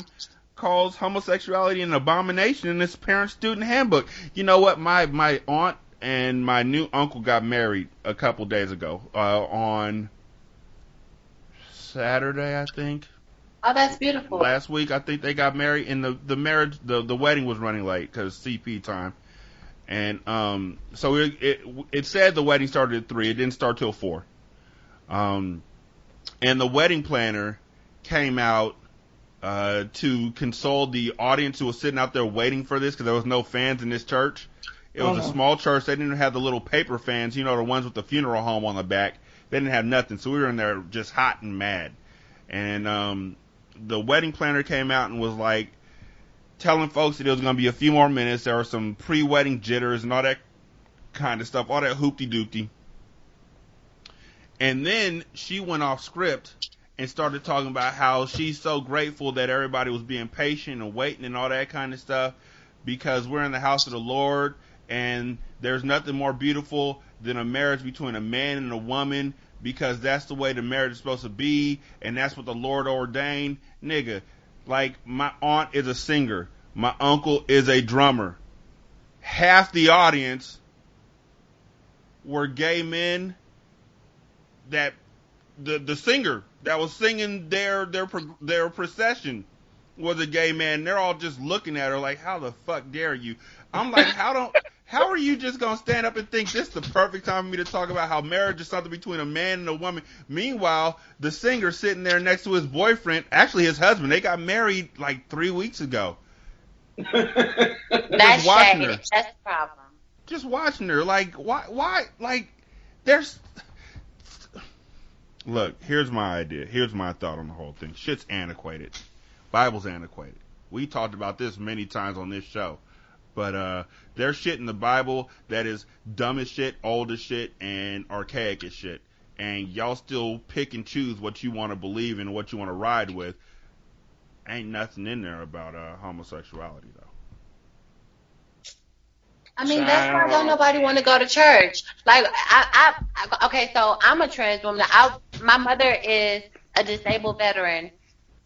calls homosexuality an abomination in its parent-student handbook. You know what? My aunt and my new uncle got married a couple days ago, on Saturday, I think. Oh, that's beautiful. Last week, I think they got married, and the marriage, the wedding was running late because CP time. And so it said the wedding started at 3. It didn't start till 4. And the wedding planner came out to console the audience who was sitting out there waiting for this, because there was no fans in this church. It was a small church. They didn't have the little paper fans, the ones with the funeral home on the back. They didn't have nothing. So we were in there just hot and mad. And the wedding planner came out and was like telling folks that it was going to be a few more minutes. There were some pre-wedding jitters and all that kind of stuff, all that hoopty-doopty. And then she went off script and started talking about how she's so grateful that everybody was being patient and waiting and all that kind of stuff, because we're in the house of the Lord, and there's nothing more beautiful than a marriage between a man and a woman, because that's the way the marriage is supposed to be, and that's what the Lord ordained. Nigga, like, my aunt is a singer. My uncle is a drummer. Half the audience were gay men that the singer that was singing their procession was a gay man. They're all just looking at her like, how the fuck dare you? I'm like, how are you just going to stand up and think this is the perfect time for me to talk about how marriage is something between a man and a woman? Meanwhile, the singer sitting there next to his boyfriend, actually his husband, they got married like 3 weeks ago. That's shady. That's the problem. Just watching her, like, why, like, there's... Look, here's my idea. Here's my thought on the whole thing. Shit's antiquated. Bible's antiquated. We talked about this many times on this show. But there's shit in the Bible that is dumb as shit, old as shit, and archaic as shit. And y'all still pick and choose what you want to believe in and what you want to ride with. Ain't nothing in there about homosexuality, though. I mean, that's why don't nobody want to go to church. Like, okay, so I'm a trans woman. My mother is a disabled veteran,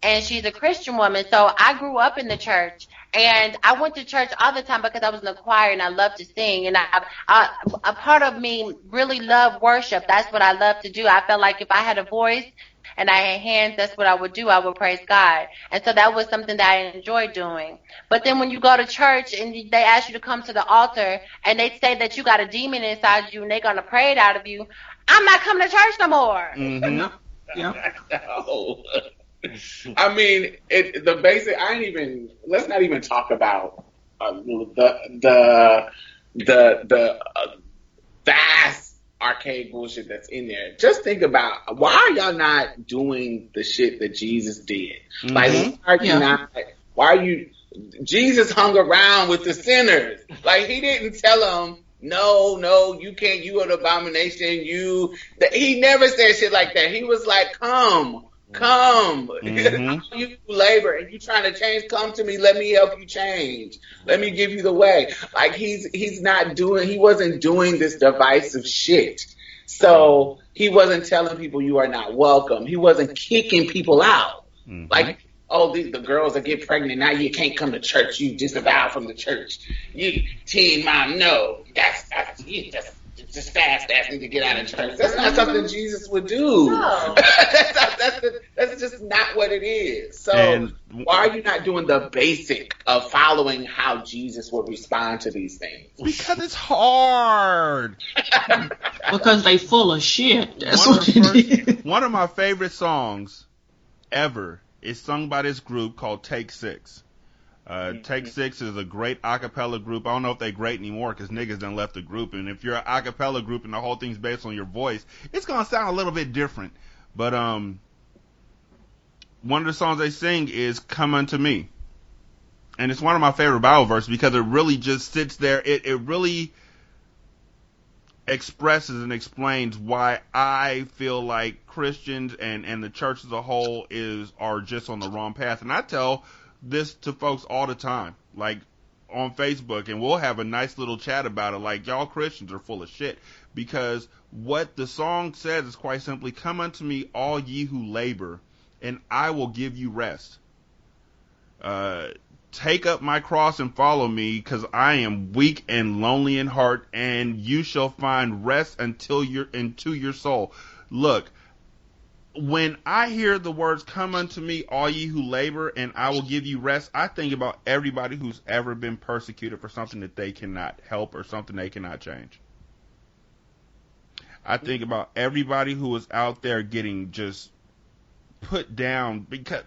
and she's a Christian woman. So I grew up in the church, and I went to church all the time because I was in the choir and I loved to sing. And a part of me really loved worship. That's what I love to do. I felt like if I had a voice and I had hands, that's what I would do. I would praise God. And so that was something that I enjoyed doing. But then when you go to church and they ask you to come to the altar and they say that you got a demon inside you and they're going to pray it out of you, I'm not coming to church no more. Mm-hmm. Yeah. No. I mean, the basic. Let's not even talk about the vast archaic bullshit that's in there. Just think about, why are y'all not doing the shit that Jesus did? Mm-hmm. Like, why are you? Jesus hung around with the sinners. Like, he didn't tell them, no, you can't. You are an abomination. He never said shit like that. He was like, come. Mm-hmm. You labor and you trying to change. Come to me. Let me help you change. Let me give you the way. Like, he wasn't doing this divisive shit. So he wasn't telling people you are not welcome. He wasn't kicking people out. Mm-hmm. Like, the girls that get pregnant, now you can't come to church. You disavow from the church. You teen mom, no. You just fast asking to get out of church. That's not something Jesus would do. No. That's just not what it is. So why are you not doing the basic of following how Jesus would respond to these things? Because it's hard. Because they full of shit. That's what it is. One of my favorite songs ever is sung by this group called Take Six. Take Six is a great a cappella group. I don't know if they're great anymore because niggas done left the group. And if you're an a cappella group and the whole thing's based on your voice, it's going to sound a little bit different. But one of the songs they sing is Come Unto Me. And it's one of my favorite Bible verses because it really just sits there. It really expresses and explains why I feel like Christians and the church as a whole are just on the wrong path. And I tell this to folks all the time, like on Facebook, and we'll have a nice little chat about it. Like, y'all Christians are full of shit, because what the song says is quite simply, come unto me, all ye who labor, and I will give you rest. Take up my cross and follow me, because I am weak and lonely in heart, and you shall find rest into your soul. Look, when I hear the words, come unto me, all ye who labor, and I will give you rest, I think about everybody who's ever been persecuted for something that they cannot help or something they cannot change. I think about everybody who is out there getting just put down because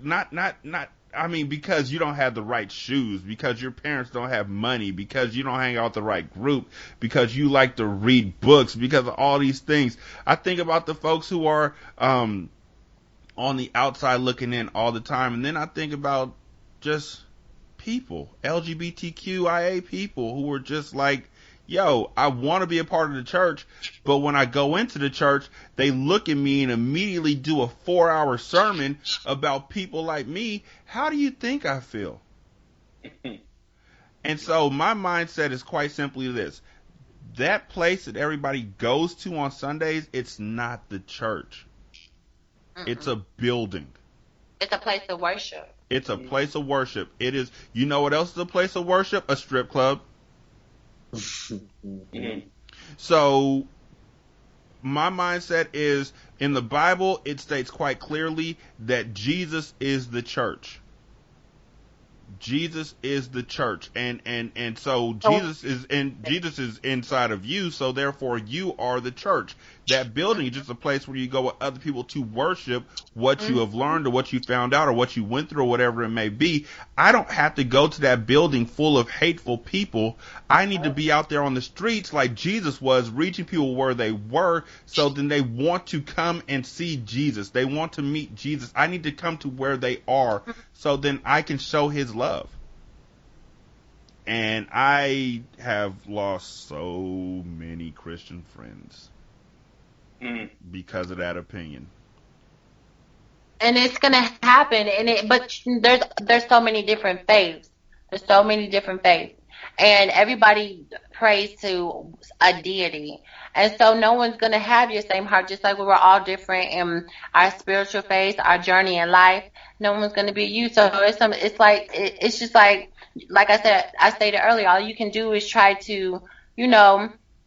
because you don't have the right shoes, because your parents don't have money, because you don't hang out with the right group, because you like to read books, because of all these things. I think about the folks who are on the outside looking in all the time, and then I think about just people, LGBTQIA people, who are just like, yo, I want to be a part of the church, but when I go into the church, they look at me and immediately do a 4-hour sermon about people like me. How do you think I feel? And so my mindset is quite simply this. That place that everybody goes to on Sundays, it's not the church. It's a building. It's a place of worship. It's a place of worship. It is. You know what else is a place of worship? A strip club. So my mindset is, in the Bible, it states quite clearly that Jesus is the church. Jesus is the church, and so Jesus is inside of you, so therefore you are the church. That building is just a place where you go with other people to worship what you have learned or what you found out or what you went through or whatever it may be. I don't have to go to that building full of hateful people. I need to be out there on the streets like Jesus was, reaching people where they were, so then they want to come and see Jesus. They want to meet Jesus. I need to come to where they are, so then I can show his love. And I have lost so many Christian friends because of that opinion. And it's gonna happen, but there's so many different faiths. There's so many different faiths, and everybody prays to a deity. And so no one's going to have your same heart, just like we were all different in our spiritual phase, our journey in life. No one's going to be you. So it's just like I stated earlier, all you can do is try to,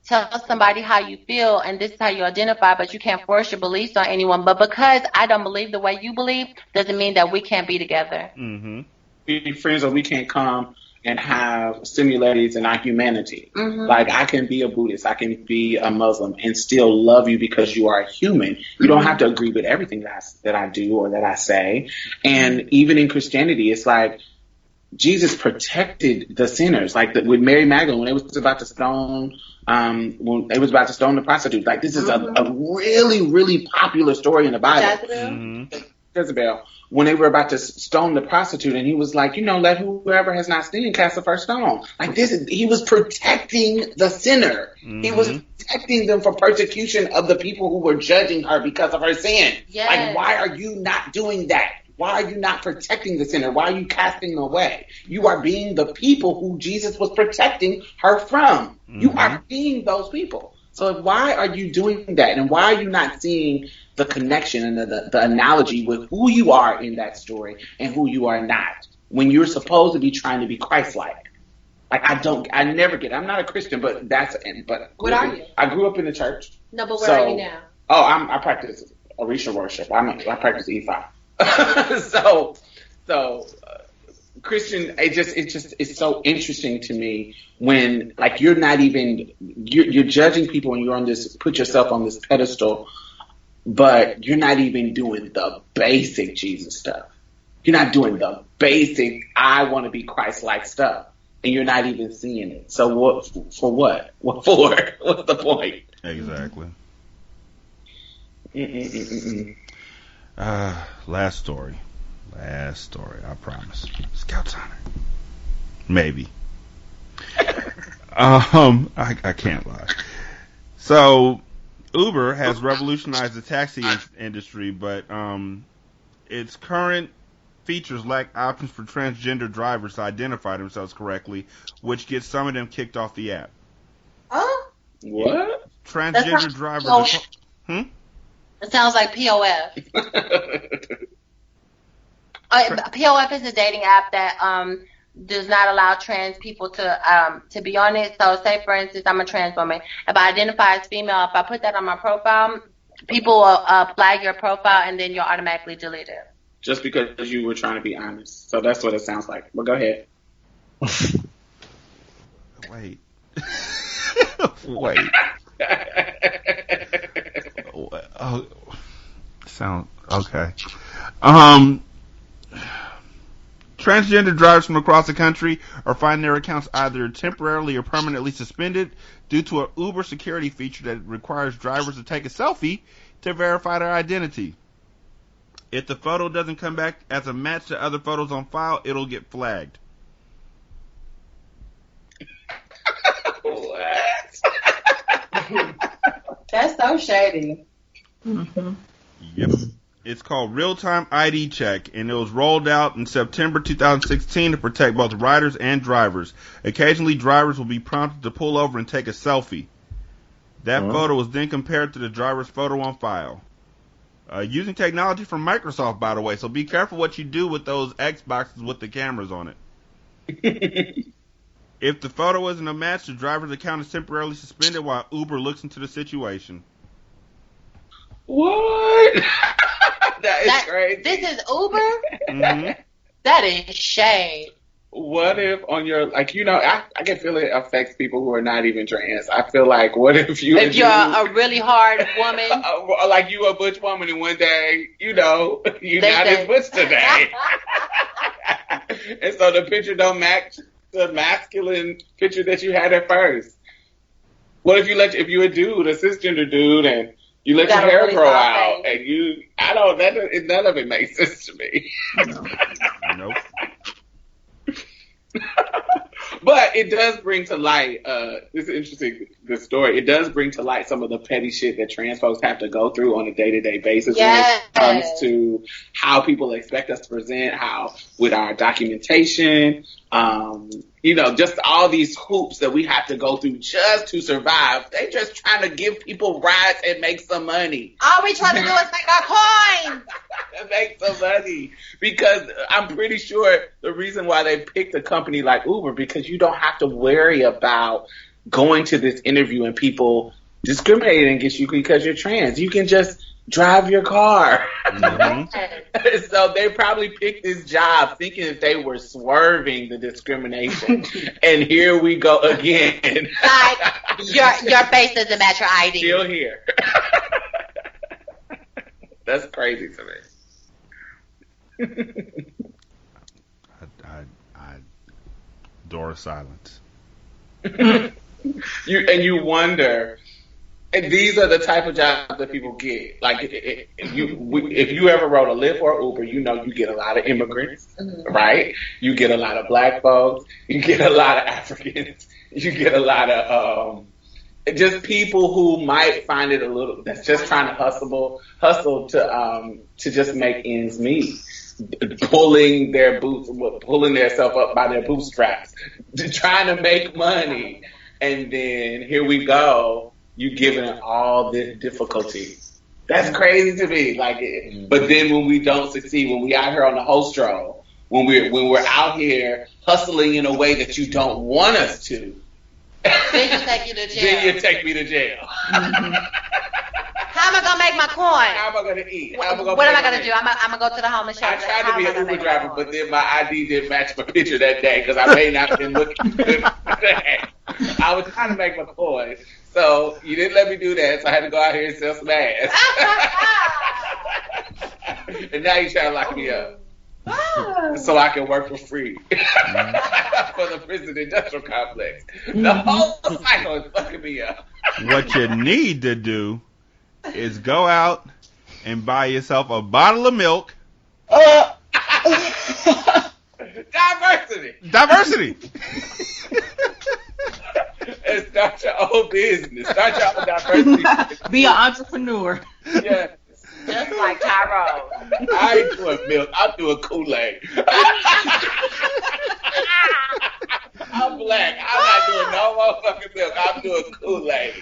tell somebody how you feel, and this is how you identify, but you can't force your beliefs on anyone. But because I don't believe the way you believe, doesn't mean that we can't be together. Mm-hmm. Be friends, or we can't come and have similarities in our humanity. Mm-hmm. Like, I can be a Buddhist, I can be a Muslim, and still love you because you are a human. You don't have to agree with everything that I do or that I say. And even in Christianity, it's like Jesus protected the sinners. Like with Mary Magdalene, when they was about to stone the prostitute. Like, this is a really, really popular story in the Bible. Jezebel. When they were about to stone the prostitute, and he was like, let whoever has not sinned cast the first stone. Like, he was protecting the sinner. Mm-hmm. He was protecting them from persecution of the people who were judging her because of her sin. Yes. Like, why are you not doing that? Why are you not protecting the sinner? Why are you casting them away? You are being the people who Jesus was protecting her from. Mm-hmm. You are being those people. So why are you doing that? And why are you not seeing the connection and the analogy with who you are in that story and who you are not, when you're supposed to be trying to be Christ-like? Like, I never get it. I'm not a Christian, but what are you? I grew up in the church. No, but where are you now? Oh, I practice Orisha worship. I practice E5. So Christian, it's so interesting to me when, like, you're not even, you're judging people and you're put yourself on this pedestal, but you're not even doing the basic Jesus stuff. You're not doing the basic, I want to be Christ-like stuff, and you're not even seeing it. So what for? What for? What's the point? Exactly. Last story, I promise. Scout's honor. Maybe. I can't lie. So, Uber has revolutionized the taxi industry, but its current features lack options for transgender drivers to identify themselves correctly, which gets some of them kicked off the app. What? Transgender drivers. It sounds like POF. POF is a dating app that does not allow trans people to be on it. So, say for instance, I'm a trans woman. If I identify as female, if I put that on my profile, people will flag your profile, and then you'll automatically delete it. Just because you were trying to be honest. So that's what it sounds like. Well, go ahead. Wait. Oh, sound okay. Transgender drivers from across the country are finding their accounts either temporarily or permanently suspended due to an Uber security feature that requires drivers to take a selfie to verify their identity. If the photo doesn't come back as a match to other photos on file, it'll get flagged. What? That's so shady. Mm-hmm. Yep. It's called Real-Time ID Check, and it was rolled out in September 2016 to protect both riders and drivers. Occasionally, drivers will be prompted to pull over and take a selfie. That photo was then compared to the driver's photo on file. Using technology from Microsoft, by the way, so be careful what you do with those Xboxes with the cameras on it. If the photo isn't a match, the driver's account is temporarily suspended while Uber looks into the situation. What? That is crazy. This is Uber? Mm-hmm. That is shade. What if on your, like, I can feel it affects people who are not even trans. I feel like, what if you're a really hard woman? Like, you a butch woman and one day, you're not as butch today. And so the picture don't match the masculine picture that you had at first. What if if you're a dude, a cisgender dude, and you let your hair grow out, and none of it makes sense to me. Nope. But it does bring to light, this is interesting, this story, it does bring to light some of the petty shit that trans folks have to go through on a day-to-day basis when it comes to how people expect us to present, how with our documentation, just all these hoops that we have to go through just to survive. They just trying to give people rides and make some money. All we try to do is make our coins. Make some money. Because I'm pretty sure the reason why they picked a company like Uber, because you don't have to worry about going to this interview and people discriminating against you because you're trans. You can just drive your car. Mm-hmm. So they probably picked this job thinking that they were swerving the discrimination. And here we go again. Like, your face doesn't match your ID. Still here. That's crazy to me. I door silence. You wonder. And these are the type of jobs that people get. Like, if you ever rode a Lyft or Uber, you get a lot of immigrants, right? You get a lot of black folks. You get a lot of Africans. You get a lot of just people who might find it a little, that's just trying to hustle to just make ends meet. Pulling themselves up by their bootstraps, trying to make money. And then here we go. You giving it all this difficulty. That's crazy to me. But then when we don't succeed, when we out here on the host roll, when we're out here hustling in a way that you don't want us to, then you take you to jail. Then you take me to jail. How am I gonna make my coin? How am I gonna eat? What am I gonna do? I'm gonna go to the homeless shelter. I tried to be an Uber driver, but then my ID didn't match my picture that day because I may not have been looking good that. I was trying to make my coin. So you didn't let me do that, so I had to go out here and sell some ass. And now you're trying to lock me up. So I can work for free. For the prison industrial complex. The whole cycle is fucking me up. What you need to do is go out and buy yourself a bottle of milk. Diversity. And start your own business. Start your own diversity. Be an entrepreneur. Yeah. Just like Tyrone. I ain't doing milk. I'm doing Kool-Aid. I'm black. I'm not doing no motherfucking milk. I'm doing Kool-Aid.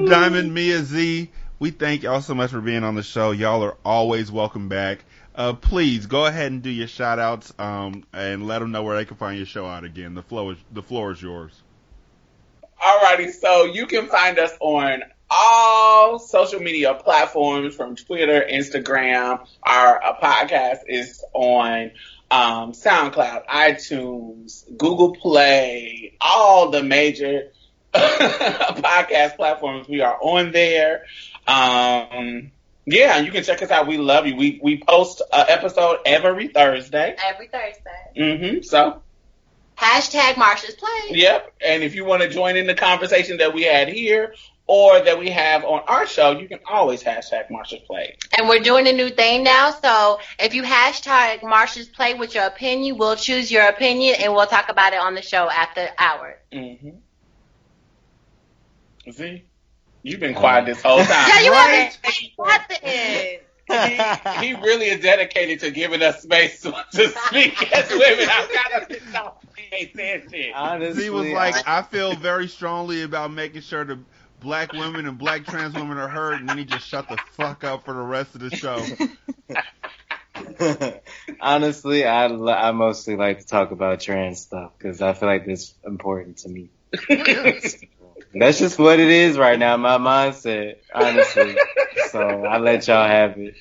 Diamond, Mia, Z, we thank y'all so much for being on the show. Y'all are always welcome back. Please go ahead and do your shout outs and let them know where they can find your show out again. The floor is yours. Alrighty, so you can find us on all social media platforms from Twitter, Instagram. Our podcast is on SoundCloud, iTunes, Google Play, all the major podcast platforms. We are on there. Yeah, and you can check us out. We love you. We post an episode every Thursday. So. Hashtag Marsha's Play. Yep. And if you want to join in the conversation that we had here or that we have on our show, you can always hashtag Marsha's Play. And we're doing a new thing now. So if you hashtag Marsha's Play with your opinion, we'll choose your opinion and we'll talk about it on the show after hours. See? You've been quiet this whole time. Yeah, you haven't said nothing. He really is dedicated to giving us space to speak as women. I'm kind of pissed off. He ain't saying shit. Honestly, he was like, I feel very strongly about making sure the black women and black trans women are heard, and then he just shut the fuck up for the rest of the show. Honestly, I mostly like to talk about trans stuff because I feel like it's important to me. That's just what it is right now, my mindset, honestly. So I let y'all have it.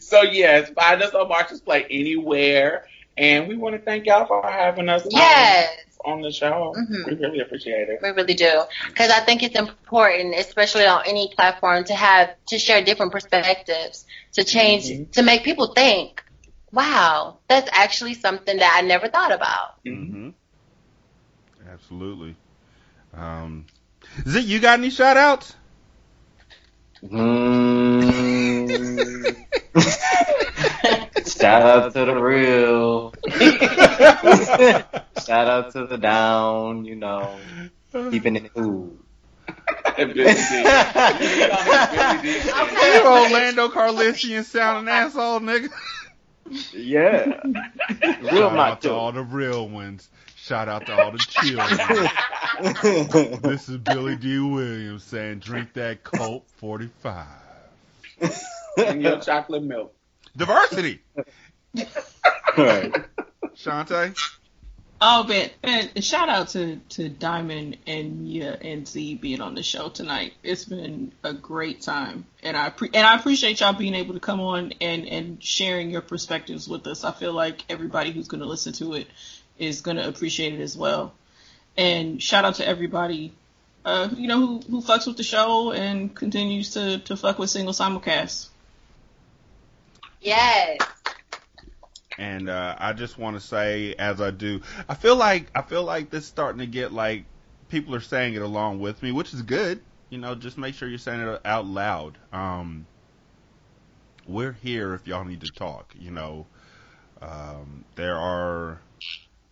So yes, find us on Marsha's Play anywhere, and we want to thank y'all for having us on the show. We really appreciate it. We really do, because I think it's important, especially on any platform, to share different perspectives, to change, to make people think, wow, that's actually something that I never thought about. Absolutely. Z, you got any shout outs? Shout out to the real. Shout out to the down, keeping it cool. You Orlando Carlisian sounding asshole, nigga. Yeah. Shout out to all the real ones. Shout out to all the children. This is Billy D. Williams saying, drink that Colt 45. And your chocolate milk. Diversity. Right. Shantae? Oh, man, shout out to Diamond and Mia and Z being on the show tonight. It's been a great time, and I appreciate y'all being able to come on and sharing your perspectives with us. I feel like everybody who's going to listen to it is going to appreciate it as well. And shout out to everybody, who fucks with the show and continues to fuck with Single Simulcast. Yes. And I just want to say, as I do, I feel like this is starting to get like people are saying it along with me, which is good. Just make sure you're saying it out loud. We're here if y'all need to talk. There are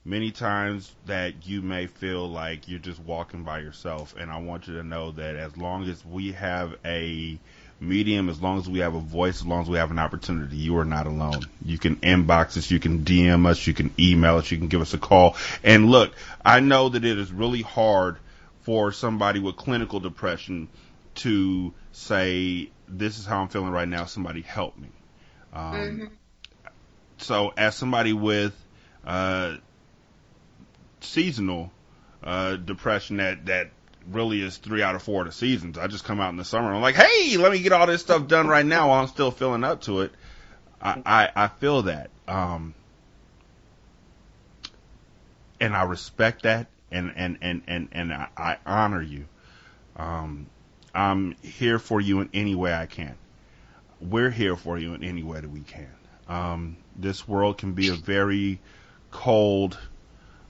many times that you may feel like you're just walking by yourself, and I want you to know that as long as we have a medium, as long as we have a voice, as long as we have an opportunity, you are not alone. You can inbox us, you can DM us, you can email us, you can give us a call. And look, I know that it is really hard for somebody with clinical depression to say, this is how I'm feeling right now, somebody help me. So as somebody with seasonal depression that really is 3 out of 4 of the seasons. I just come out in the summer and I'm like, hey, let me get all this stuff done right now while I'm still feeling up to it. I feel that. And I respect that and I honor you. I'm here for you in any way I can. We're here for you in any way that we can. This world can be a very cold,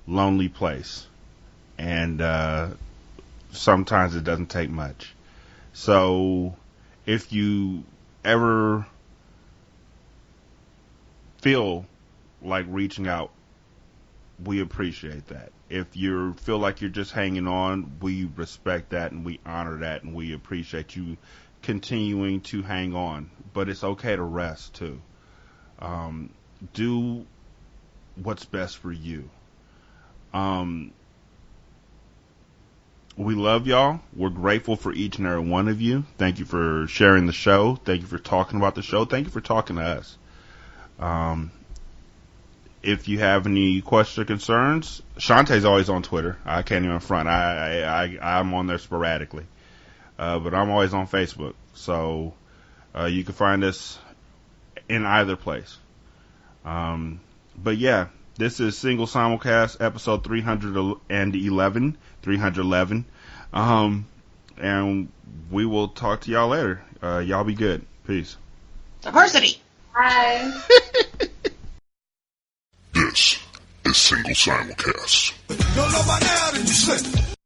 lonely place. And sometimes it doesn't take much. So if you ever feel like reaching out, we appreciate that. If you feel like you're just hanging on, we respect that and we honor that and we appreciate you continuing to hang on. But it's okay to rest too. Do what's best for you. We love y'all. We're grateful for each and every one of you. Thank you for sharing the show. Thank you for talking about the show. Thank you for talking to us. If you have any questions or concerns, Shantae's always on Twitter. I can't even front. I'm on there sporadically. But I'm always on Facebook. So you can find us in either place. But yeah, this is Single Simulcast, episode 311. And we will talk to y'all later. Y'all be good. Peace. Diversity. Bye. This is Single Simulcast. Don't know by now that you slip.